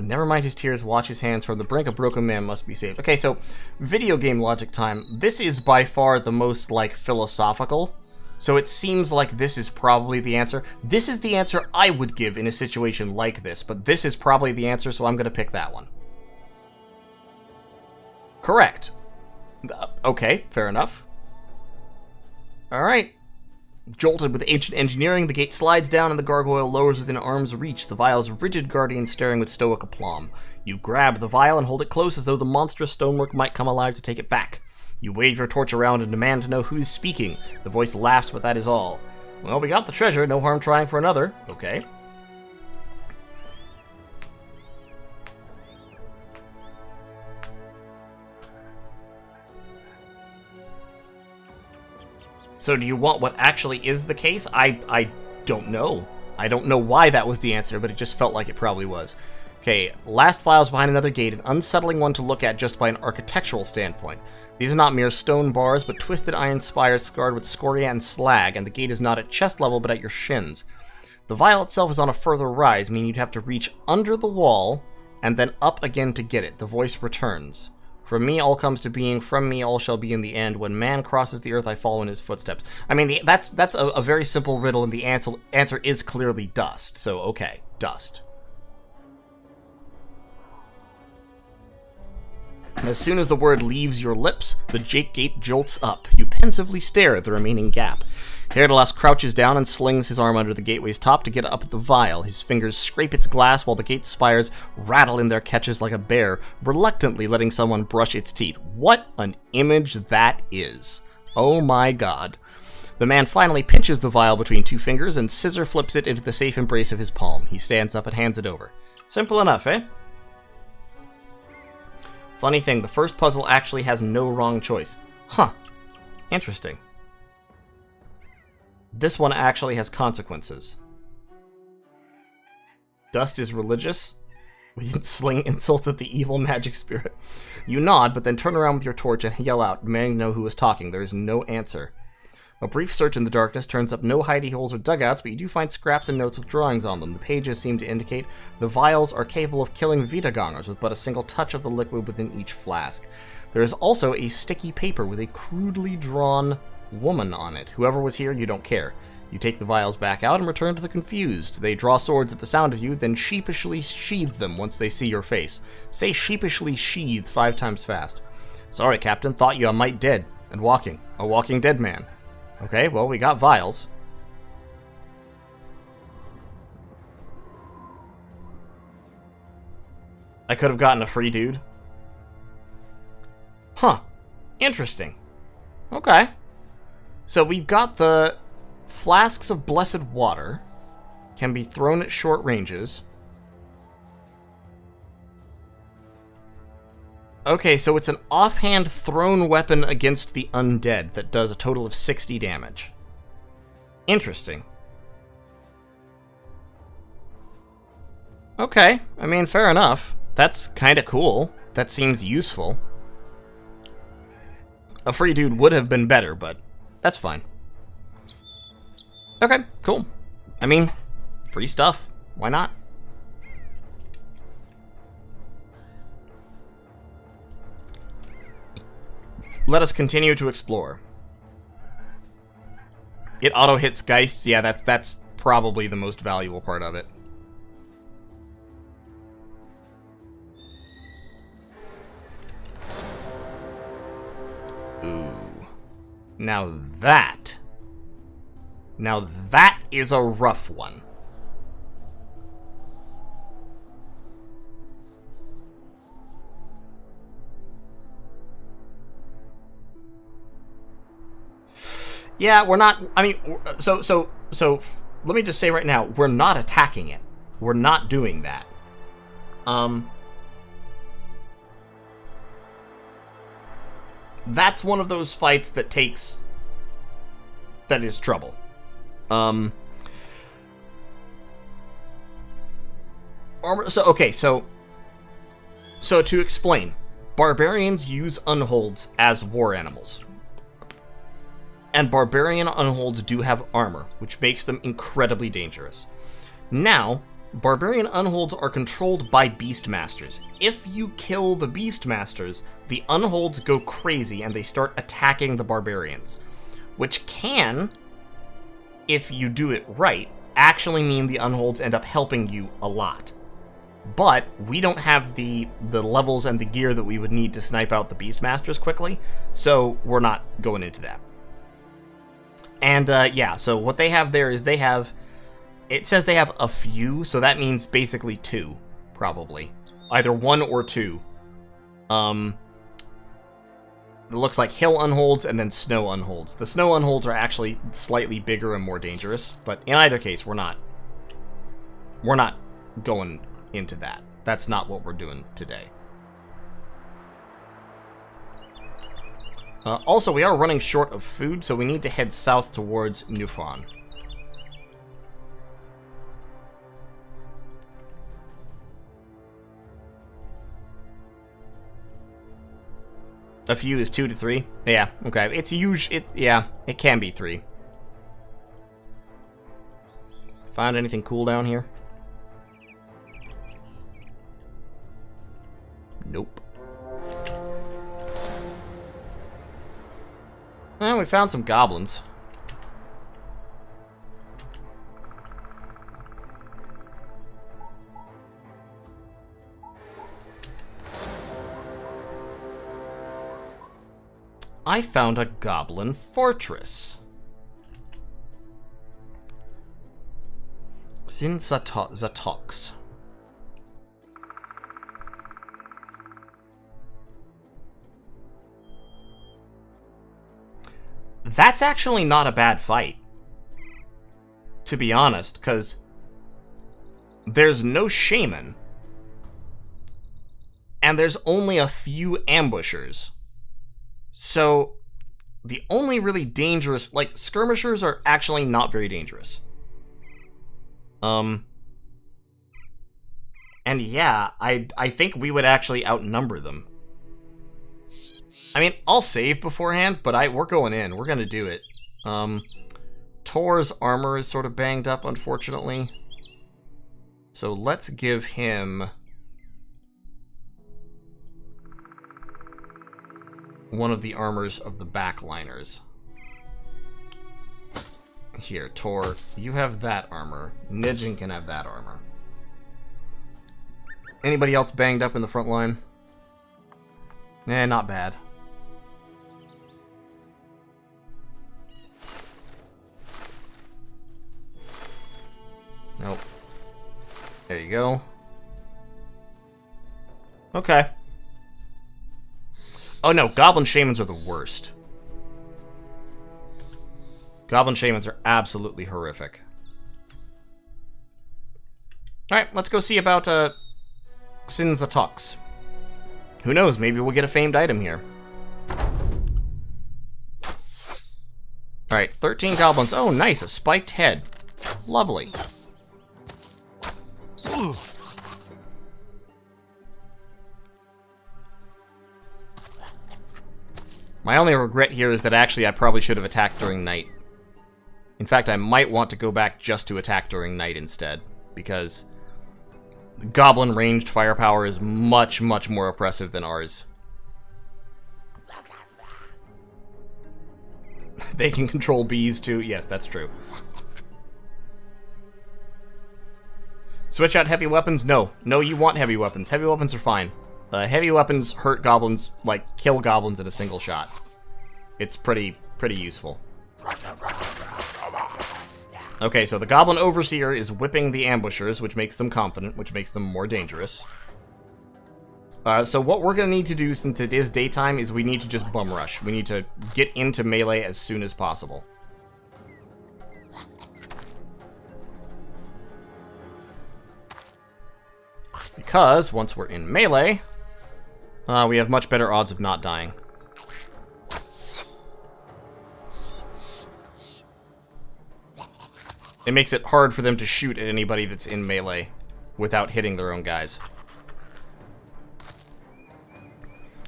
Never mind his tears, watch his hands. From the brink, a broken man must be saved. Okay, so, video game logic time. This is by far the most, like, philosophical. So it seems like this is probably the answer. This is the answer I would give in a situation like this, but this is probably the answer, so I'm gonna pick that one. Correct. Okay, fair enough. Alright. Jolted with ancient engineering, the gate slides down and the gargoyle lowers within arm's reach, the vial's rigid guardian staring with stoic aplomb. You grab the vial and hold it close as though the monstrous stonework might come alive to take it back. You wave your torch around and demand to know who's speaking. The voice laughs, but that is all. Well, we got the treasure, no harm trying for another. Okay. So do you want what actually is the case? I don't know. I don't know why that was the answer, but it just felt like it probably was. Okay, last file's behind another gate, an unsettling one to look at just by an architectural standpoint. These are not mere stone bars, but twisted iron spires scarred with scoria and slag, and the gate is not at chest level, but at your shins. The vial itself is on a further rise, meaning you'd have to reach under the wall, and then up again to get it. The voice returns. From me all comes to being, from me all shall be in the end. When man crosses the earth, I follow in his footsteps. I mean, that's a very simple riddle, and the answer is clearly dust. So, okay, dust. As soon as the word leaves your lips, the gate jolts up. You pensively stare at the remaining gap. Herdalas crouches down and slings his arm under the gateway's top to get up at the vial. His fingers scrape its glass while the gate spires rattle in their catches like a bear, reluctantly letting someone brush its teeth. What an image that is. Oh my god. The man finally pinches the vial between two fingers and scissor flips it into the safe embrace of his palm. He stands up and hands it over. Simple enough, eh? Funny thing, the first puzzle actually has no wrong choice. Huh. Interesting. This one actually has consequences. Dust is religious? We can sling insults at the evil magic spirit. You nod, but then turn around with your torch and yell out, demanding to know who was talking. There is no answer. A brief search in the darkness turns up no hidey holes or dugouts, but you do find scraps and notes with drawings on them. The pages seem to indicate the vials are capable of killing Vitagongers with but a single touch of the liquid within each flask. There is also a sticky paper with a crudely drawn woman on it. Whoever was here, you don't care. You take the vials back out and return to the confused. They draw swords at the sound of you, then sheepishly sheathe them once they see your face. Say sheepishly sheathe 5 times fast. Sorry, Captain, thought you a mite dead, and walking. A walking dead man. Okay, well, we got vials. I could have gotten a free dude. Huh. Interesting. Okay. So we've got the flasks of blessed water. Can be thrown at short ranges. Okay, so it's an offhand thrown weapon against the undead that does a total of 60 damage. Interesting. Okay, I mean, fair enough. That's kind of cool. That seems useful. A free dude would have been better, but that's fine. Okay, cool. I mean, free stuff. Why not? Let us continue to explore. It auto-hits Geists. Yeah, that's probably the most valuable part of it. Ooh. Now that is a rough one. Yeah, we're not, I mean, so let me just say right now, we're not attacking it. We're not doing that. That's one of those fights that is trouble. So to explain, barbarians use unholds as war animals. And barbarian unholds do have armor, which makes them incredibly dangerous. Now, barbarian unholds are controlled by beastmasters. If you kill the beastmasters, the unholds go crazy and they start attacking the barbarians, which can, if you do it right, actually mean the unholds end up helping you a lot. But we don't have the levels and the gear that we would need to snipe out the beastmasters quickly, so we're not going into that. And yeah, so what they have there is it says they have a few, so that means basically 2, probably. Either 1 or 2. It looks like hill unholds and then snow unholds. The snow unholds are actually slightly bigger and more dangerous, but in either case, we're not going into that. That's not what we're doing today. Also, we are running short of food, so we need to head south towards Newfound. A few is 2 to 3? Yeah, okay. It's yeah, it can be 3. Find anything cool down here? Nope. Well, we found some goblins. I found a Goblin Fortress. Sin Zatox. That's actually not a bad fight, to be honest, because there's no shaman, and there's only a few ambushers. So, the only really dangerous, like, skirmishers are actually not very dangerous. And yeah, I think we would actually outnumber them. I mean, I'll save beforehand, but we're going in. We're gonna do it. Tor's armor is sort of banged up, unfortunately. So let's give him one of the armors of the backliners. Here, Tor, you have that armor. Nidgen can have that armor. Anybody else banged up in the front line? Eh, not bad. Nope. There you go. Okay. Oh no, Goblin Shamans are the worst. Goblin Shamans are absolutely horrific. Alright, let's go see about Sin's attacks. Who knows, maybe we'll get a famed item here. Alright, 13 goblins. Oh, nice, a spiked head. Lovely. My only regret here is that actually I probably should have attacked during night. In fact, I might want to go back just to attack during night instead, because the goblin ranged firepower is much, much more oppressive than ours. They can control bees too. Yes, that's true. Switch out heavy weapons? No. No, you want heavy weapons. Heavy weapons are fine. Heavy weapons hurt goblins, like, kill goblins in a single shot. It's pretty useful. Okay, so the Goblin Overseer is whipping the ambushers, which makes them confident, which makes them more dangerous. So what we're going to need to do, since it is daytime, is we need to just bum rush. We need to get into melee as soon as possible. Because, once we're in melee, we have much better odds of not dying. It makes it hard for them to shoot at anybody that's in melee without hitting their own guys.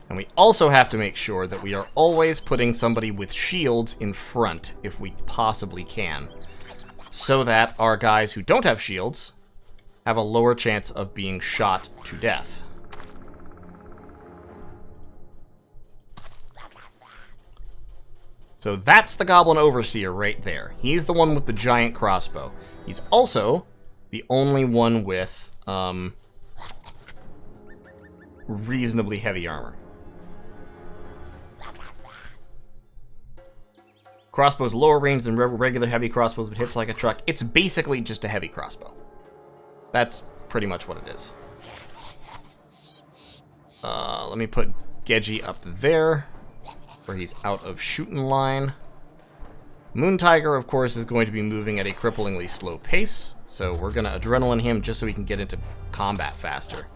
And we also have to make sure that we are always putting somebody with shields in front, if we possibly can, so that our guys who don't have shields have a lower chance of being shot to death. So that's the Goblin Overseer right there. He's the one with the giant crossbow. He's also the only one with reasonably heavy armor. Crossbow's lower range than regular heavy crossbows, but hits like a truck. It's basically just a heavy crossbow. That's pretty much what it is. Let me put Gedgy up there, where he's out of shooting line. Moon Tiger, of course, is going to be moving at a cripplingly slow pace, so we're going to Adrenaline him just so we can get into combat faster.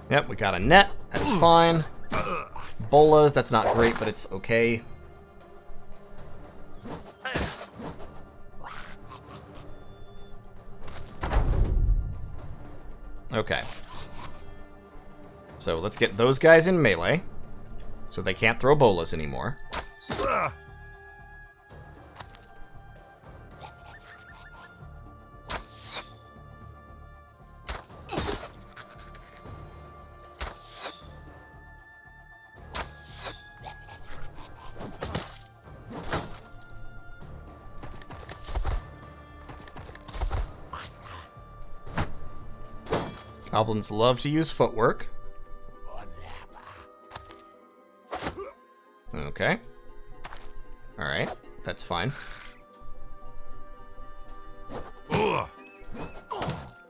Yep, we got a net. That's fine. Bolas, that's not great, but it's okay. Okay. So let's get those guys in melee, so they can't throw bolas anymore. Goblins love to use footwork. Okay. Alright, that's fine.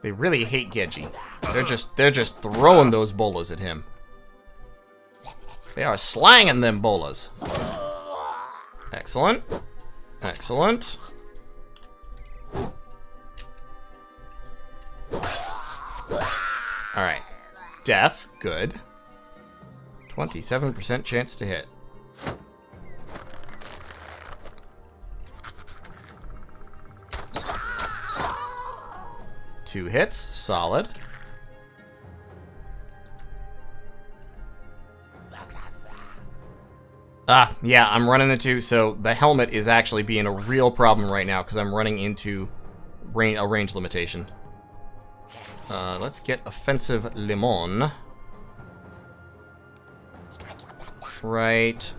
They really hate Gedgy. They're just throwing those bolas at him. They are slanging them bolas. Excellent. Excellent. Alright. Death, good. 27% chance to hit. Two hits, solid. Ah, yeah, I'm running into, so the helmet is actually being a real problem right now because I'm running into a range limitation. Let's get Offensive Limon. Right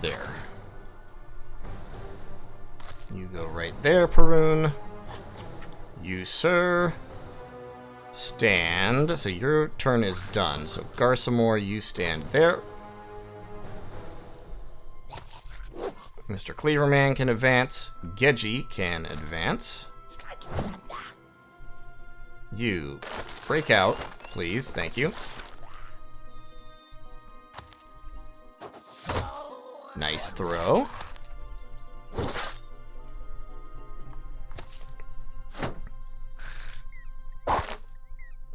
there. You go right there, Perun. You, sir, stand. So your turn is done. So Garsamore, you stand there. Mr. Cleaverman can advance. Gedji can advance. You break out, please. Thank you. Nice throw.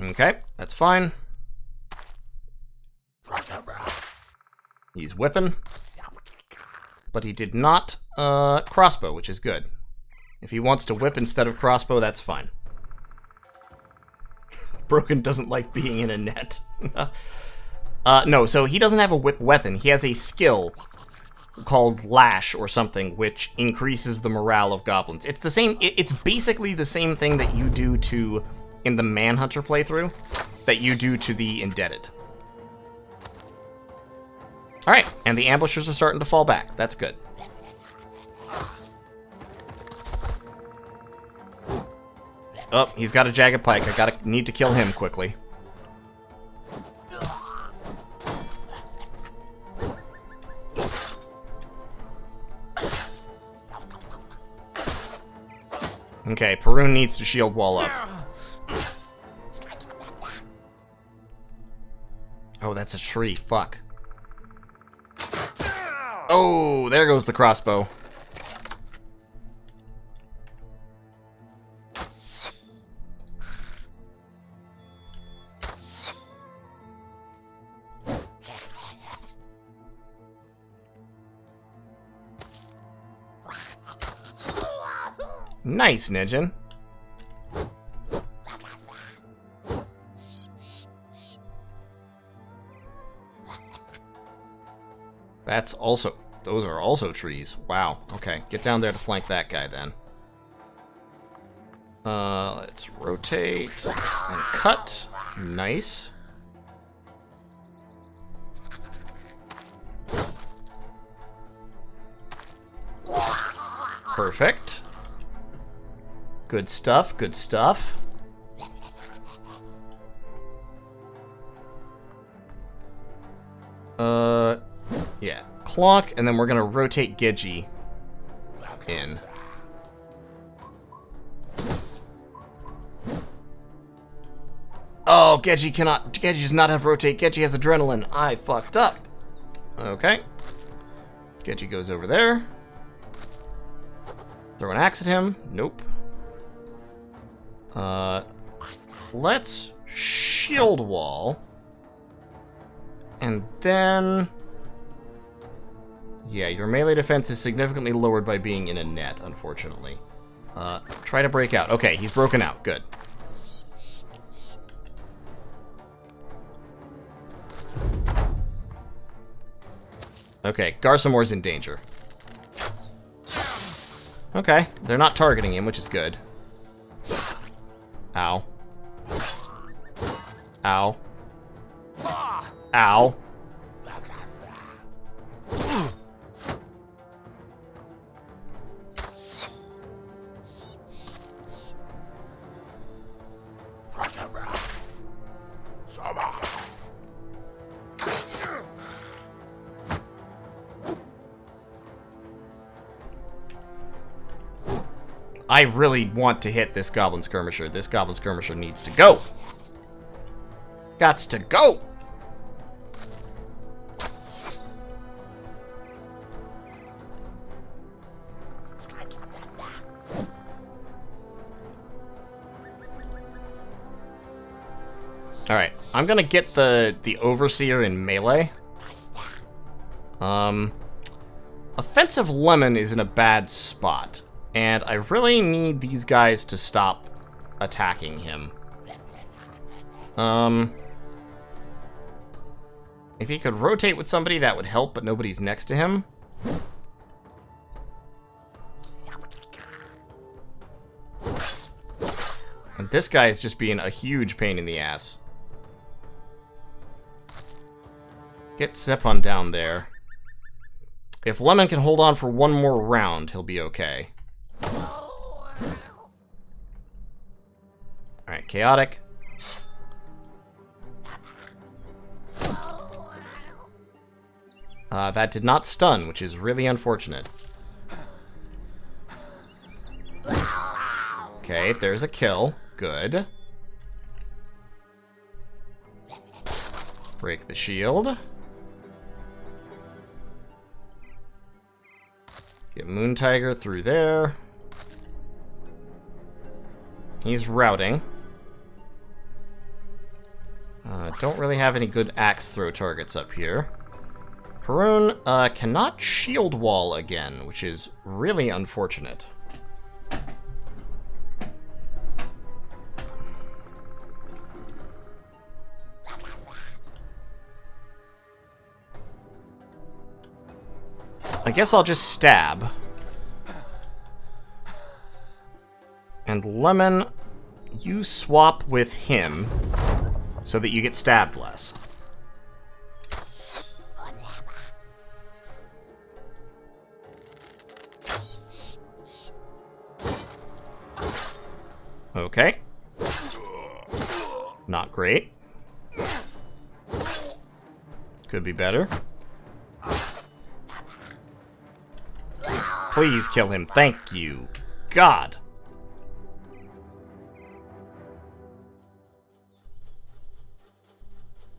Okay, that's fine. He's whipping. But he did not crossbow, which is good. If he wants to whip instead of crossbow, that's fine. Broken doesn't like being in a net. No, so he doesn't have a whip weapon. He has a skill called Lash or something, which increases the morale of goblins. It's the same. It's basically the same thing that you do to, in the Manhunter playthrough, that you do to the Indebted. Alright, and the ambushers are starting to fall back. That's good. Oh, he's got a jagged pike. Need to kill him quickly. Okay, Perun needs to shield wall up. Oh, that's a tree. Fuck. Oh, there goes the crossbow. Nice, Nijin. That's also... Those are also trees. Wow. Okay, get down there to flank that guy then. Let's rotate and cut. Nice. Perfect. Good stuff, good stuff. Yeah. Clock, and then we're gonna rotate Gedji in. Oh, Gedji does not have rotate. Gedji has adrenaline. I fucked up. Okay. Gedji goes over there. Throw an axe at him. Nope. Let's shield wall. And then... Yeah, your melee defense is significantly lowered by being in a net, unfortunately. Try to break out. Okay, he's broken out. Good. Okay, Garsamore's in danger. Okay, they're not targeting him, which is good. Ow. Ow. Ow. I really want to hit this Goblin Skirmisher. This Goblin Skirmisher needs to go. Gots to go. Alright, I'm gonna get the Overseer in melee. Offensive Lemon is in a bad spot. And I really need these guys to stop attacking him. If he could rotate with somebody, that would help, but nobody's next to him. And this guy is just being a huge pain in the ass. Get Zeppon down there. If Lemon can hold on for one more round, he'll be okay. Alright, Chaotic. That did not stun, which is really unfortunate. Okay, there's a kill. Good. Break the shield. Get Moon Tiger through there. He's routing. Don't really have any good axe throw targets up here. Perun cannot shield wall again, which is really unfortunate. I guess I'll just stab. And Lemon, you swap with him so that you get stabbed less. Okay. Not great. Could be better. Please kill him. Thank you. God.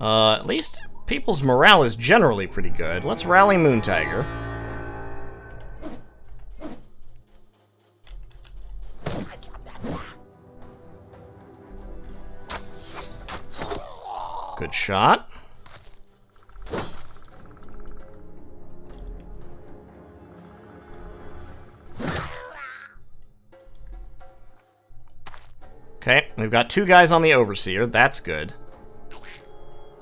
At least people's morale is generally pretty good. Let's rally Moon Tiger. Good shot. Okay, we've got 2 guys on the Overseer. That's good.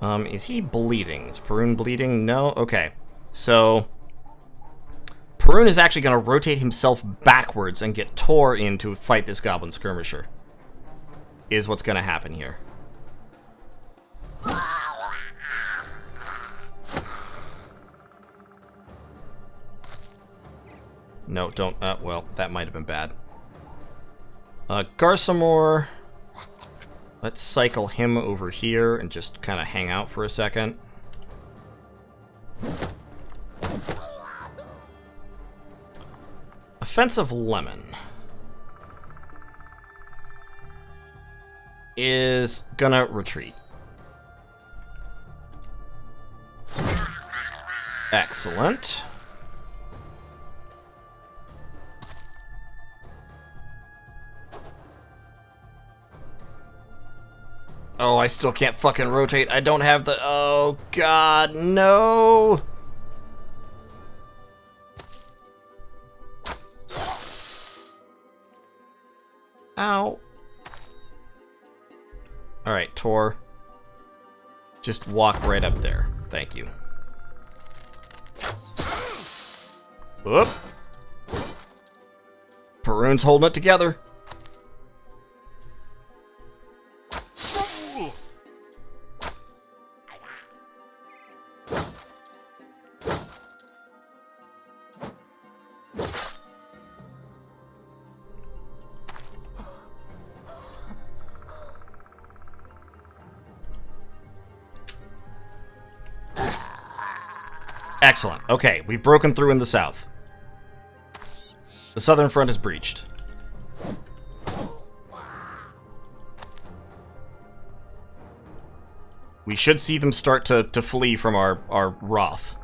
Is he bleeding? Is Perun bleeding? No? Okay. So, Perun is actually going to rotate himself backwards and get Tor in to fight this Goblin Skirmisher. Is what's going to happen here. No, don't. Well, that might have been bad. Garsamore. Let's cycle him over here and just kind of hang out for a second. Offensive Lemon is gonna retreat. Excellent. Oh, I still can't fucking rotate. I don't have the... Oh, God, no! Ow. Alright, Tor. Just walk right up there. Thank you. Whoop. Perun's holding it together. Excellent. Okay, we've broken through in the south. The southern front is breached. We should see them start to flee from our wrath.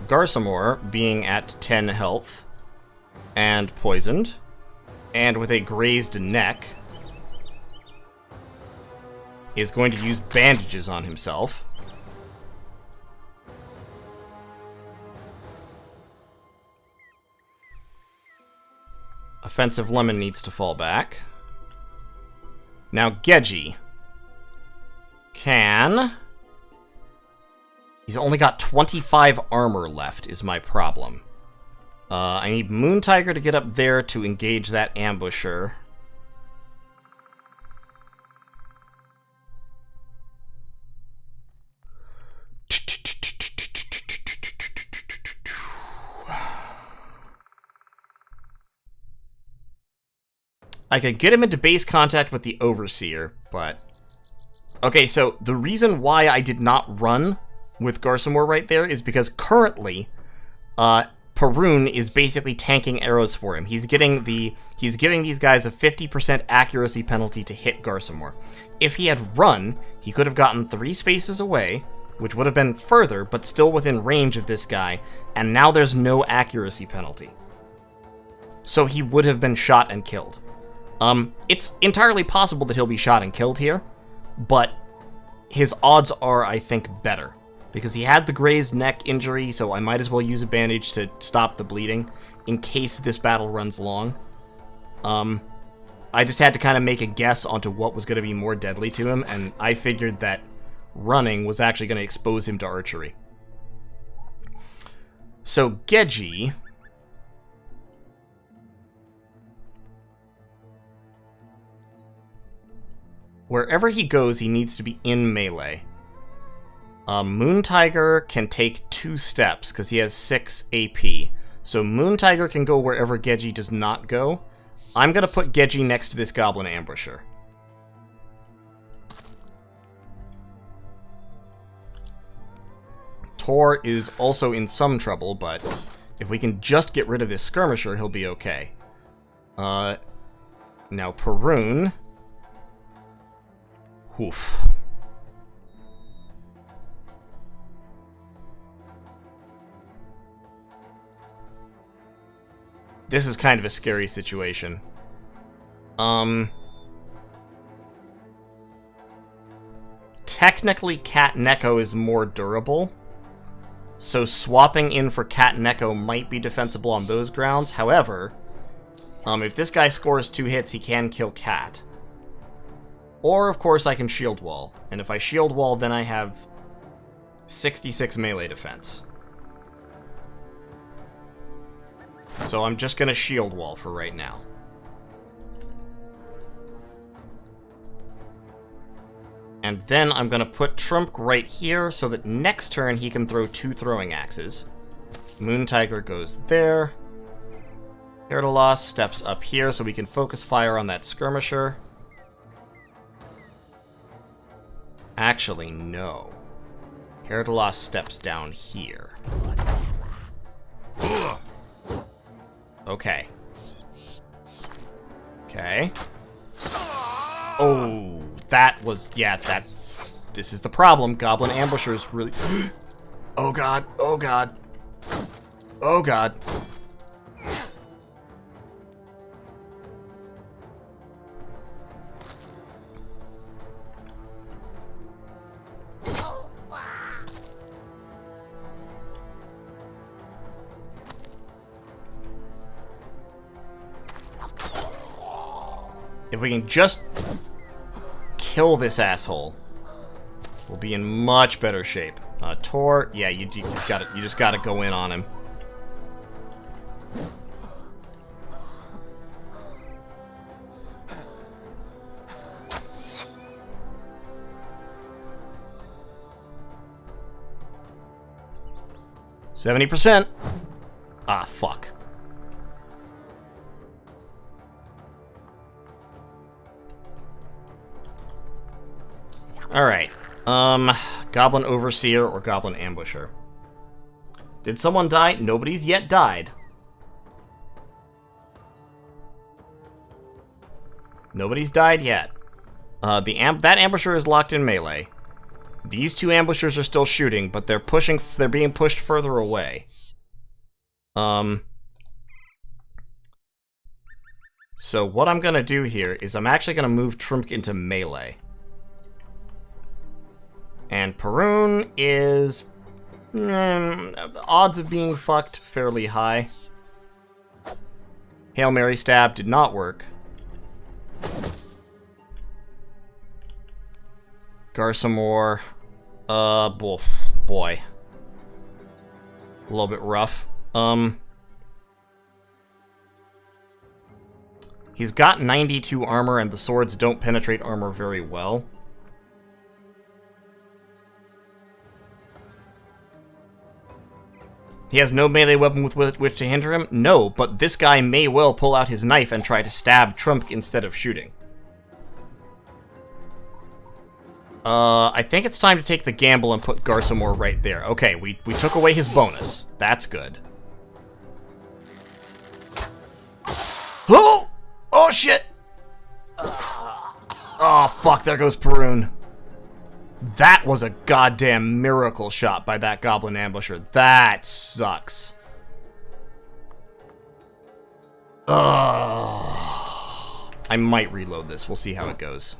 Garsamore, being at 10 health, and poisoned, and with a grazed neck, is going to use bandages on himself. Offensive Lemon needs to fall back. Now Geji can... He's only got 25 armor left, is my problem. I need Moon Tiger to get up there to engage that ambusher. I could get him into base contact with the Overseer, but... Okay, so the reason why I did not run with Garsamore right there is because currently, Perun is basically tanking arrows for him. He's giving these guys a 50% accuracy penalty to hit Garsamore. If he had run, he could have gotten 3 spaces away, which would have been further, but still within range of this guy, and now there's no accuracy penalty. So he would have been shot and killed. It's entirely possible that he'll be shot and killed here, but his odds are, I think, better. Because he had the grazed neck injury, so I might as well use a bandage to stop the bleeding, in case this battle runs long. I just had to kind of make a guess onto what was going to be more deadly to him, and I figured that running was actually going to expose him to archery. So, Geji... Wherever he goes, he needs to be in melee. Moon Tiger can take 2 steps, because he has 6 AP. So Moon Tiger can go wherever Geji does not go. I'm going to put Geji next to this Goblin Ambusher. Tor is also in some trouble, but if we can just get rid of this Skirmisher, he'll be okay. Now Perun... Oof. This is kind of a scary situation. Technically, Cat Neko is more durable, so swapping in for Cat Neko might be defensible on those grounds. However, if this guy scores 2 hits, he can kill Cat. Or, of course, I can Shield Wall. And if I Shield Wall, then I have 66 melee defense. So I'm just going to Shield Wall for right now. And then I'm going to put Trump right here so that next turn he can throw 2 throwing axes. Moon Tiger goes there. Herdalos steps up here so we can focus fire on that Skirmisher. Actually, no. Herdalos steps down here. Okay. Okay. Oh, that was... Yeah, that... This is the problem. Goblin Ambushers really... Oh god. Oh god. Oh god. If we can just kill this asshole, we'll be in much better shape. Tor, yeah, you just gotta go in on him. %. Ah, fuck. Alright, Goblin Overseer or Goblin Ambusher. Did someone die? Nobody's yet died. Nobody's died yet. That Ambusher is locked in melee. These 2 Ambushers are still shooting, but they're being pushed further away. So what I'm gonna do here is I'm actually gonna move Trump into melee. And Perun is... odds of being fucked fairly high. Hail Mary Stab did not work. Garsamore... boy. A little bit rough. He's got 92 armor, and the swords don't penetrate armor very well. He has no melee weapon with which to hinder him? No, but this guy may well pull out his knife and try to stab Trump instead of shooting. I think it's time to take the gamble and put Garsamore right there. Okay, we took away his bonus. That's good. Oh! Oh, shit! Oh, fuck, there goes Perun. That was a goddamn miracle shot by that Goblin Ambusher. That sucks. Ugh. I might reload this. We'll see how it goes.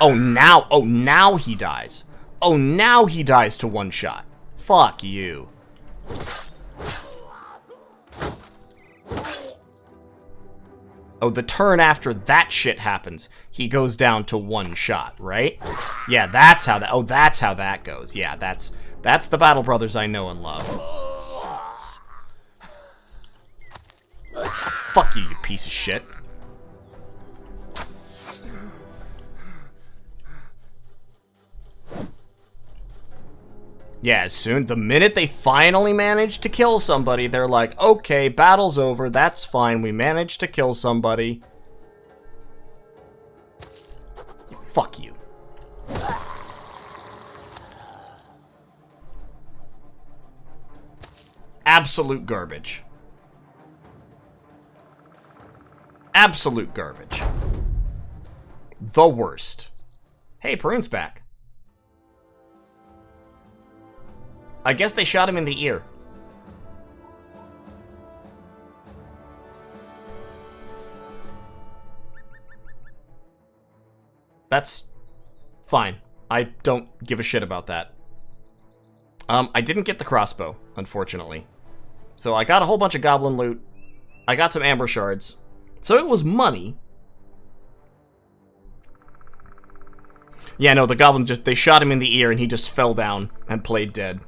Oh, now he dies. Oh, now he dies to one shot. Fuck you. Oh, the turn after that shit happens, he goes down to one shot, right? Yeah, that's how that... Oh, that's how that goes. Yeah, that's the Battle Brothers I know and love. Fuck you, you piece of shit. Yeah, the minute they finally manage to kill somebody, they're like, okay, battle's over, that's fine, we managed to kill somebody. Fuck you. Absolute garbage. Absolute garbage. The worst. Hey, Perun's back. I guess they shot him in the ear. That's fine. I don't give a shit about that. I didn't get the crossbow, unfortunately. So I got a whole bunch of goblin loot. I got some amber shards. So it was money. Yeah, no, the goblin they shot him in the ear and he just fell down and played dead.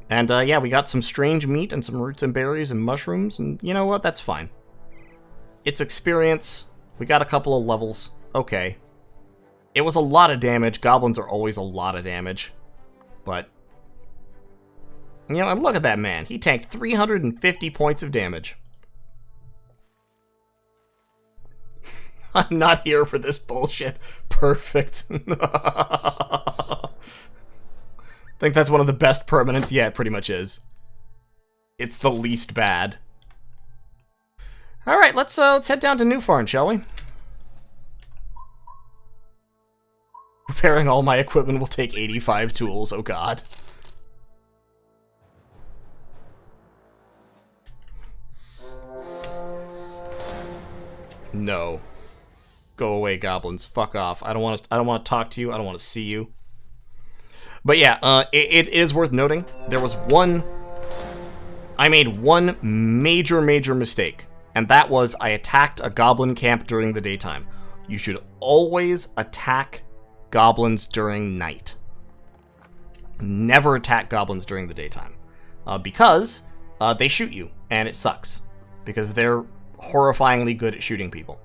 And, yeah, we got some strange meat and some roots and berries and mushrooms, and you know what? That's fine. It's experience. We got a couple of levels. Okay. It was a lot of damage. Goblins are always a lot of damage. But, you know, and look at that man. He tanked 350 points of damage. I'm not here for this bullshit. Perfect. I think that's one of the best permanents. Yeah, it pretty much is. It's the least bad. All right, let's head down to Newfarn, shall we? Repairing all my equipment will take 85 tools. Oh god. No. Go away, goblins. Fuck off. I don't want to talk to you. I don't want to see you. But yeah, it is worth noting, I made one major mistake, and that was I attacked a goblin camp during the daytime. You should always attack goblins during night. Never attack goblins during the daytime. Because they shoot you, and it sucks. Because they're horrifyingly good at shooting people.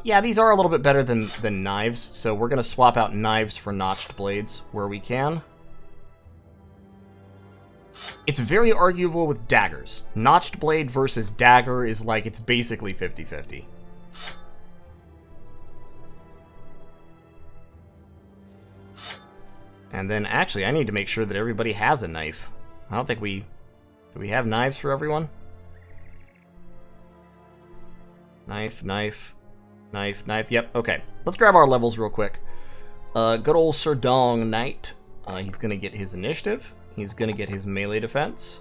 Yeah, these are a little bit better than knives, so we're going to swap out knives for notched blades where we can. It's very arguable with daggers. Notched blade versus dagger is like, it's basically 50-50. And then, actually, I need to make sure that everybody has a knife. I don't think do we have knives for everyone? Knife. Yep, okay. Let's grab our levels real quick. Good old Sir Dong Knight. He's gonna get his initiative. He's gonna get his melee defense.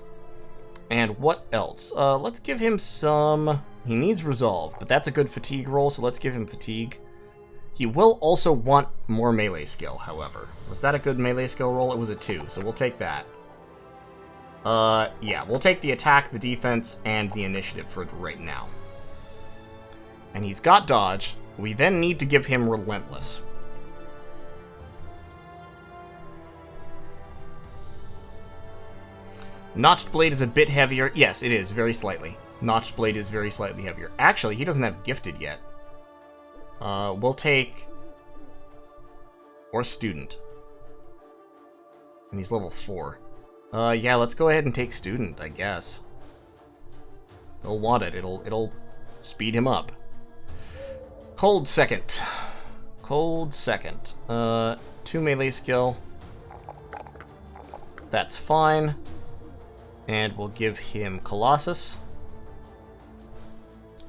And what else? Let's give him some... He needs resolve, but that's a good fatigue roll, so let's give him fatigue. He will also want more melee skill, however. Was that a good melee skill roll? It was a 2, so we'll take that. Yeah, we'll take the attack, the defense, and the initiative for right now. And he's got dodge. We then need to give him relentless. Notched blade is a bit heavier. Yes, it is, very slightly. Notched blade is very slightly heavier. Actually, he doesn't have gifted yet. We'll take... Or student. And he's level 4. Yeah, let's go ahead and take Student, I guess. He'll want it. It'll speed him up. Cold Second. Cold Second. 2 melee skill. That's fine. And we'll give him Colossus.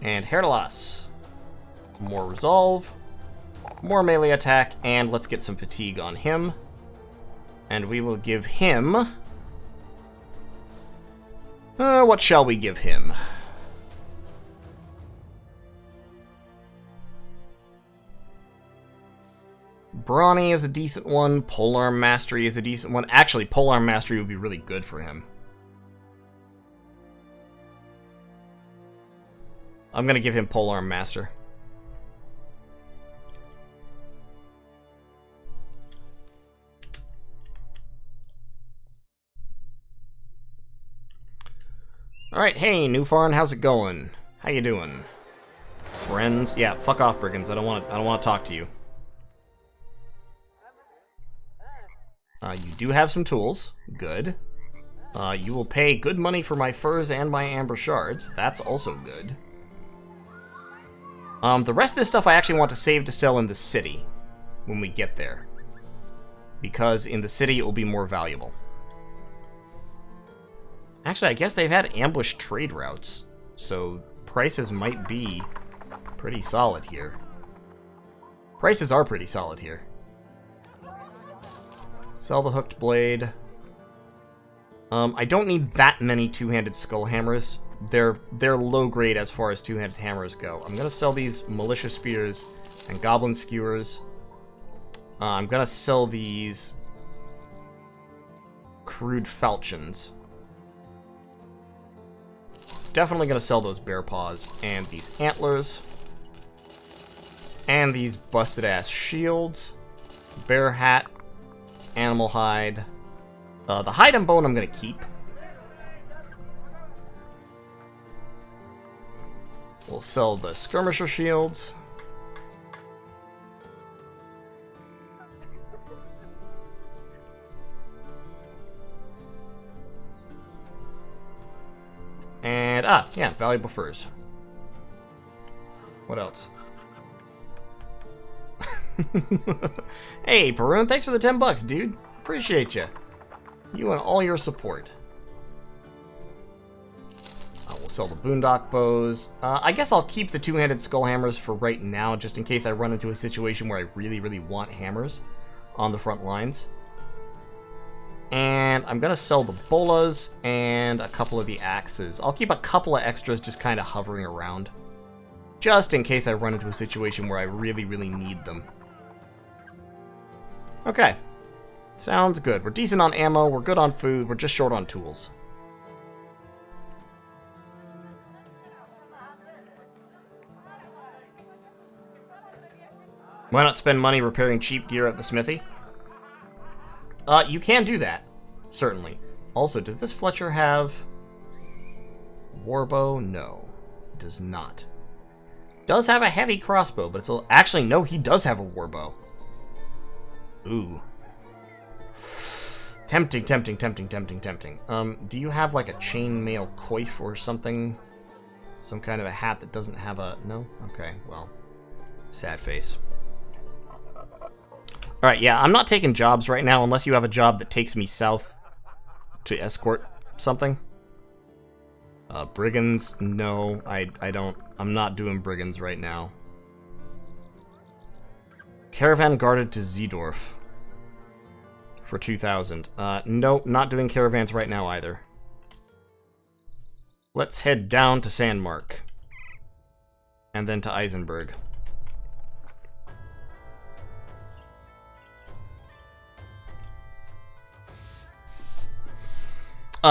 And Herdalas. More resolve. More melee attack. And let's get some fatigue on him. And we will give him... what shall we give him? Brawny is a decent one. Polearm Mastery is a decent one. Actually, Polearm Mastery would be really good for him. I'm going to give him Polearm Master. Alright, hey, Newfarn, how's it going? How you doing? Friends? Yeah, fuck off, brigands. I don't want to talk to you. You do have some tools. Good. You will pay good money for my furs and my amber shards. That's also good. The rest of this stuff I actually want to save to sell in the city when we get there. Because in the city it will be more valuable. Actually, I guess they've had ambush trade routes, so prices might be pretty solid here. Prices are pretty solid here. Sell the hooked blade. I don't need that many two-handed skull hammers. They're low grade as far as two-handed hammers go. I'm gonna sell these militia spears and goblin skewers. I'm gonna sell these crude falchions. Definitely gonna sell those bear paws and these antlers and these busted ass shields, bear hat, animal hide. The hide and bone I'm gonna keep. We'll sell the skirmisher shields. And, yeah, valuable furs. What else? Hey, Perun, thanks for the 10 bucks, dude. Appreciate you. You and all your support. We'll sell the boondock bows. I guess I'll keep the two-handed skull hammers for right now, just in case I run into a situation where I really, really want hammers on the front lines. And I'm gonna sell the bolas and a couple of the axes. I'll keep a couple of extras just kind of hovering around, just in case I run into a situation where I really, really need them. Okay. Sounds good. We're decent on ammo, we're good on food, we're just short on tools. Why not spend money repairing cheap gear at the smithy? You can do that, certainly. Also, does this Fletcher have warbow? No, it does not. Does have a heavy crossbow, but it's actually no, he does have a warbow. Ooh. Tempting, tempting, tempting, tempting, tempting. Do you have like a chainmail coif or something? Some kind of a hat that doesn't have a... No? Okay, well. Sad face. Alright, yeah, I'm not taking jobs right now unless you have a job that takes me south to escort something. Brigands, no, I don't. I'm not doing brigands right now. Caravan guarded to Zeedorf for 2,000. No, not doing caravans right now either. Let's head down to Sandmark. And then to Eisenberg.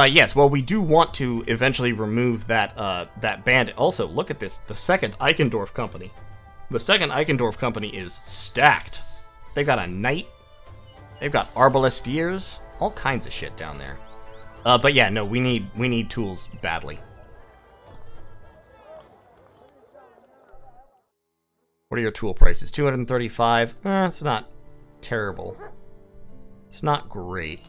Yes, well, we do want to eventually remove that that bandit. Also, look at this. The second Eichendorf company. The second Eichendorf company is stacked. They've got a knight. They've got arbalestiers. All kinds of shit down there. But yeah, no, we need tools badly. What are your tool prices? 235. It's not terrible. It's not great.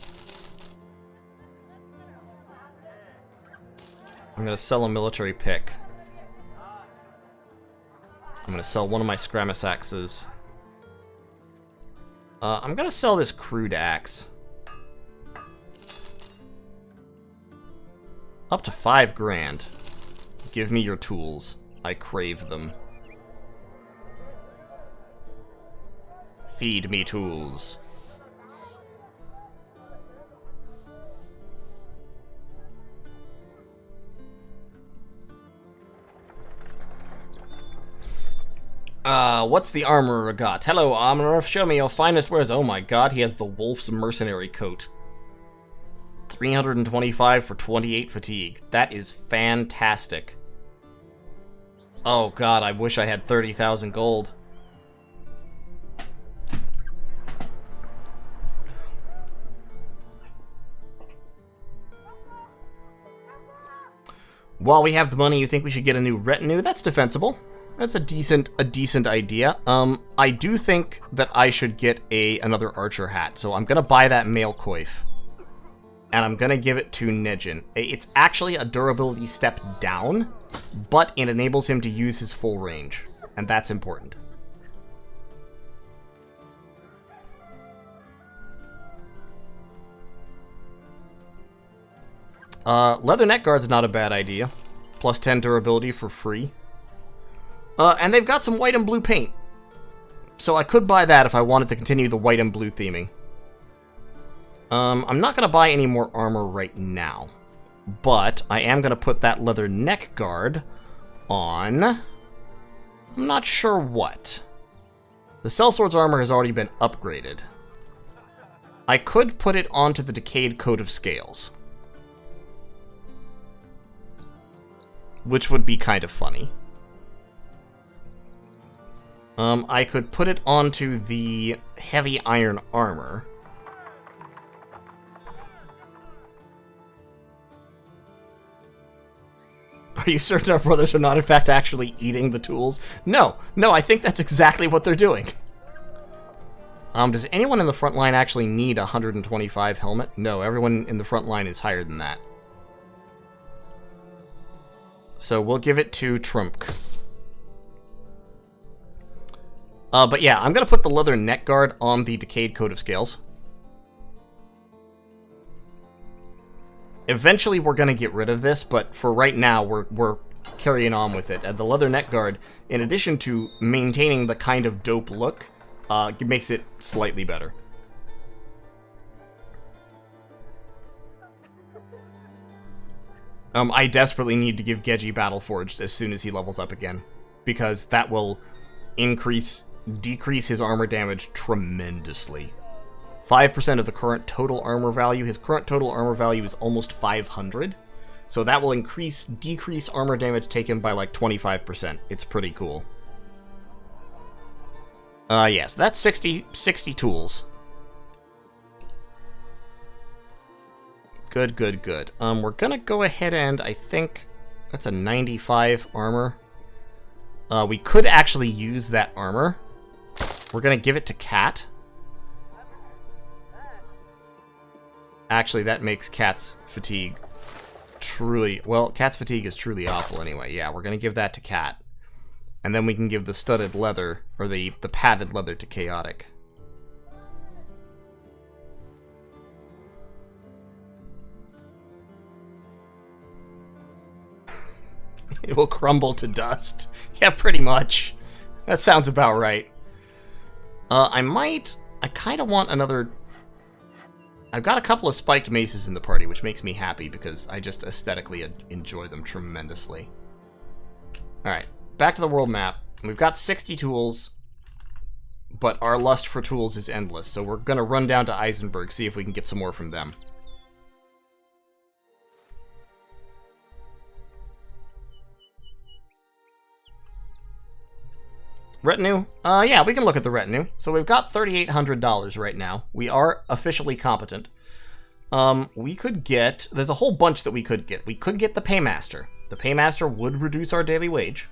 I'm going to sell a military pick. I'm going to sell one of my Scramus axes. I'm going to sell this Crude axe. Up to 5 grand. Give me your tools. I crave them. Feed me tools. What's the armorer got? Hello, armorer, show me your finest wares. Oh my god, he has the Wolf's Mercenary Coat. 325 for 28 fatigue. That is fantastic. Oh god, I wish I had 30,000 gold. While we have the money, you think we should get a new retinue? That's defensible. That's a decent idea. I do think that I should get another archer hat, so I'm gonna buy that mail coif. And I'm gonna give it to Nejin. It's actually a durability step down, but it enables him to use his full range, and that's important. Leather neck guard's not a bad idea. Plus 10 durability for free. And they've got some white and blue paint. So I could buy that if I wanted to continue the white and blue theming. I'm not going to buy any more armor right now. But I am going to put that leather neck guard on... I'm not sure what. The sellsword's armor has already been upgraded. I could put it onto the decayed coat of scales. Which would be kind of funny. I could put it onto the heavy iron armor. Are you certain our brothers are not in fact actually eating the tools? No, I think that's exactly what they're doing. Does anyone in the front line actually need a 125 helmet? No, everyone in the front line is higher than that. So we'll give it to Trump. But yeah, I'm going to put the leather neck guard on the decayed coat of scales. Eventually we're going to get rid of this, but for right now we're carrying on with it. And the leather neck guard, in addition to maintaining the kind of dope look, makes it slightly better. I desperately need to give Geji Battleforged as soon as he levels up again, because that will decrease his armor damage tremendously. 5% of the current total armor value. His current total armor value is almost 500, so that will decrease armor damage taken by like 25%. It's pretty cool. Yeah, so that's 60 tools. Good. We're gonna go ahead and I think that's a 95 armor. We could actually use that armor. We're gonna give it to Cat. Actually, that makes Cat's fatigue truly... Well, Cat's fatigue is truly awful anyway. Yeah, we're gonna give that to Cat. And then we can give the studded leather, or the padded leather to Chaotic. It will crumble to dust. Yeah, pretty much. That sounds about right. I kind of want another... I've got a couple of spiked maces in the party, which makes me happy because I just aesthetically enjoy them tremendously. Alright, back to the world map. We've got 60 tools, but our lust for tools is endless, so we're going to run down to Eisenberg, see if we can get some more from them. Retinue? Yeah, we can look at the retinue. So we've got $3,800 right now. We are officially competent. We could get... There's a whole bunch that we could get. We could get the Paymaster. The Paymaster would reduce our daily wage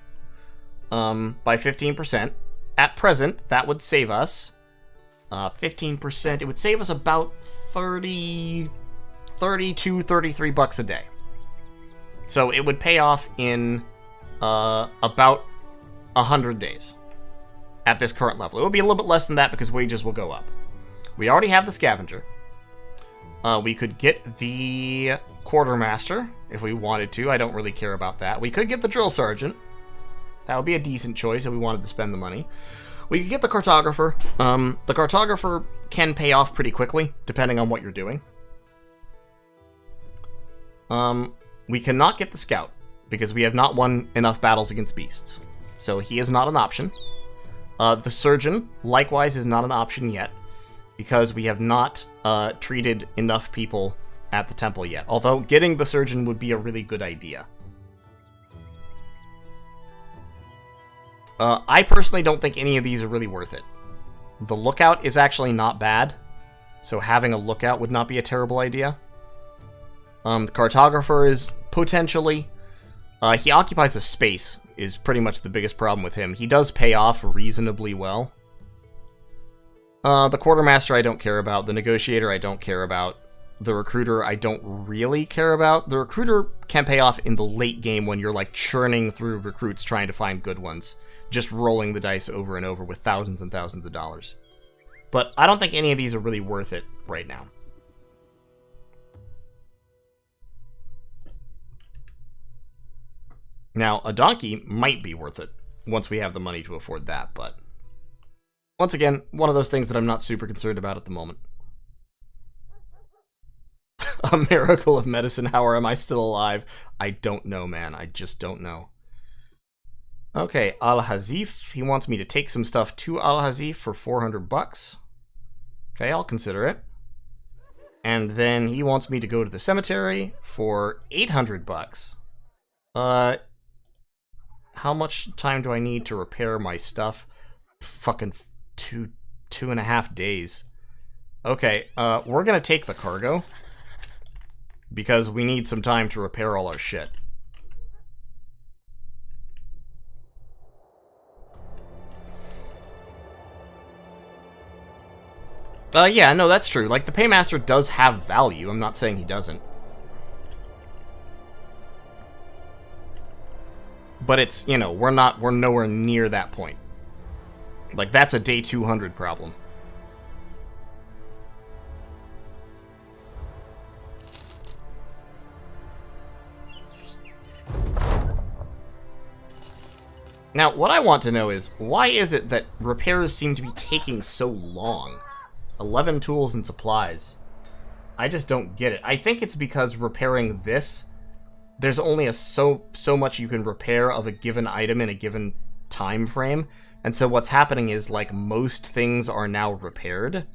by 15%. At present, that would save us 15%. It would save us about 32, 33 bucks a day. So it would pay off in about 100 days at this current level. It would be a little bit less than that because wages will go up. We already have the scavenger. We could get the quartermaster if we wanted to. I don't really care about that. We could get the drill sergeant. That would be a decent choice if we wanted to spend the money. We could get the cartographer. The cartographer can pay off pretty quickly, depending on what you're doing. We cannot get the scout, because we have not won enough battles against beasts. So he is not an option. The surgeon, likewise, is not an option yet, because we have not treated enough people at the temple yet. Although getting the surgeon would be a really good idea. I personally don't think any of these are really worth it. The lookout is actually not bad, so having a lookout would not be a terrible idea. The cartographer is potentially... he occupies a space, is pretty much the biggest problem with him. He does pay off reasonably well. The quartermaster I don't care about. The negotiator I don't care about. The recruiter I don't really care about. The recruiter can pay off in the late game when you're like churning through recruits trying to find good ones. Just rolling the dice over and over with thousands and thousands of dollars. But I don't think any of these are really worth it right now. Now, a donkey might be worth it once we have the money to afford that, but once again, one of those things that I'm not super concerned about at the moment. A miracle of medicine, how am I still alive? I don't know, man. I just don't know. Okay, Al-Hazif. He wants me to take some stuff to Al-Hazif for 400 bucks. Okay, I'll consider it. And then he wants me to go to the cemetery for 800 bucks. How much time do I need to repair my stuff? Fucking two and a half days. Okay, we're gonna take the cargo. Because we need some time to repair all our shit. Yeah, no, that's true. Like, the Paymaster does have value. I'm not saying he doesn't. But it's, you know, we're nowhere near that point. Like, that's a day 200 problem. Now, what I want to know is, why is it that repairs seem to be taking so long? 11 tools and supplies. I just don't get it. I think it's because repairing this, there's only so much you can repair of a given item in a given time frame. And so what's happening is, like, most things are now repaired.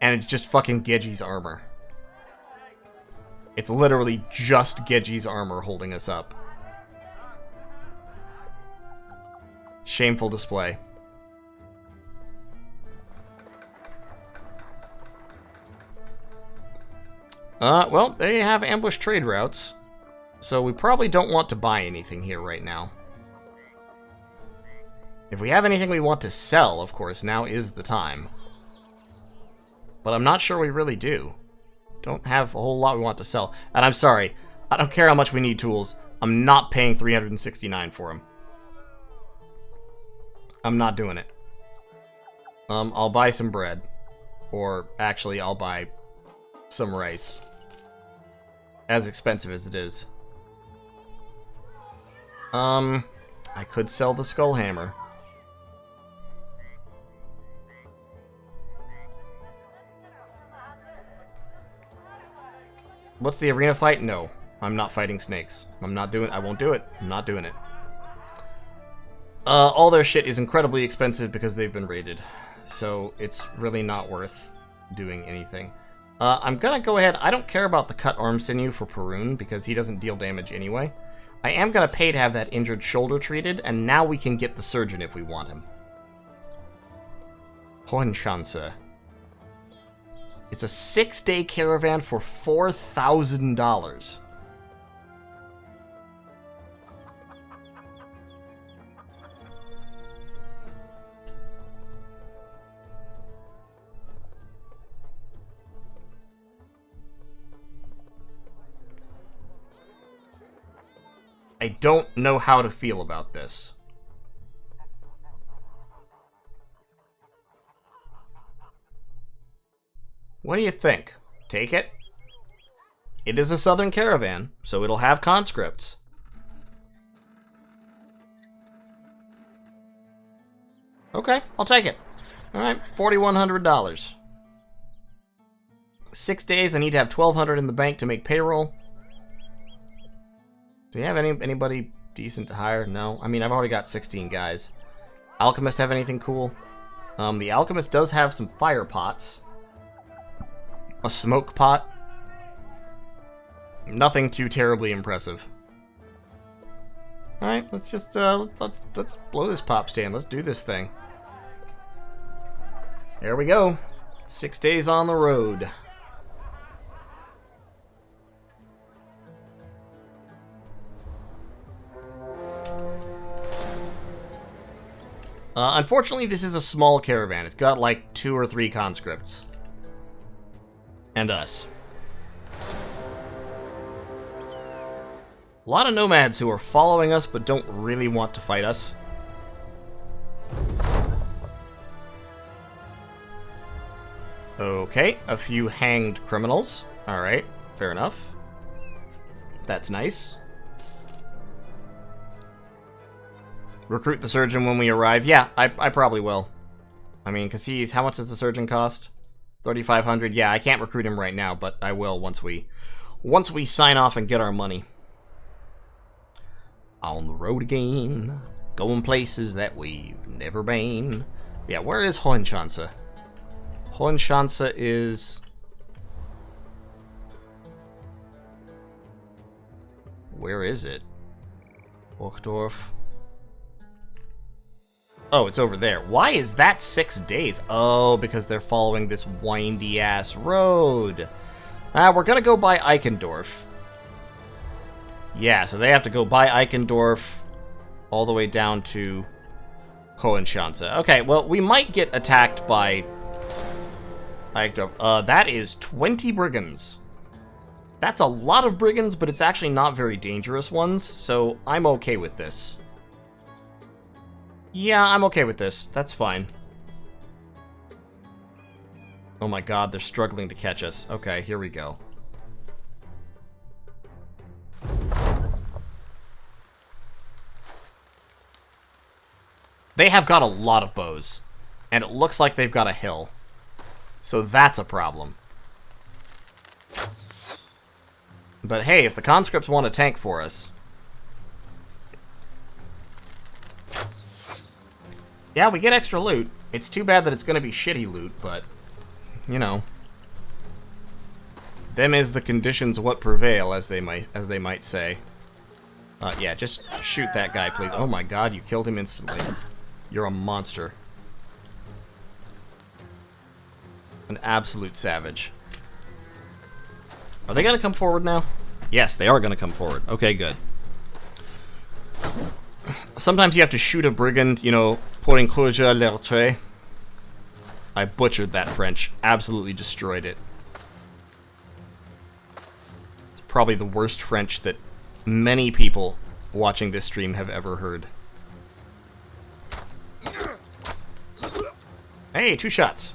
And it's just fucking Gedji's armor. It's literally just Gedji's armor holding us up. Shameful display. Well, they have ambush trade routes, so we probably don't want to buy anything here right now. If we have anything we want to sell, of course, now is the time. But I'm not sure we really do. Don't have a whole lot we want to sell. And I'm sorry, I don't care how much we need tools. I'm not paying 369 for them. I'm not doing it. I'll buy some bread. Or, actually, I'll buy some rice. As expensive as it is. I could sell the skull hammer. What's the arena fight? No. I'm not fighting snakes. I won't do it. I'm not doing it. All their shit is incredibly expensive because they've been raided. So it's really not worth doing anything. I'm gonna go ahead. I don't care about the cut arm sinew for Perun because he doesn't deal damage anyway. I am gonna pay to have that injured shoulder treated, and now we can get the surgeon if we want him. Hohenschanze. It's a 6-day caravan for $4,000. I don't know how to feel about this. What do you think? Take it? It is a southern caravan, so it'll have conscripts. Okay, I'll take it. Alright, $4,100. 6 days, I need to have $1,200 in the bank to make payroll. Do you have anybody decent to hire? No. I mean, I've already got 16 guys. Alchemist have anything cool? The Alchemist does have some fire pots. A smoke pot. Nothing too terribly impressive. Alright, let's just, let's blow this pop stand. Let's do this thing. There we go. 6 days on the road. Unfortunately, this is a small caravan. It's got like 2 or 3 conscripts. And us. A lot of nomads who are following us but don't really want to fight us. Okay, a few hanged criminals. Alright, fair enough. That's nice. Recruit the surgeon when we arrive. Yeah, I probably will. I mean, because he's... How much does the surgeon cost? 3,500. Yeah, I can't recruit him right now, but I will once we sign off and get our money. On the road again, going places that we've never been. Yeah, where is Hohenschanze? Hohenschanze is... Where is it? Hochdorf. Oh, it's over there. Why is that 6 days? Oh, because they're following this windy-ass road. We're gonna go by Eichendorf. Yeah, so they have to go by Eichendorf all the way down to Hohenschanze. Okay, well, we might get attacked by Eichendorf. That is 20 brigands. That's a lot of brigands, but it's actually not very dangerous ones, so I'm okay with this. Yeah, I'm okay with this. That's fine. Oh my god, they're struggling to catch us. Okay, here we go. They have got a lot of bows, and it looks like they've got a hill. So that's a problem. But hey, if the conscripts want to tank for us... Yeah, we get extra loot. It's too bad that it's going to be shitty loot, but, you know. Them is the conditions what prevail, as they might say. Yeah, just shoot that guy, please. Oh my god, you killed him instantly. You're a monster. An absolute savage. Are they going to come forward now? Yes, they are going to come forward. Okay, good. Sometimes you have to shoot a brigand, you know, pour encourager leur trait. I butchered that French. Absolutely destroyed it. It's probably the worst French that many people watching this stream have ever heard. Hey, 2 shots.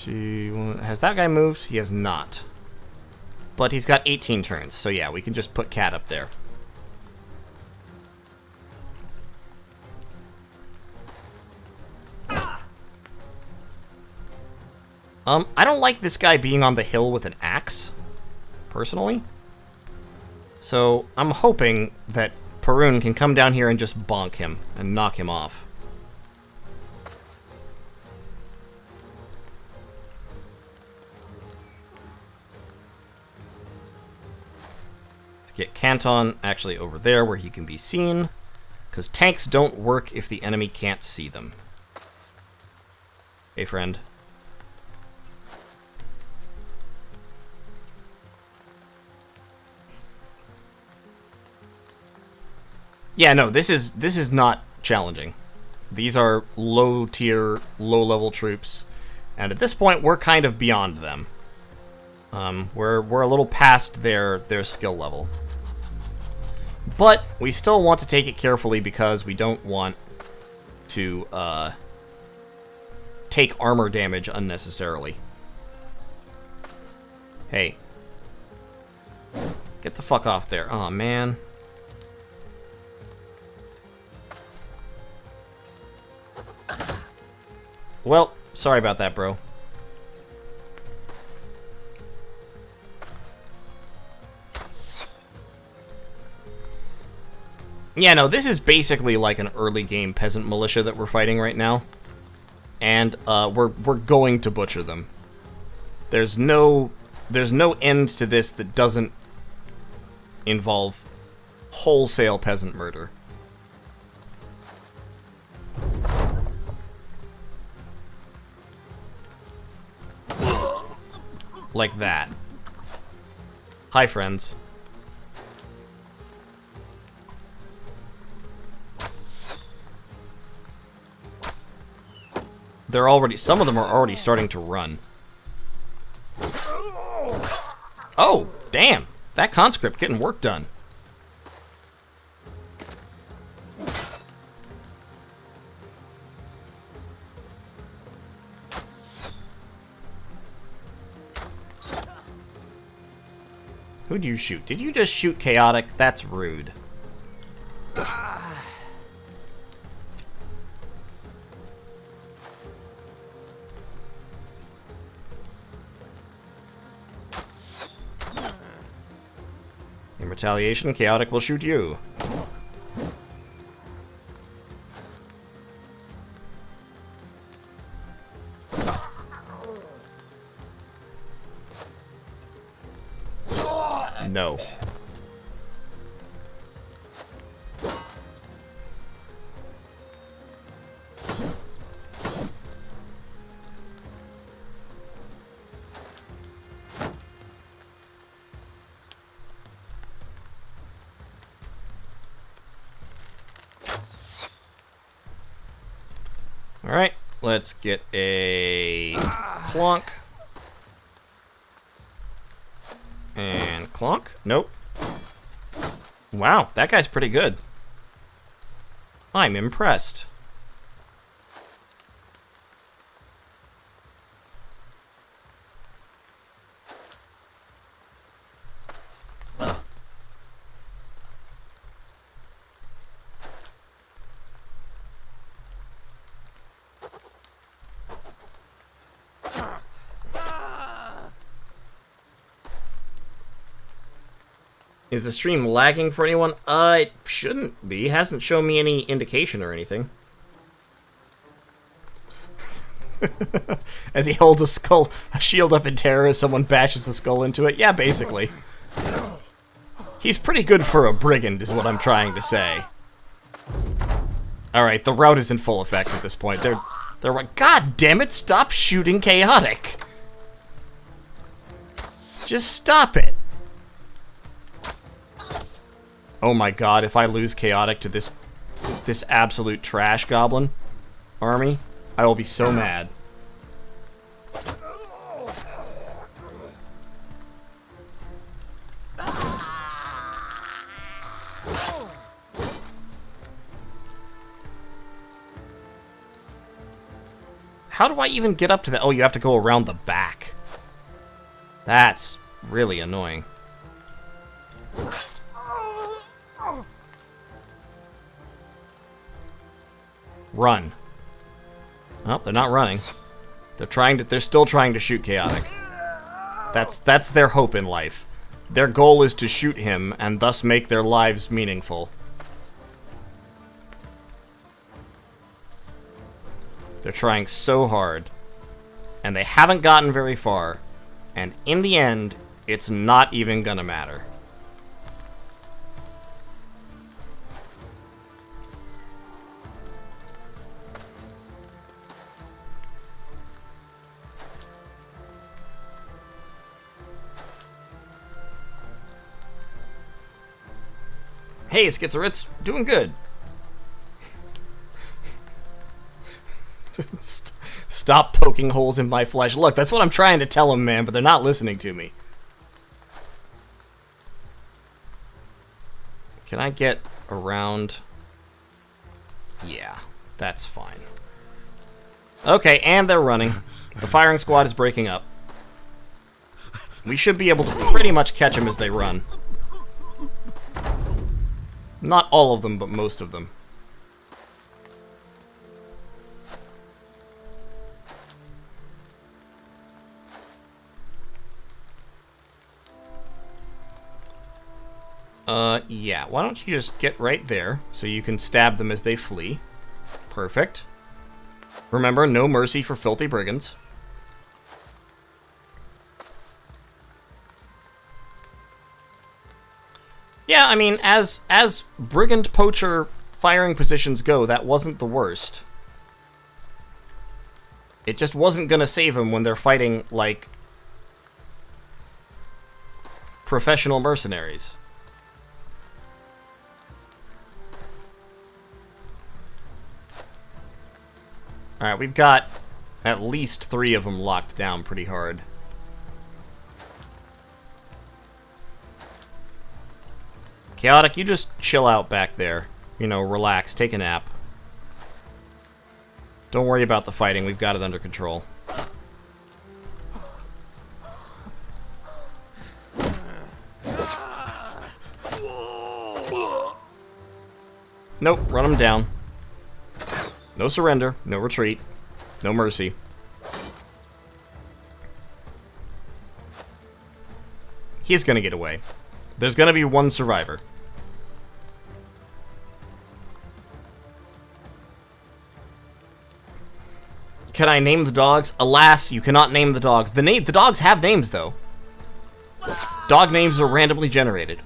Has that guy moved? He has not. But he's got 18 turns, so yeah, we can just put Cat up there. I don't like this guy being on the hill with an axe, personally. So, I'm hoping that Perun can come down here and just bonk him and knock him off. Get Canton actually over there where he can be seen, because tanks don't work if the enemy can't see them. Hey, friend. Yeah, no, this is not challenging. These are low-tier, low-level troops, and at this point, we're kind of beyond them. We're a little past their skill level. But we still want to take it carefully because we don't want to take armor damage unnecessarily. Hey. Get the fuck off there. Aw, man. Well, sorry about that, bro. Yeah, no, this is basically like an early game peasant militia that we're fighting right now. And we're going to butcher them. There's no end to this that doesn't involve wholesale peasant murder. Like that. Hi, friends. They're already, some of them are already starting to run. Oh, damn. That conscript getting work done. Who'd you shoot? Did you just shoot Chaotic? That's rude. In retaliation, Chaotic will shoot you. No. Alright, let's get a clonk. And clonk. Nope. Wow, that guy's pretty good. I'm impressed. Is the stream lagging for anyone? It shouldn't be. It hasn't shown me any indication or anything. As he holds a shield up in terror as someone bashes a skull into it. Yeah, basically. He's pretty good for a brigand, is what I'm trying to say. Alright, the rout is in full effect at this point. They're God damn it, stop shooting Chaotic! Just stop it! Oh my god, if I lose Chaotic to this absolute trash goblin army, I will be so mad. How do I even get up to that? Oh, you have to go around the back. That's really annoying. Run. Oh, they're not running. They're still trying to shoot Chaotic. That's their hope in life. Their goal is to shoot him and thus make their lives meaningful. They're trying so hard. And they haven't gotten very far. And in the end, it's not even gonna matter. Hey, Schizoritz, doing good. Stop poking holes in my flesh. Look, that's what I'm trying to tell them, man, but they're not listening to me. Can I get around? Yeah, that's fine. Okay, and they're running. The firing squad is breaking up. We should be able to pretty much catch them as they run. Not all of them, but most of them. Yeah, why don't you just get right there, so you can stab them as they flee. Perfect. Remember, no mercy for filthy brigands. Yeah, I mean, as brigand poacher firing positions go, that wasn't the worst. It just wasn't gonna save them when they're fighting, like, professional mercenaries. Alright, we've got at least 3 of them locked down pretty hard. Chaotic, you just chill out back there. You know, relax, take a nap. Don't worry about the fighting, we've got it under control. Nope, run him down. No surrender, no retreat, no mercy. He's gonna get away. There's gonna be one survivor. Can I name the dogs? Alas, you cannot name the dogs. The dogs have names, though. Dog names are randomly generated.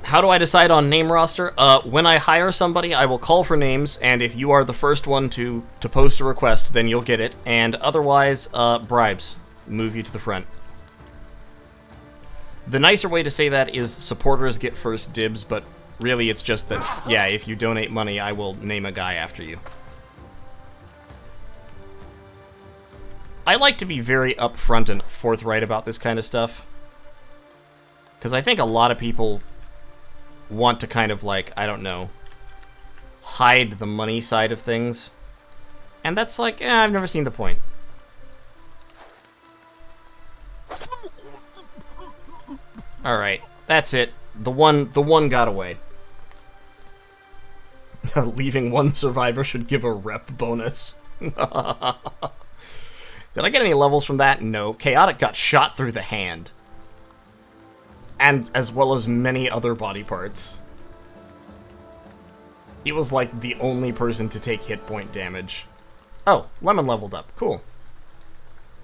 How do I decide on name roster? When I hire somebody, I will call for names, and if you are the first one to post a request, then you'll get it. And otherwise, bribes. Move you to the front. The nicer way to say that is supporters get first dibs, but really it's just that, yeah, if you donate money, I will name a guy after you. I like to be very upfront and forthright about this kind of stuff. Because I think a lot of people want to kind of, like, I don't know, hide the money side of things. And that's like, I've never seen the point. Alright, that's it. The one got away. Leaving one survivor should give a rep bonus. Did I get any levels from that? No. Chaotic got shot through the hand. And as well as many other body parts. He was like the only person to take hit point damage. Oh, Lemon leveled up. Cool.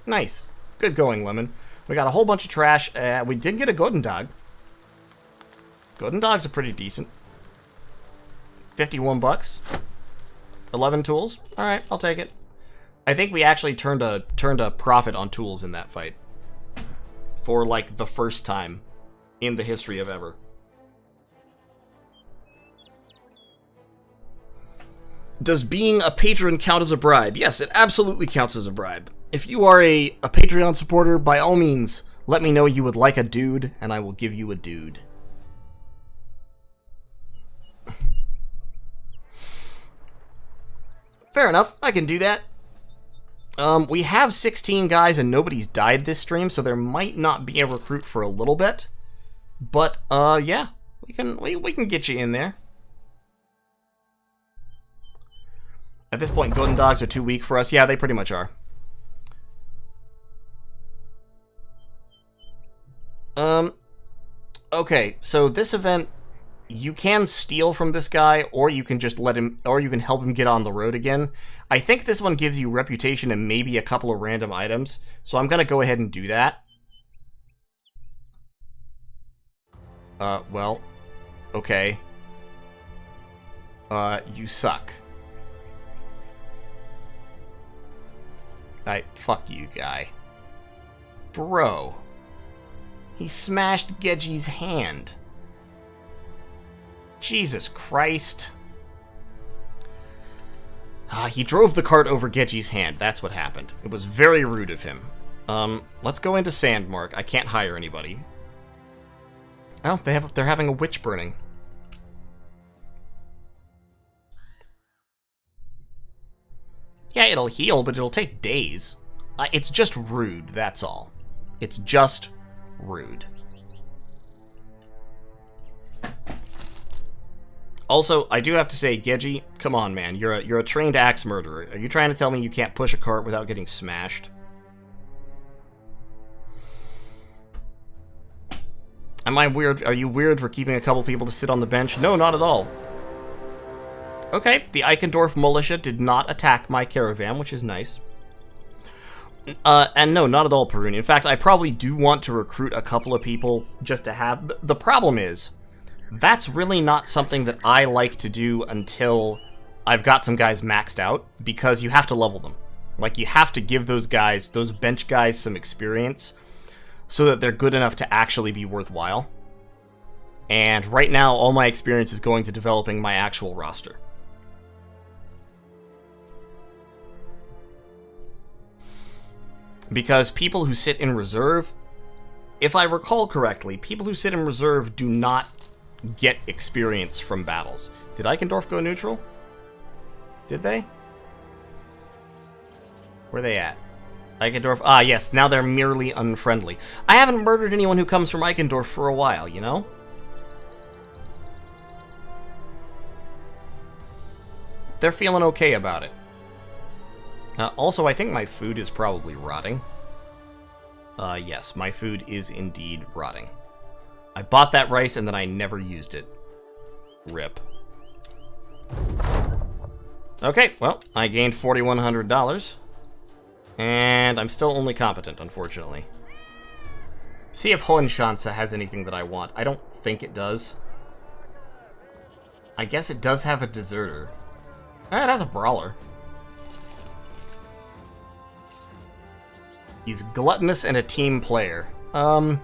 Nice. Good going, Lemon. We got a whole bunch of trash. We did get a Golden Dog. Golden Dogs are pretty decent. 51 bucks. 11 tools. Alright, I'll take it. I think we actually turned a profit on tools in that fight. For, like, the first time in the history of ever. Does being a patron count as a bribe? Yes, it absolutely counts as a bribe. If you are a Patreon supporter, by all means, let me know you would like a dude, and I will give you a dude. Fair enough, I can do that. We have 16 guys and nobody's died this stream, so there might not be a recruit for a little bit. But, yeah, we can get you in there. At this point, Golden Dogs are too weak for us. Yeah, they pretty much are. Okay, so this event, you can steal from this guy, or you can just let him, or you can help him get on the road again. I think this one gives you reputation and maybe a couple of random items, so I'm gonna go ahead and do that. Well, okay. You suck. Fuck you, guy. Bro. He smashed Gedji's hand. Jesus Christ. He drove the cart over Gedji's hand. That's what happened. It was very rude of him. Let's go into Sandmark. I can't hire anybody. Oh, they're having a witch burning. Yeah, it'll heal, but it'll take days. It's just rude, that's all. It's just rude. Also, I do have to say, Gedji, come on, man. You're a trained axe murderer. Are you trying to tell me you can't push a cart without getting smashed? Am I weird? Are you weird for keeping a couple people to sit on the bench? No, not at all. Okay, the Eichendorff militia did not attack my caravan, which is nice. And no, not at all, Peruni. In fact, I probably do want to recruit a couple of people just to have... The problem is, that's really not something that I like to do until I've got some guys maxed out, because you have to level them. Like, you have to give those guys, those bench guys, some experience so that they're good enough to actually be worthwhile. And right now, all my experience is going to developing my actual roster. Because people who sit in reserve, if I recall correctly, people who sit in reserve do not get experience from battles. Did Eichendorff go neutral? Did they? Where are they at? Eichendorff? Ah, yes, now they're merely unfriendly. I haven't murdered anyone who comes from Eichendorff for a while, you know? They're feeling okay about it. Also, I think my food is probably rotting. Yes, my food is indeed rotting. I bought that rice and then I never used it. RIP. Okay, well, I gained $4,100. And I'm still only competent, unfortunately. See if Hohenschanze has anything that I want. I don't think it does. I guess it does have a deserter. It has a brawler. He's gluttonous and a team player. I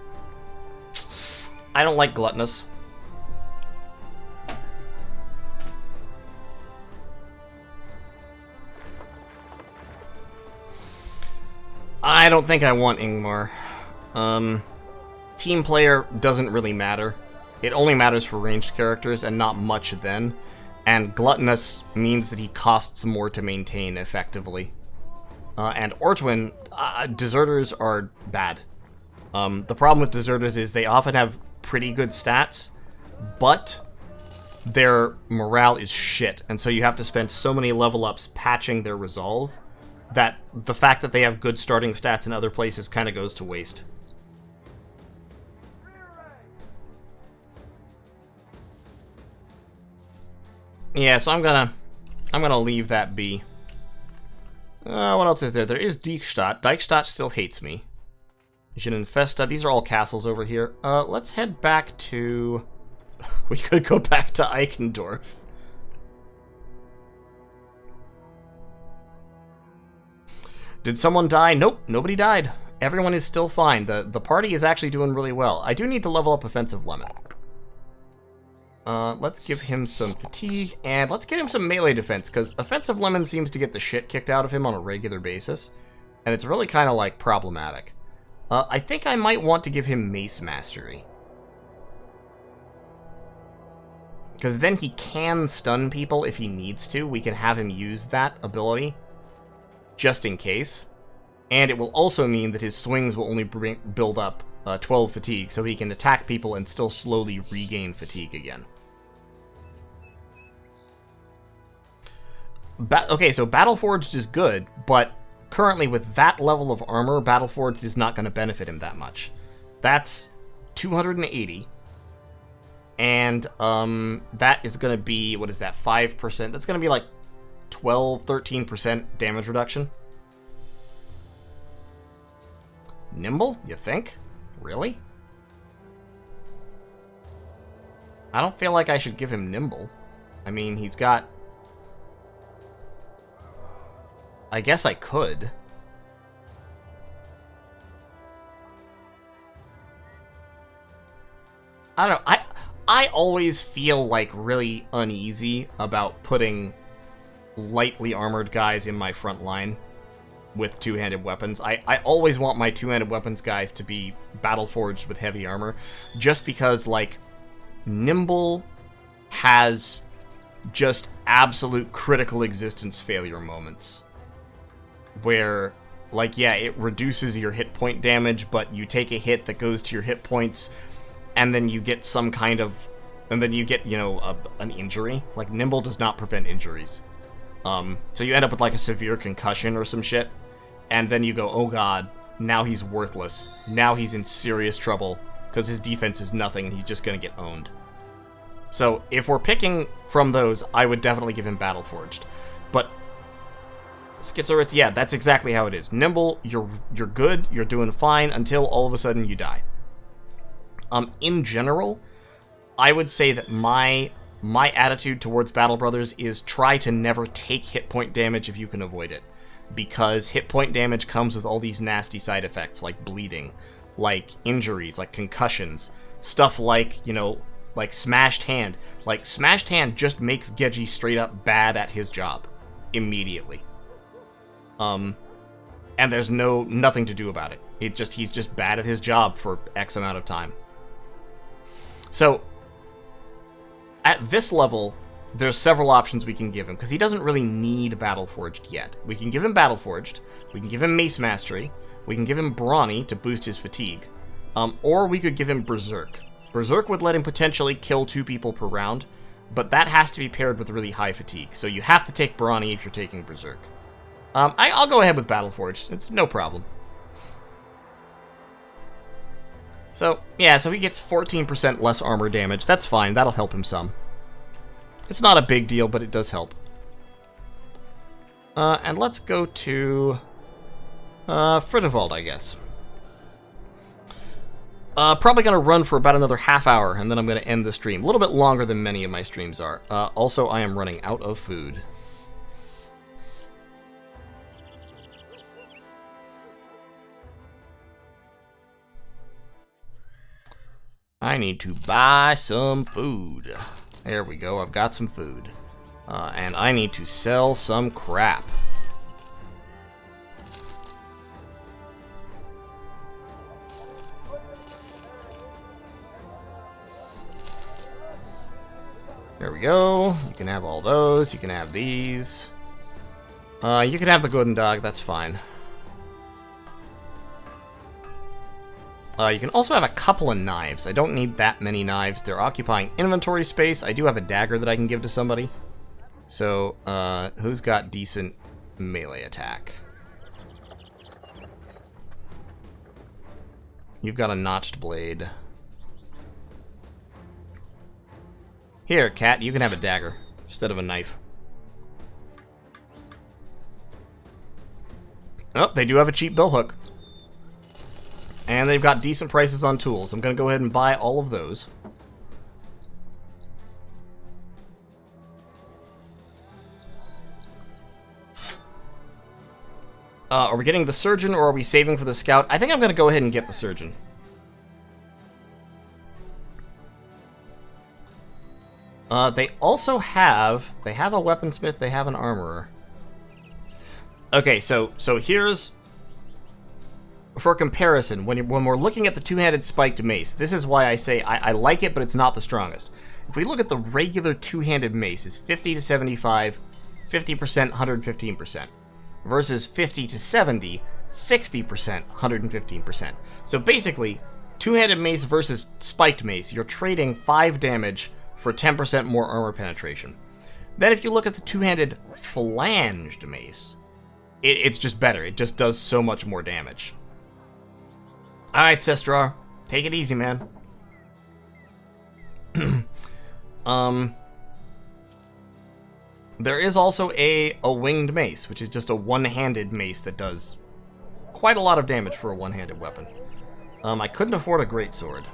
don't like gluttonous. I don't think I want Ingmar. Team player doesn't really matter. It only matters for ranged characters, and not much then. And gluttonous means that he costs more to maintain effectively. And Ortwin, deserters are bad. The problem with deserters is they often have pretty good stats, but their morale is shit, and so you have to spend so many level ups patching their resolve that the fact that they have good starting stats in other places kind of goes to waste. Yeah, so I'm gonna leave that be. What else is there? There is Deichstadt. Deichstadt still hates me. You should infest... these are all castles over here. Let's head back to... we could go back to Eichendorff. Did someone die? Nope, nobody died. Everyone is still fine. The party is actually doing really well. I do need to level up Offensive Lemon. Let's give him some fatigue, and let's get him some melee defense, because Offensive Lemon seems to get the shit kicked out of him on a regular basis, and it's really kind of, like, problematic. I think I might want to give him Mace Mastery. Because then he can stun people if he needs to. We can have him use that ability, just in case. And it will also mean that his swings will only build up 12 fatigue, so he can attack people and still slowly regain fatigue again. Okay, so Battleforged is good, but currently with that level of armor, Battleforged is not going to benefit him that much. That's 280. And that is going to be, what is that, 5%? That's going to be like 12, 13% damage reduction. Nimble, you think? Really? I don't feel like I should give him Nimble. I mean, he's got... I guess I could. I don't know. I always feel, like, really uneasy about putting lightly armored guys in my front line with two-handed weapons. I always want my two-handed weapons guys to be battle-forged with heavy armor, just because, like, Nimble has just absolute critical existence failure moments where, like, yeah, it reduces your hit point damage, but you take a hit that goes to your hit points, and then you get some kind of, and then you get, you know, an injury. Like, Nimble does not prevent injuries. So you end up with, like, a severe concussion or some shit, and then you go, oh god, now he's worthless. Now he's in serious trouble, because his defense is nothing, he's just gonna get owned. So, if we're picking from those, I would definitely give him Battleforged. But Schizoritz, yeah, that's exactly how it is. Nimble, you're good, you're doing fine, until all of a sudden you die. In general, I would say that my attitude towards Battle Brothers is try to never take hit point damage if you can avoid it. Because hit point damage comes with all these nasty side effects, like bleeding, like injuries, like concussions, stuff like, you know, like Smashed Hand. Like, Smashed Hand just makes Geji straight up bad at his job. Immediately. And there's nothing to do about it. He's just bad at his job for X amount of time. So, at this level, there's several options we can give him, because he doesn't really need Battleforged yet. We can give him Battleforged, we can give him Mace Mastery, we can give him Brawny to boost his fatigue, or we could give him Berserk. Berserk would let him potentially kill 2 people per round, but that has to be paired with really high fatigue, so you have to take Brawny if you're taking Berserk. I'll go ahead with Battleforged, it's no problem. So, yeah, so he gets 14% less armor damage, that's fine, that'll help him some. It's not a big deal, but it does help. And let's go to Fridevald, I guess. Probably going to run for about another half hour, and then I'm going to end the stream. A little bit longer than many of my streams are. Also, I am running out of food. I need to buy some food. There we go, I've got some food. And I need to sell some crap. There we go. You can have all those. You can have these. You can have the Golden Dog. That's fine. You can also have a couple of knives. I don't need that many knives. They're occupying inventory space. I do have a dagger that I can give to somebody. So, who's got decent melee attack? You've got a notched blade. Here, cat, you can have a dagger instead of a knife. Oh, they do have a cheap billhook. And they've got decent prices on tools. I'm going to go ahead and buy all of those. Are we getting the surgeon or are we saving for the scout? I think I'm going to go ahead and get the surgeon. They also have... They have a weaponsmith, they have an armorer. Okay, so here's... For comparison, when we're looking at the two-handed spiked mace, this is why I say I like it, but it's not the strongest. If we look at the regular two-handed mace, it's 50 to 75, 50%, 115%. Versus 50 to 70, 60%, 115%. So basically, two-handed mace versus spiked mace, you're trading 5 damage for 10% more armor penetration. Then if you look at the two-handed flanged mace, it's just better. It just does so much more damage. Alright, Sestrar, take it easy, man. There is also a winged mace, which is just a one-handed mace that does quite a lot of damage for a one-handed weapon. I couldn't afford a greatsword.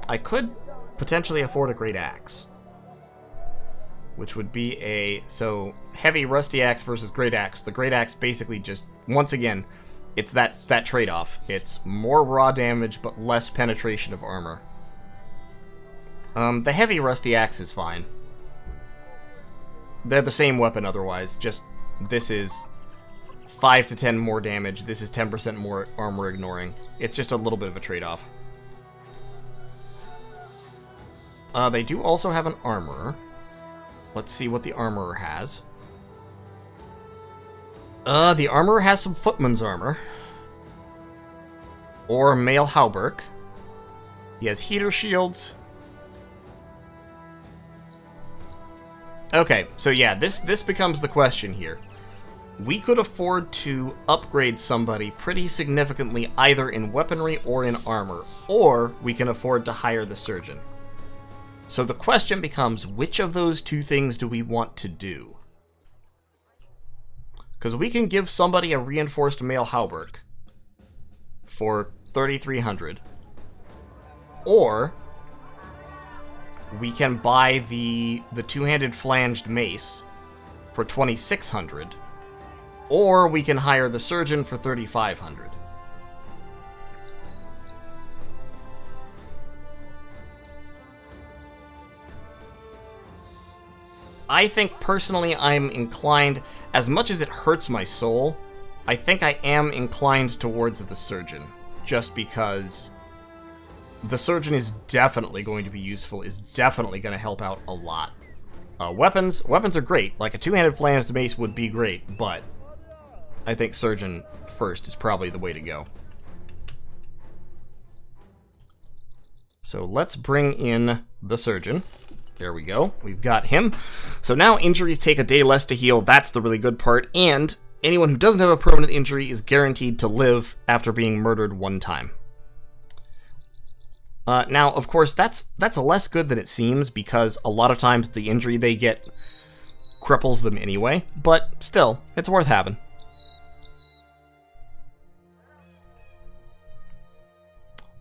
I could potentially afford a great axe, which would be a... So, heavy rusty axe versus great axe. The great axe basically just, once again, it's that trade-off. It's more raw damage, but less penetration of armor. The heavy rusty axe is fine. They're the same weapon otherwise, just this is 5 to 10 more damage, this is 10% more armor ignoring. It's just a little bit of a trade-off. They do also have an armorer. Let's see what the armorer has. The armorer has some footman's armor. Or mail hauberk. He has heater shields. Okay, so yeah, this becomes the question here. We could afford to upgrade somebody pretty significantly either in weaponry or in armor, or we can afford to hire the surgeon. So the question becomes, which of those two things do we want to do? Because we can give somebody a reinforced mail hauberk for 3,300, or we can buy the two-handed flanged mace for 2,600, or we can hire the surgeon for 3,500. I think personally I'm inclined, as much as it hurts my soul, I think I am inclined towards the surgeon, just because the surgeon is definitely going to be useful, is definitely going to help out a lot. Weapons are great, like a two-handed flanged mace would be great, but I think surgeon first is probably the way to go. So let's bring in the surgeon. There we go. We've got him. So now injuries take a day less to heal. That's the really good part. And anyone who doesn't have a permanent injury is guaranteed to live after being murdered one time. Now, of course, that's less good than it seems, because a lot of times the injury they get cripples them anyway. But still, it's worth having.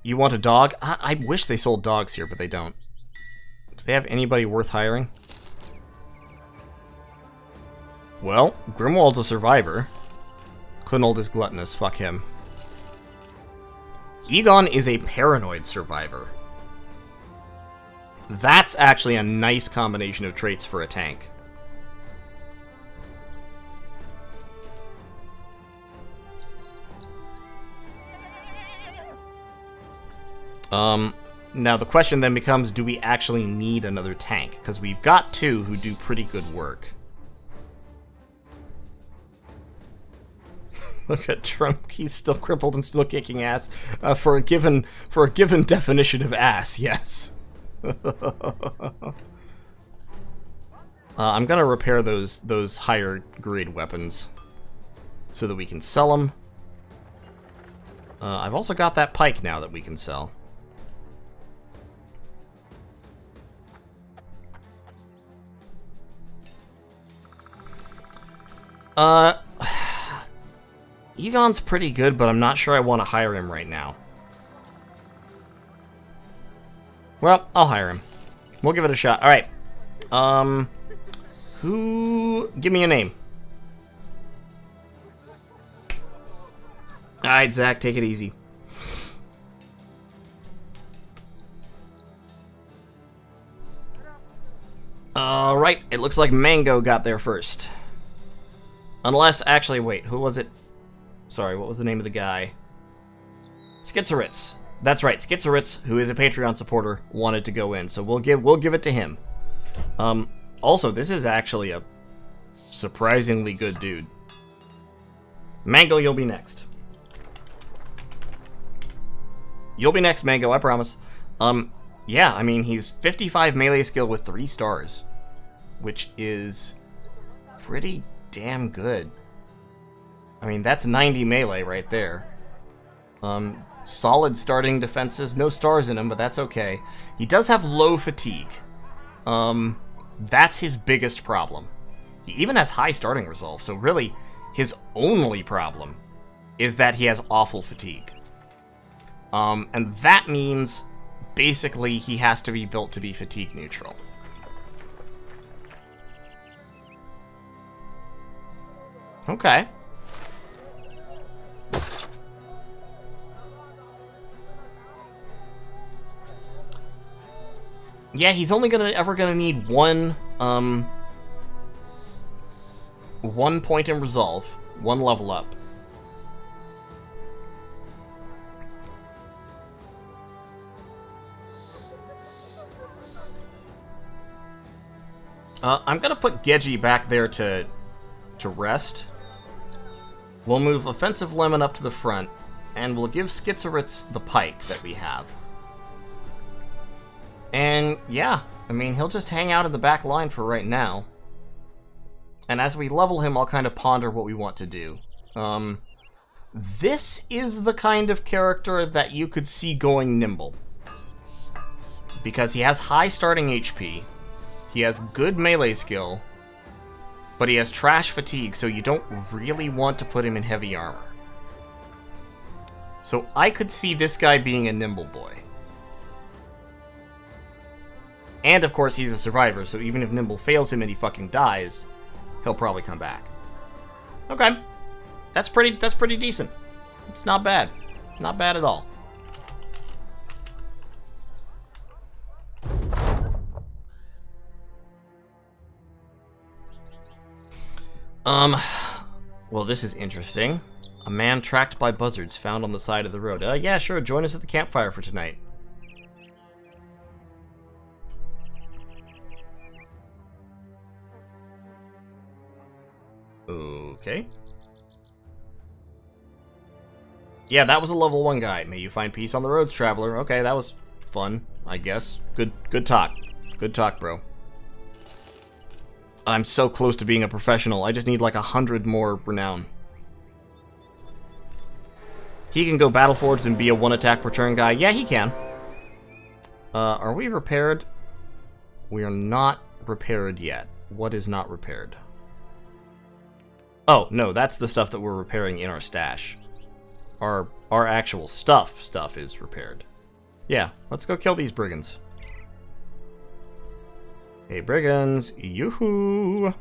You want a dog? I wish they sold dogs here, but they don't. Do they have anybody worth hiring? Well, Grimwald's a survivor. Kunold is gluttonous, fuck him. Egon is a paranoid survivor. That's actually a nice combination of traits for a tank. Now the question then becomes, do we actually need another tank? Because we've got two who do pretty good work. Look at Trump, he's still crippled and still kicking ass. For a given definition of ass, yes. I'm gonna repair those higher grade weapons so that we can sell them. I've also got that pike now that we can sell. Egon's pretty good, but I'm not sure I want to hire him right now. Well, I'll hire him. We'll give it a shot. Alright. Give me a name. Alright, Zach, take it easy. Alright, it looks like Mango got there first. Unless, actually, wait, who was it? Sorry, what was the name of the guy? Schizoritz. That's right, Schizoritz, who is a Patreon supporter, wanted to go in, so we'll give it to him. Also, this is actually a surprisingly good dude. Mango, you'll be next. You'll be next, Mango, I promise. Yeah, I mean, he's 55 melee skill with 3 stars, which is pretty damn good. I mean, that's 90 melee right there. Solid starting defenses, no stars in him, but that's okay. He does have low fatigue. That's his biggest problem. He even has high starting resolve, so really, his only problem is that he has awful fatigue. And that means, basically, he has to be built to be fatigue neutral. Okay. Yeah, he's only ever gonna need one 1 point in resolve, 1 level up. I'm gonna put Gedgy back there to rest. We'll move Offensive Lemon up to the front, and we'll give Schizoritz the pike that we have. And yeah, I mean, he'll just hang out in the back line for right now. And as we level him, I'll kind of ponder what we want to do. This is the kind of character that you could see going nimble. Because he has high starting HP, he has good melee skill, but he has trash fatigue, so you don't really want to put him in heavy armor. So I could see this guy being a nimble boy. And of course he's a survivor, so even if Nimble fails him and he fucking dies, he'll probably come back. Okay. That's pretty decent. It's not bad. Not bad at all. Well, this is interesting. A man tracked by buzzards found on the side of the road. Yeah, sure, join us at the campfire for tonight. Okay. Yeah, that was a level 1 guy. May you find peace on the roads, traveler. Okay, that was fun, I guess. Good talk. Good talk, bro. I'm so close to being a professional. I just need like 100 more renown. He can go Battleforged and be a 1-attack per turn guy. Yeah, he can. Are we repaired? We are not repaired yet. What is not repaired? Oh, no, that's the stuff that we're repairing in our stash. Our actual stuff is repaired. Yeah, let's go kill these brigands. Hey, brigands. Yoo-hoo!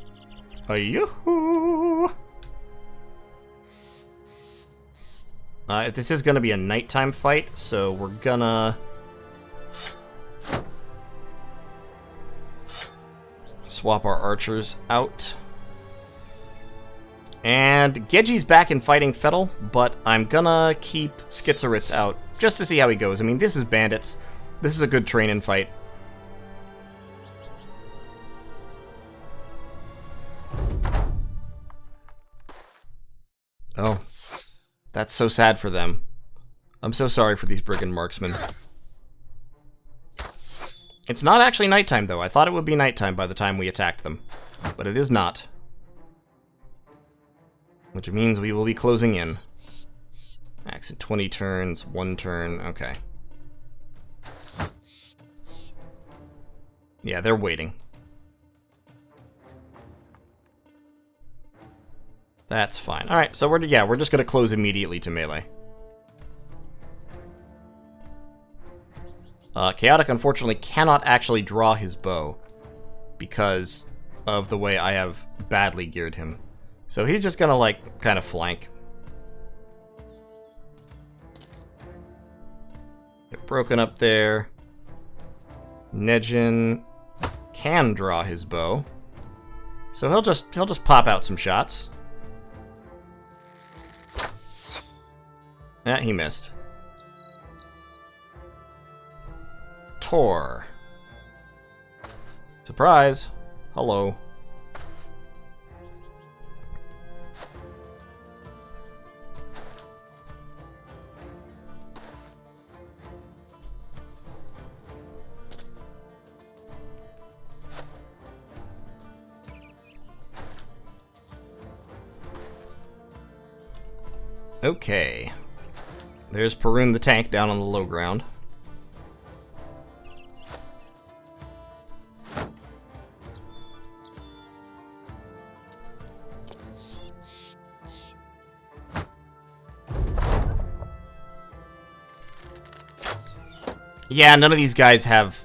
Yoo-hoo! This is gonna be a nighttime fight, so we're gonna swap our archers out. And Gedgy's back in fighting Fettle, but I'm gonna keep Schizoritz out just to see how he goes. I mean, this is Bandits. This is a good train-in fight. Oh, that's so sad for them. I'm so sorry for these brigand marksmen. It's not actually nighttime, though. I thought it would be nighttime by the time we attacked them, but it is not. Which means we will be closing in. Axe at 20 turns, 1 turn, okay. Yeah, they're waiting. That's fine. Alright, so we're just gonna close immediately to melee. Chaotic, unfortunately, cannot actually draw his bow because of the way I have badly geared him. So he's just gonna, like, kind of flank. Get broken up there. Nejin can draw his bow. So he'll just pop out some shots. Yeah, he missed. Tor. Surprise. Hello. Okay. There's Perun the tank down on the low ground. Yeah, none of these guys have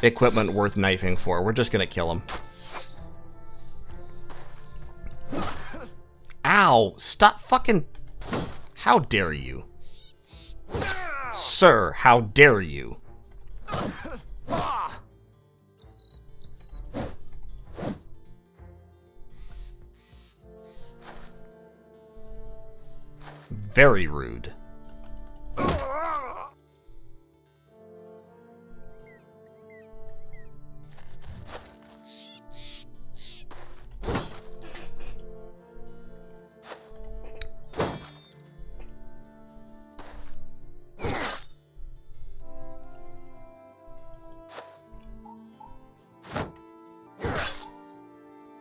equipment worth knifing for. We're just gonna kill them. Ow! Stop fucking... How dare you? Sir, how dare you? Very rude.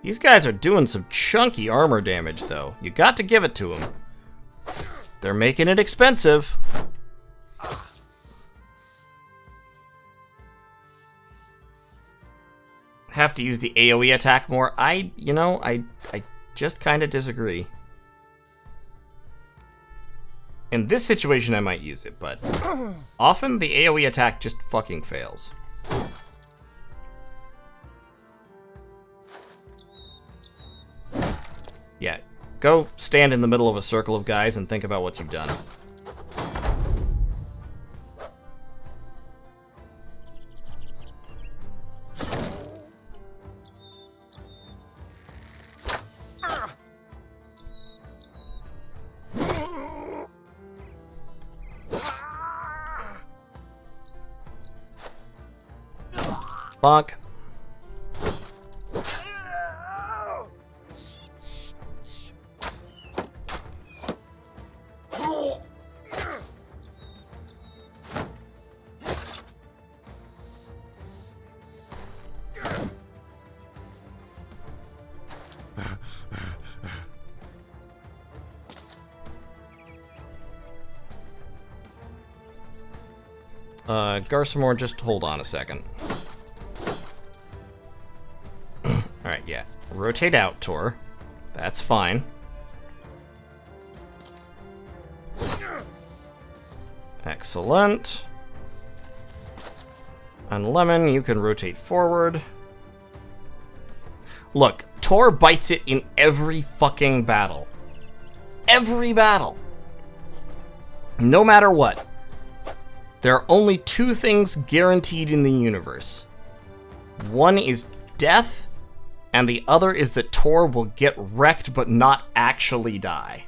These guys are doing some chunky armor damage, though. You got to give it to them. They're making it expensive. Have to use the AoE attack more. I just kind of disagree. In this situation, I might use it, but often the AoE attack just fucking fails. Yeah, go stand in the middle of a circle of guys and think about what you've done. Bonk. Garsamore, just hold on a second. Alright, yeah. Rotate out, Tor. That's fine. Excellent. And Lemon, you can rotate forward. Look, Tor bites it in every fucking battle. Every battle. No matter what. There are only two things guaranteed in the universe. One is death, and the other is that Tor will get wrecked but not actually die.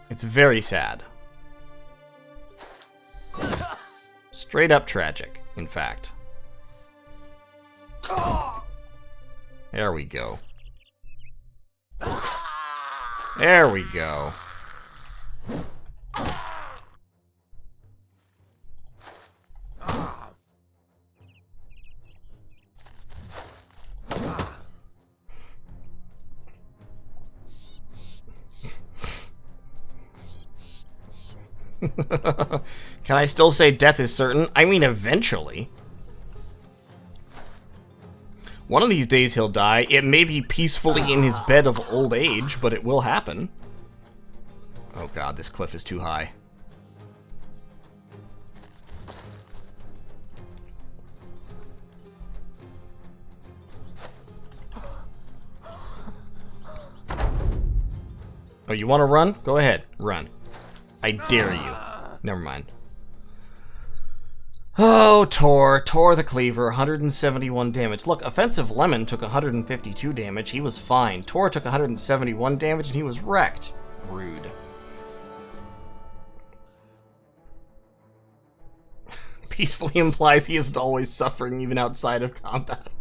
It's very sad. Straight up tragic, in fact. There we go. There we go. Can I still say death is certain? I mean, eventually. One of these days he'll die. It may be peacefully in his bed of old age, but it will happen. Oh god, this cliff is too high. Oh, you want to run? Go ahead, run. I dare you. Never mind. Oh, Tor the Cleaver, 171 damage. Look, Offensive Lemon took 152 damage. He was fine. Tor took 171 damage and he was wrecked. Rude. Peacefully implies he isn't always suffering even outside of combat.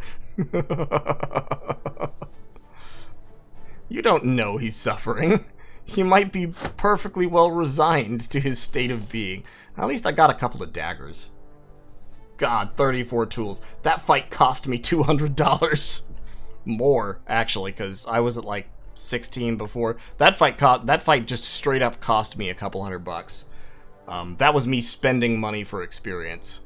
You don't know he's suffering. He might be perfectly well resigned to his state of being. At least I got a couple of daggers. God, 34 tools. That fight cost me $200. More, actually, because I was at like 16 before. That fight just straight up cost me a couple $100. That was me spending money for experience.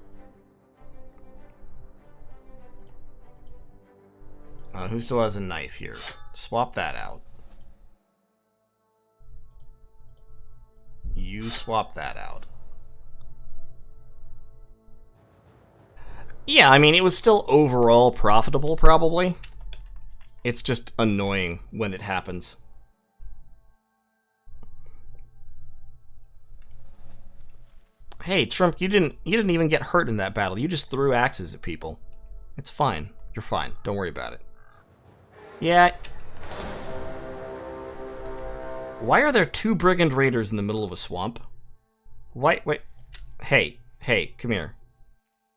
Who still has a knife here? Swap that out. You swap that out. Yeah, I mean, it was still overall profitable, probably. It's just annoying when it happens. Hey, Trump, you didn't even get hurt in that battle. You just threw axes at people. It's fine. You're fine. Don't worry about it. Yeah. Why are there 2 brigand raiders in the middle of a swamp? Wait. Hey, come here.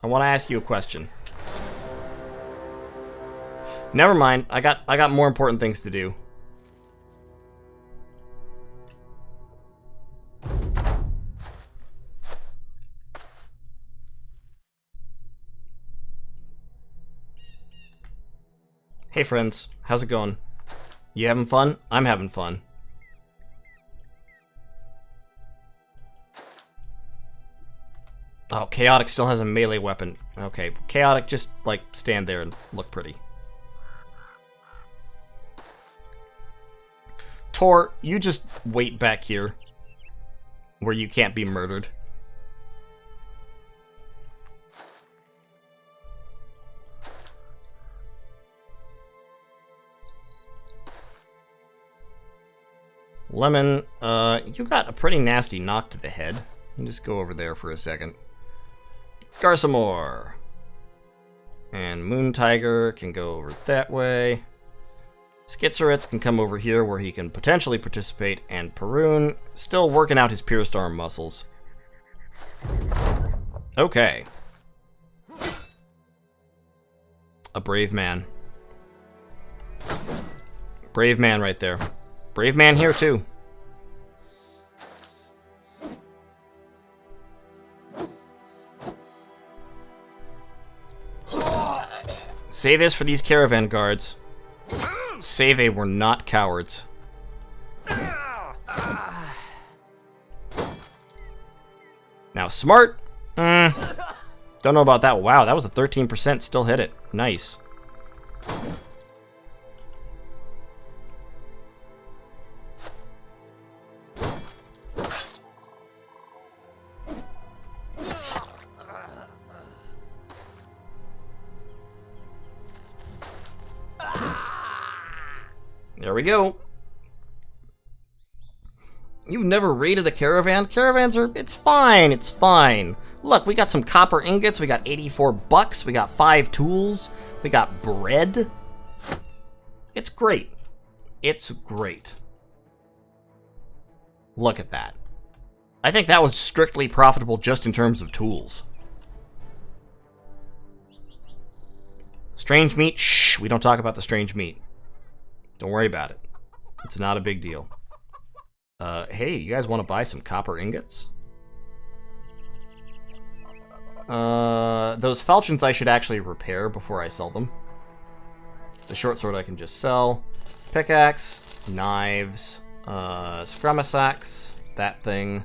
I want to ask you a question. Never mind. I got more important things to do. Hey friends, how's it going? You having fun? I'm having fun. Oh, Chaotic still has a melee weapon. Okay, Chaotic, just, like, stand there and look pretty. Tor, you just wait back here, where you can't be murdered. Lemon, you got a pretty nasty knock to the head. You can just go over there for a second. Garsamore. And Moon Tiger can go over that way. Schizoritz can come over here where he can potentially participate. And Perun, still working out his pierced arm muscles. Okay. A brave man. Brave man right there. Brave man here, too. Say this for these caravan guards. Say they were not cowards. Now, smart? Don't know about that. Wow, that was a 13%. Still hit it. Nice. There we go. You've never raided the caravan? Caravans are... It's fine, it's fine. Look, we got some copper ingots, we got 84 bucks, we got 5 tools, we got bread. It's great. It's great. Look at that. I think that was strictly profitable just in terms of tools. Strange meat? Shh, we don't talk about the strange meat. Don't worry about it. It's not a big deal. Hey, you guys want to buy some copper ingots? Those falchions I should actually repair before I sell them. The short sword I can just sell. Pickaxe, knives, scramasax, that thing,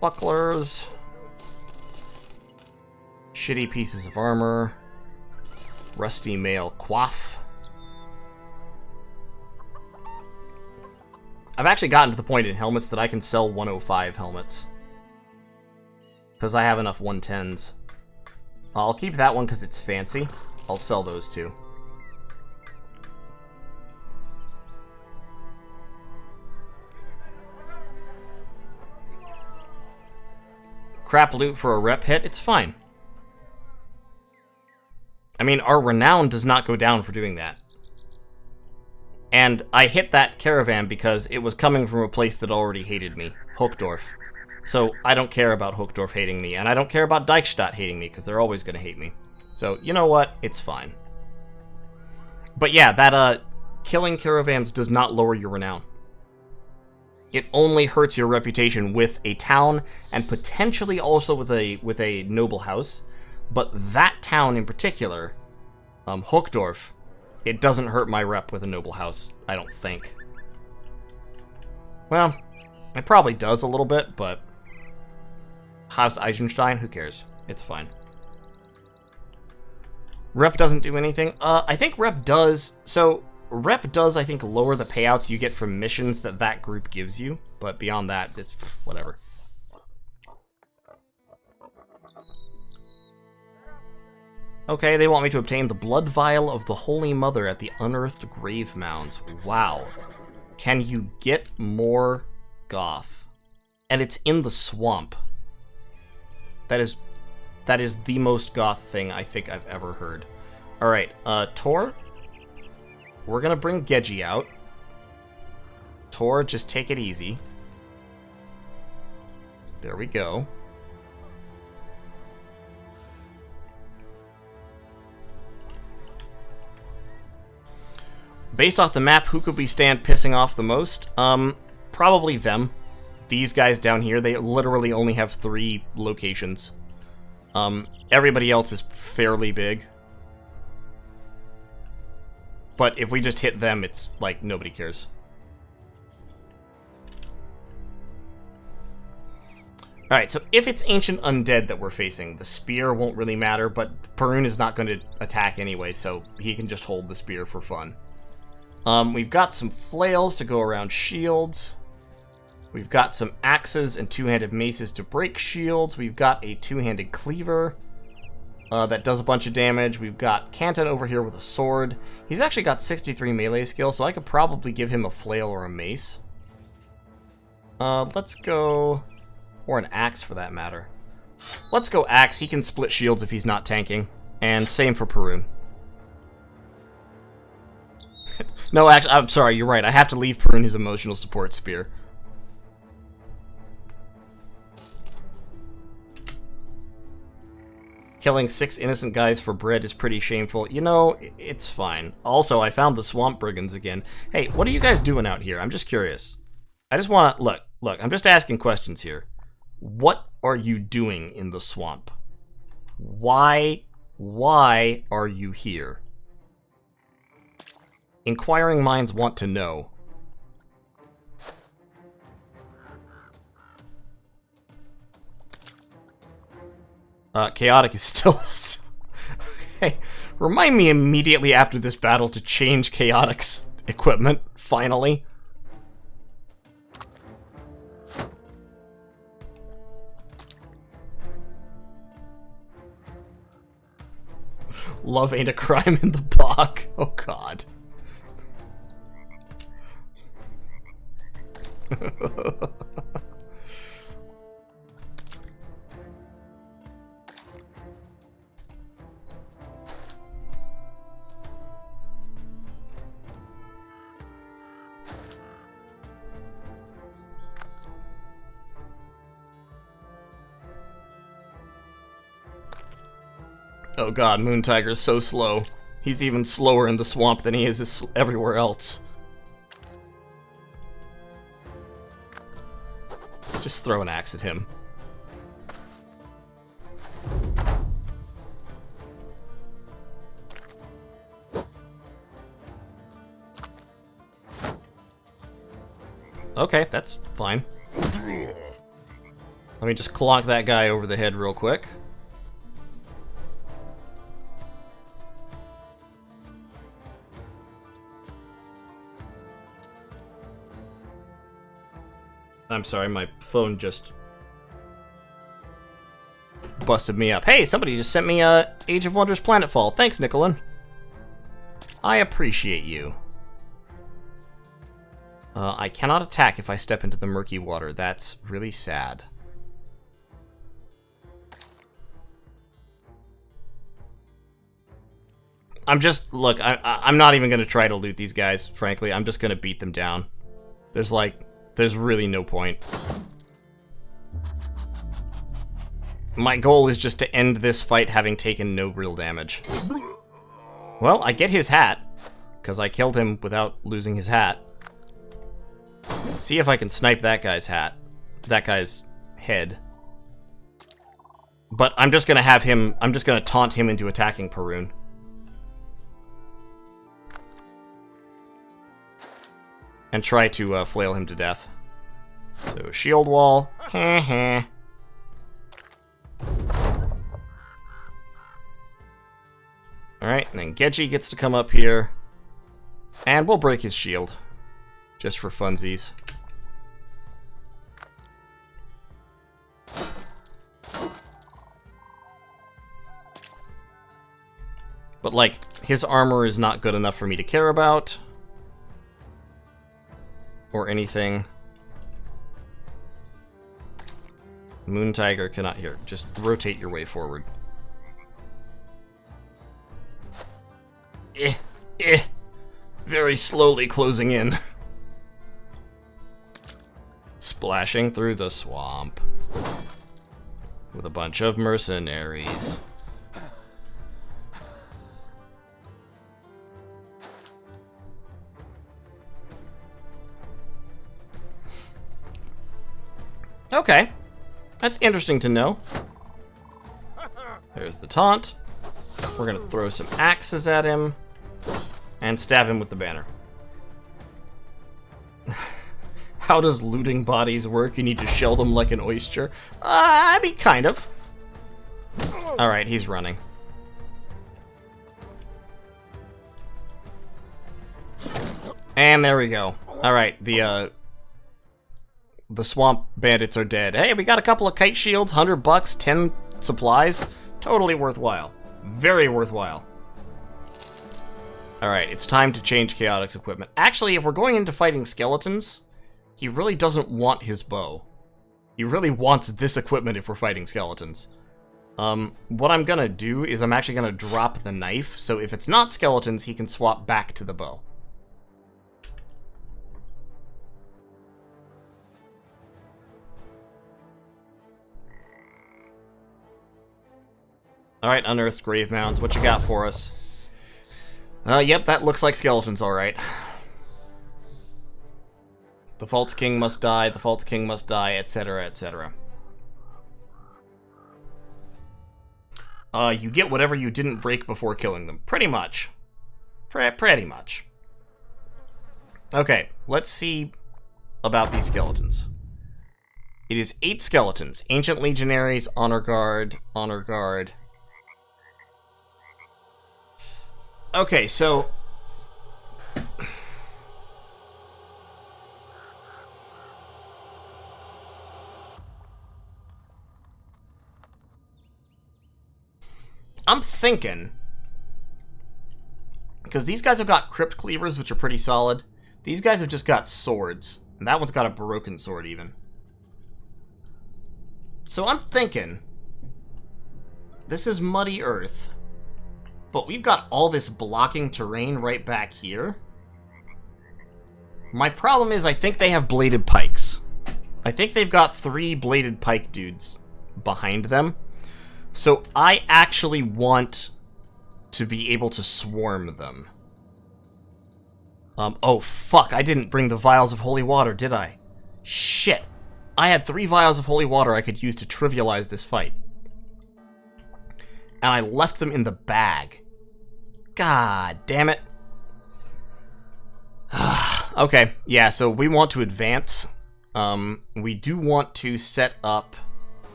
bucklers, shitty pieces of armor, rusty mail coif. I've actually gotten to the point in helmets that I can sell 105 helmets. Because I have enough 110s. I'll keep that one because it's fancy. I'll sell those two. Crap loot for a rep hit? It's fine. I mean, our renown does not go down for doing that. And I hit that caravan because it was coming from a place that already hated me, Hookdorf. So I don't care about Hookdorf hating me, and I don't care about Deichstadt hating me, because they're always going to hate me. So, you know what? It's fine. But yeah, that, killing caravans does not lower your renown. It only hurts your reputation with a town, and potentially also with a noble house. But that town in particular, Hookdorf, it doesn't hurt my rep with a noble house, I don't think. Well, it probably does a little bit, but House Eisenstein, who cares? It's fine. Rep doesn't do anything. I think Rep does. So, Rep does, I think, lower the payouts you get from missions that group gives you. But beyond that, it's whatever. Okay, they want me to obtain the blood vial of the Holy Mother at the unearthed grave mounds. Wow. Can you get more goth? And it's in the swamp. That is the most goth thing I think I've ever heard. Alright, Tor, we're gonna bring Geji out. Tor, just take it easy. There we go. Based off the map, who could we stand pissing off the most? Probably them. These guys down here, they literally only have 3 locations. Everybody else is fairly big. But if we just hit them, it's like nobody cares. Alright, so if it's Ancient Undead that we're facing, the spear won't really matter, but Perun is not going to attack anyway, so he can just hold the spear for fun. We've got some flails to go around shields. We've got some axes and two-handed maces to break shields. We've got a two-handed cleaver that does a bunch of damage. We've got Canton over here with a sword. He's actually got 63 melee skill, so I could probably give him a flail or a mace. Let's go... Or an axe, for that matter. Let's go axe. He can split shields if he's not tanking. And same for Perun. No, actually, I'm sorry, you're right. I have to leave Perun his emotional support spear. Killing 6 innocent guys for bread is pretty shameful. You know, it's fine. Also, I found the Swamp Brigands again. Hey, what are you guys doing out here? I'm just curious. I just want to... Look, I'm just asking questions here. What are you doing in the swamp? Why are you here? Inquiring minds want to know. Chaotic is still... Okay. Remind me immediately after this battle to change Chaotic's equipment, finally. Love ain't a crime in the bog. Oh, God. Oh god, Moon Tiger's so slow. He's even slower in the swamp than he is everywhere else. Just throw an axe at him. Okay, that's fine. Let me just clonk that guy over the head real quick. I'm sorry, my phone just busted me up. Hey, somebody just sent me a Age of Wonders Planetfall. Thanks, Nicolin. I appreciate you. I cannot attack if I step into the murky water. That's really sad. Look, I'm not even going to try to loot these guys, frankly. I'm just going to beat them down. There's really no point. My goal is just to end this fight having taken no real damage. Well, I get his hat, because I killed him without losing his hat. See if I can snipe that guy's hat. That guy's head. But I'm just gonna taunt him into attacking Perun. And try to flail him to death. So, shield wall. Alright, and then Geji gets to come up here. And we'll break his shield. Just for funsies. But, like, his armor is not good enough for me to care about. Or anything. Moon Tiger cannot... Here, just rotate your way forward. Very slowly closing in. Splashing through the swamp. With a bunch of mercenaries. Okay. That's interesting to know. There's the taunt. We're gonna throw some axes at him. And stab him with the banner. How does looting bodies work? You need to shell them like an oyster? I mean, kind of. Alright, he's running. And there we go. Alright, the swamp bandits are dead. Hey, we got a couple of kite shields, $100, 10 supplies. Totally worthwhile. Very worthwhile. Alright, it's time to change Chaotix's equipment. Actually, if we're going into fighting skeletons, he really doesn't want his bow. He really wants this equipment if we're fighting skeletons. What I'm gonna do is I'm actually gonna drop the knife, so if it's not skeletons, he can swap back to the bow. Alright, unearthed grave mounds. What you got for us? Yep, that looks like skeletons, alright. The False King must die, the False King must die, etc., etc. You get whatever you didn't break before killing them. Pretty much. Pretty much. Okay, let's see about these skeletons. It is 8 skeletons. Ancient Legionaries, Honor Guard, Honor Guard. Okay, so... I'm thinking... Because these guys have got Crypt Cleavers, which are pretty solid. These guys have just got swords. And that one's got a broken sword, even. So I'm thinking... This is Muddy Earth. But we've got all this blocking terrain right back here. My problem is I think they have bladed pikes. I think they've got 3 bladed pike dudes behind them. So I actually want to be able to swarm them. Oh fuck, I didn't bring the vials of holy water, did I? Shit. I had 3 vials of holy water I could use to trivialize this fight. And I left them in the bag. God damn it. Okay, yeah, so we want to advance. We do want to set up...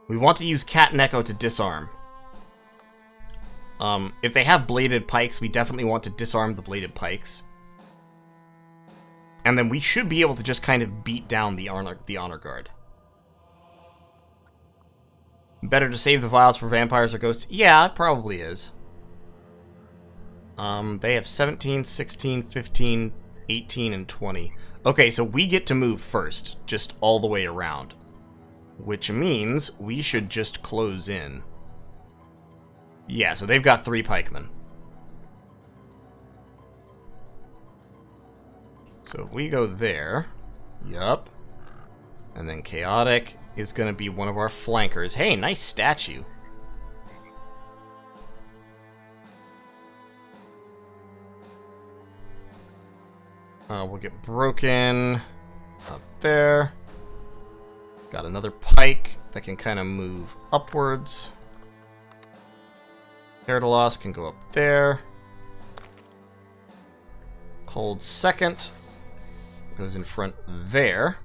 We want to use Cat and Echo to disarm. If they have bladed pikes, we definitely want to disarm the bladed pikes. And then we should be able to just kind of beat down the honor guard. Better to save the vials for vampires or ghosts? Yeah, it probably is. They have 17, 16, 15, 18, and 20. Okay, so we get to move first, just all the way around. Which means we should just close in. Yeah, so they've got 3 pikemen. So if we go there, yup. And then Chaotic is going to be one of our flankers. Hey, nice statue. We'll get broken up there. Got another pike that can kind of move upwards. Herdalos can go up there. Cold second goes in front there.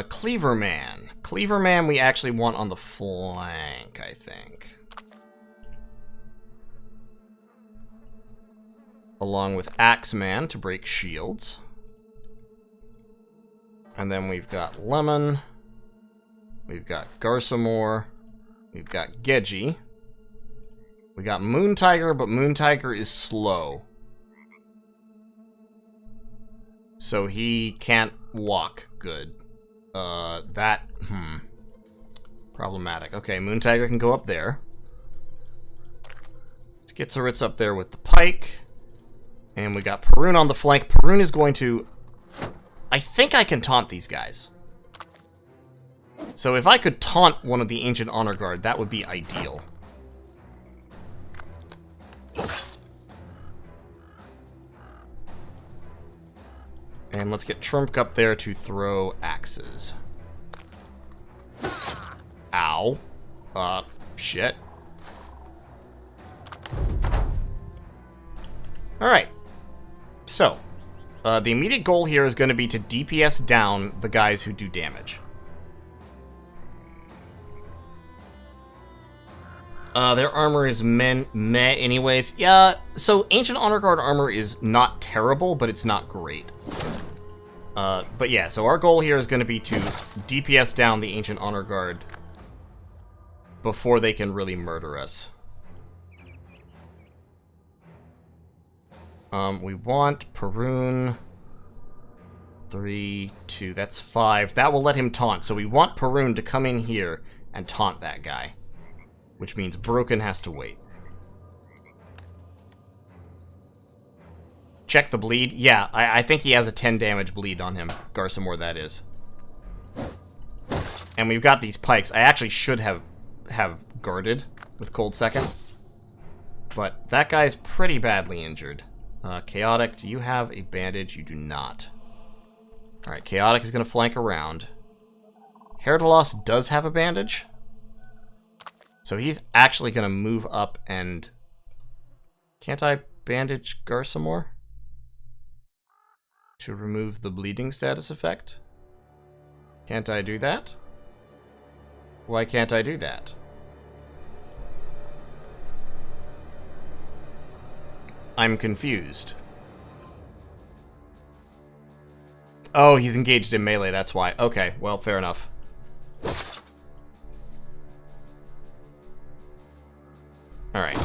Cleaver Man. Cleaver Man we actually want on the flank, I think. Along with Axeman to break shields. And then we've got Lemon. We've got Garsamore. We've got Gedgy. We got Moon Tiger, but Moon Tiger is slow. So he can't walk. Good. Problematic. Okay, Moon Tiger can go up there. Skitzerit's up there with the pike. And we got Perun on the flank. Perun is going to... I think I can taunt these guys. So if I could taunt one of the Ancient Honor Guard, that would be ideal. And let's get Trump up there to throw axes. Ow. Shit. Alright. So, the immediate goal here is going to be to DPS down the guys who do damage. Their armor is meh anyways. Yeah, so Ancient Honor Guard armor is not terrible, but it's not great. But yeah, so our goal here is going to be to DPS down the Ancient Honor Guard before they can really murder us. We want Perun 3, 2, that's 5. That will let him taunt. So we want Perun to come in here and taunt that guy. Which means Broken has to wait. Check the bleed. Yeah, I think he has a 10 damage bleed on him. Garsamore, that is. And we've got these pikes. I actually should have guarded with Cold Second. But that guy's pretty badly injured. Chaotic, do you have a bandage? You do not. Alright, Chaotic is going to flank around. Herdalos does have a bandage. So he's actually going to move up and... Can't I bandage Garsamore? To remove the bleeding status effect? Can't I do that? Why can't I do that? I'm confused. Oh, he's engaged in melee, that's why. Okay, well, fair enough. Alright.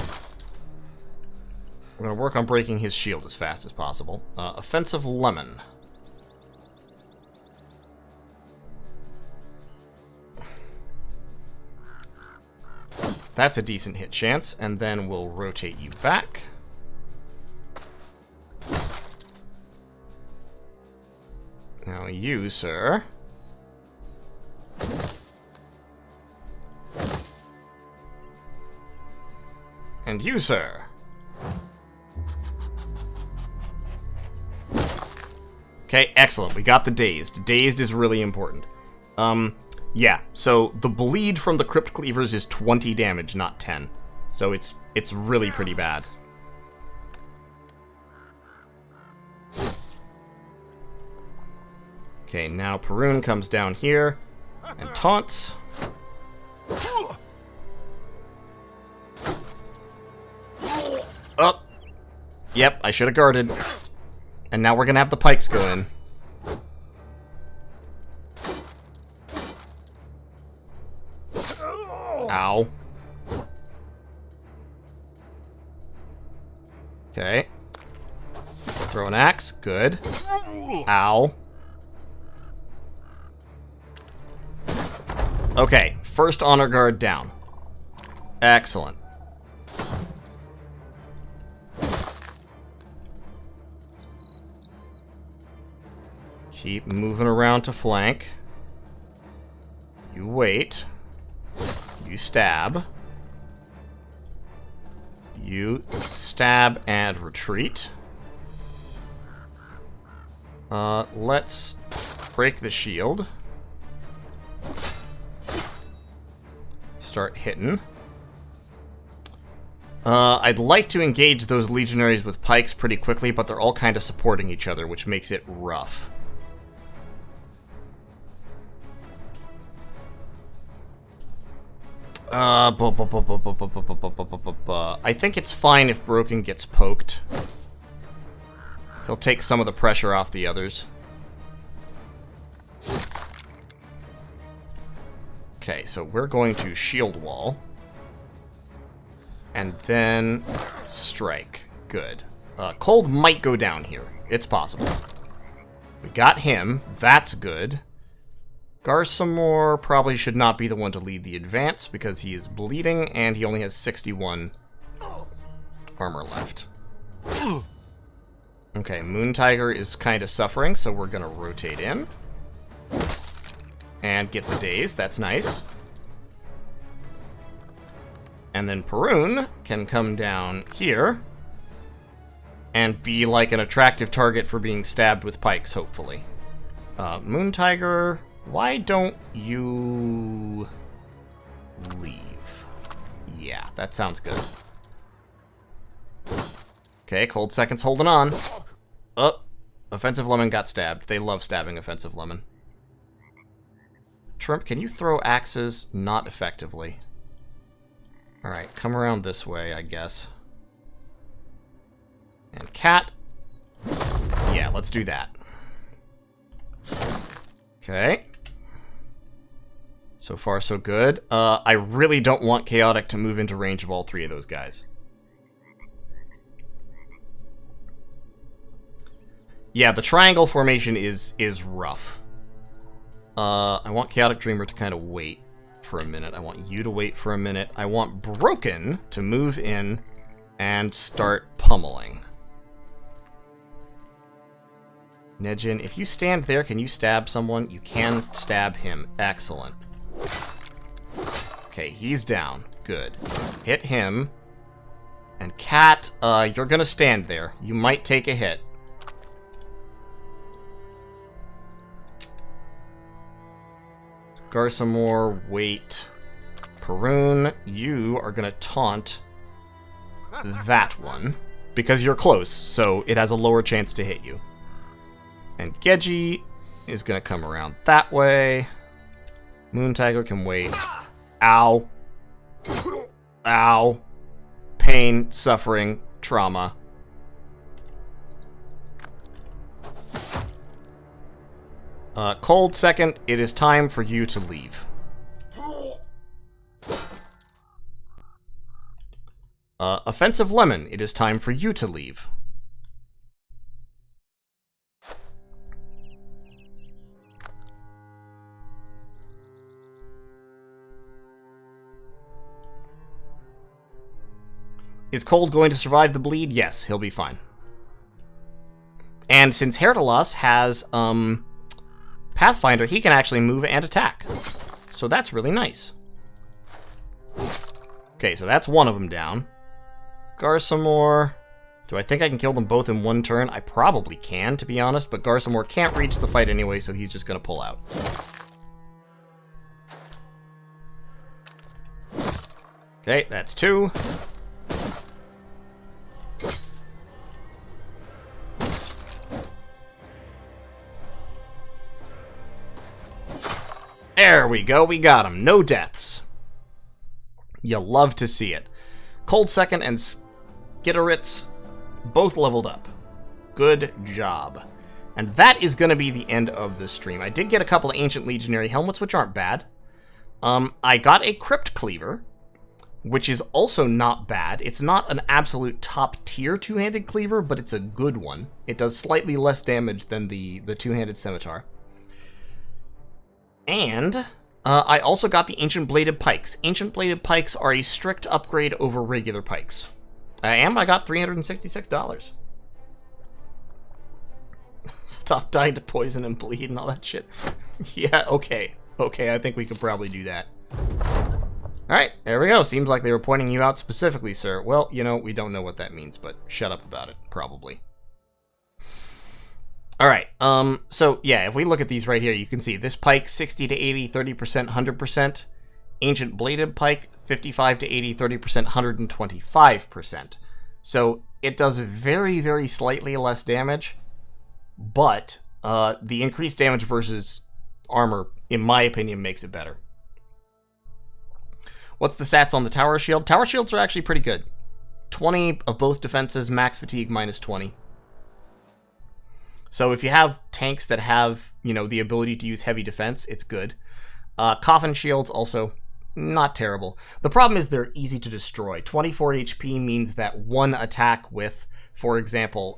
We're going to work on breaking his shield as fast as possible. Offensive Lemon. That's a decent hit chance, and then we'll rotate you back. Now you, sir. And you, sir. Okay, excellent. We got the Dazed. Dazed is really important. Yeah, so the bleed from the Crypt Cleavers is 20 damage, not 10. So it's really pretty bad. Okay, now Perun comes down here and taunts. Up. Yep, I should have guarded. And now we're gonna have the pikes go in. Ow. Okay. Throw an axe. Good. Ow. Okay, first honor guard down. Excellent. Keep moving around to flank. You wait. You stab. You stab and retreat. Let's break the shield. Start hitting. I'd like to engage those legionaries with pikes pretty quickly, but they're all kind of supporting each other, which makes it rough. I think it's fine if Broken gets poked. He'll take some of the pressure off the others. Okay, so we're going to shield wall. And then strike. Good. Cold might go down here. It's possible. We got him. That's good. Garsamore probably should not be the one to lead the advance because he is bleeding and he only has 61 armor left. Okay, Moon Tiger is kind of suffering, so we're going to rotate in. And get the daze. That's nice. And then Perun can come down here and be like an attractive target for being stabbed with pikes, hopefully. Moon Tiger, why don't you leave? Yeah, that sounds good. Okay, Cold Second's holding on. Oh, Offensive Lemon got stabbed. They love stabbing Offensive Lemon. Trump, can you throw axes? Not effectively. Alright, come around this way, I guess. And Cat. Yeah, let's do that. Okay. So far, so good. I really don't want Chaotic to move into range of all three of those guys. Yeah, the triangle formation is rough. I want Chaotic Dreamer to kind of wait for a minute. I want you to wait for a minute. I want Broken to move in and start pummeling. Nejin, if you stand there, can you stab someone? You can stab him. Excellent. Okay, he's down. Good. Hit him. And Cat, you're gonna stand there. You might take a hit. Garsamore, wait. Perun, you are gonna taunt that one. Because you're close, so it has a lower chance to hit you. And Geji is gonna come around that way. Moon Tiger can wait. Ow. Ow. Pain, suffering, trauma. Cold Second, it is time for you to leave. Offensive Lemon, it is time for you to leave. Is Cold going to survive the bleed? Yes, he'll be fine. And since Herdalos has, Pathfinder, he can actually move and attack. So that's really nice. Okay, so that's one of them down. Garsamore. Do I think I can kill them both in one turn? I probably can, to be honest, but Garsamore can't reach the fight anyway, so he's just going to pull out. Okay, that's two. There we go, we got him. No deaths. You love to see it. Cold Second and Skitteritz both leveled up. Good job. And that is going to be the end of this stream. I did get a couple of Ancient Legionary helmets, which aren't bad. I got a Crypt Cleaver, which is also not bad. It's not an absolute top-tier two-handed cleaver, but it's a good one. It does slightly less damage than the two-handed scimitar. And I also got the Ancient Bladed Pikes. Ancient Bladed Pikes are a strict upgrade over regular pikes. And I got $366. Stop dying to poison and bleed and all that shit. Yeah, okay. Okay, I think we could probably do that. Alright, there we go. Seems like they were pointing you out specifically, sir. Well, you know, we don't know what that means, but shut up about it, probably. Alright, so yeah, if we look at these right here, you can see this pike, 60 to 80, 30%, 100%. Ancient Bladed Pike, 55 to 80, 30%, 125%. So it does very, very slightly less damage, but the increased damage versus armor, in my opinion, makes it better. What's the stats on the Tower Shield? Tower Shields are actually pretty good. 20 of both defenses, max fatigue minus 20. So if you have tanks that have, you know, the ability to use heavy defense, it's good. Coffin shields also not terrible. The problem is they're easy to destroy. 24 HP means that one attack with, for example,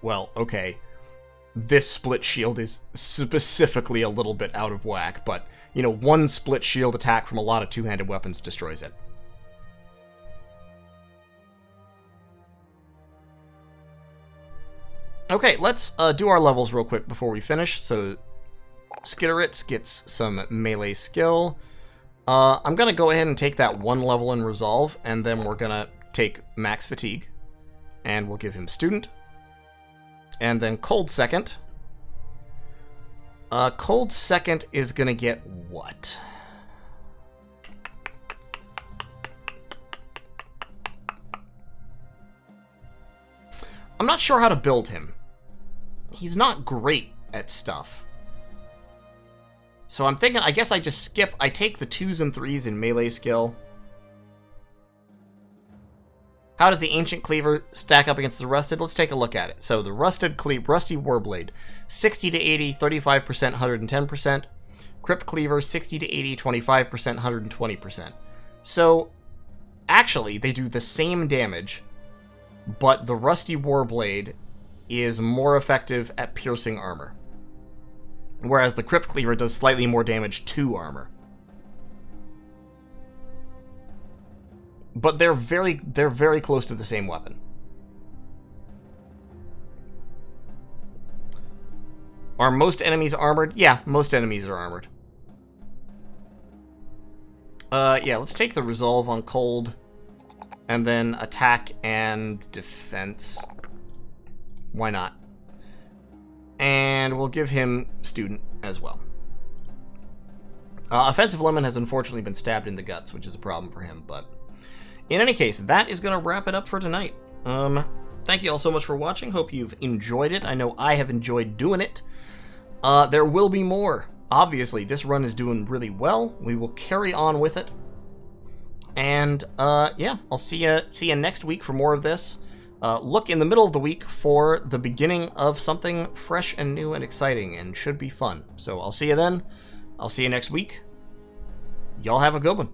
well, okay, this split shield is specifically a little bit out of whack, but, you know, one split shield attack from a lot of two-handed weapons destroys it. Okay, let's do our levels real quick before we finish. So, Skitteritz gets some melee skill. I'm going to go ahead and take that one level in Resolve, and then we're going to take Max Fatigue. And we'll give him Student. And then Cold Second. Cold Second is going to get what? I'm not sure how to build him. He's not great at stuff. So I'm thinking, I guess I just skip. I take the 2s and 3s in melee skill. How does the Ancient Cleaver stack up against the Rusted? Let's take a look at it. So the Rusty Warblade, 60 to 80, 35%, 110%. Crypt Cleaver, 60 to 80, 25%, 120%. So, actually, they do the same damage, but the Rusty Warblade is more effective at piercing armor, whereas the Crypt Cleaver does slightly more damage to armor. But they're very close to the same weapon. Are most enemies armored? Yeah, most enemies are armored. Yeah, let's take the Resolve on Cold, and then Attack and Defense. Why not? And we'll give him Student as well. Offensive Lemon has unfortunately been stabbed in the guts, which is a problem for him, but in any case, that is going to wrap it up for tonight. Thank you all so much for watching. Hope you've enjoyed it. I know I have enjoyed doing it. There will be more. Obviously, this run is doing really well. We will carry on with it. And, yeah, I'll see you next week for more of this. Look in the middle of the week for the beginning of something fresh and new and exciting, and should be fun. So I'll see you then. I'll see you next week. Y'all have a good one.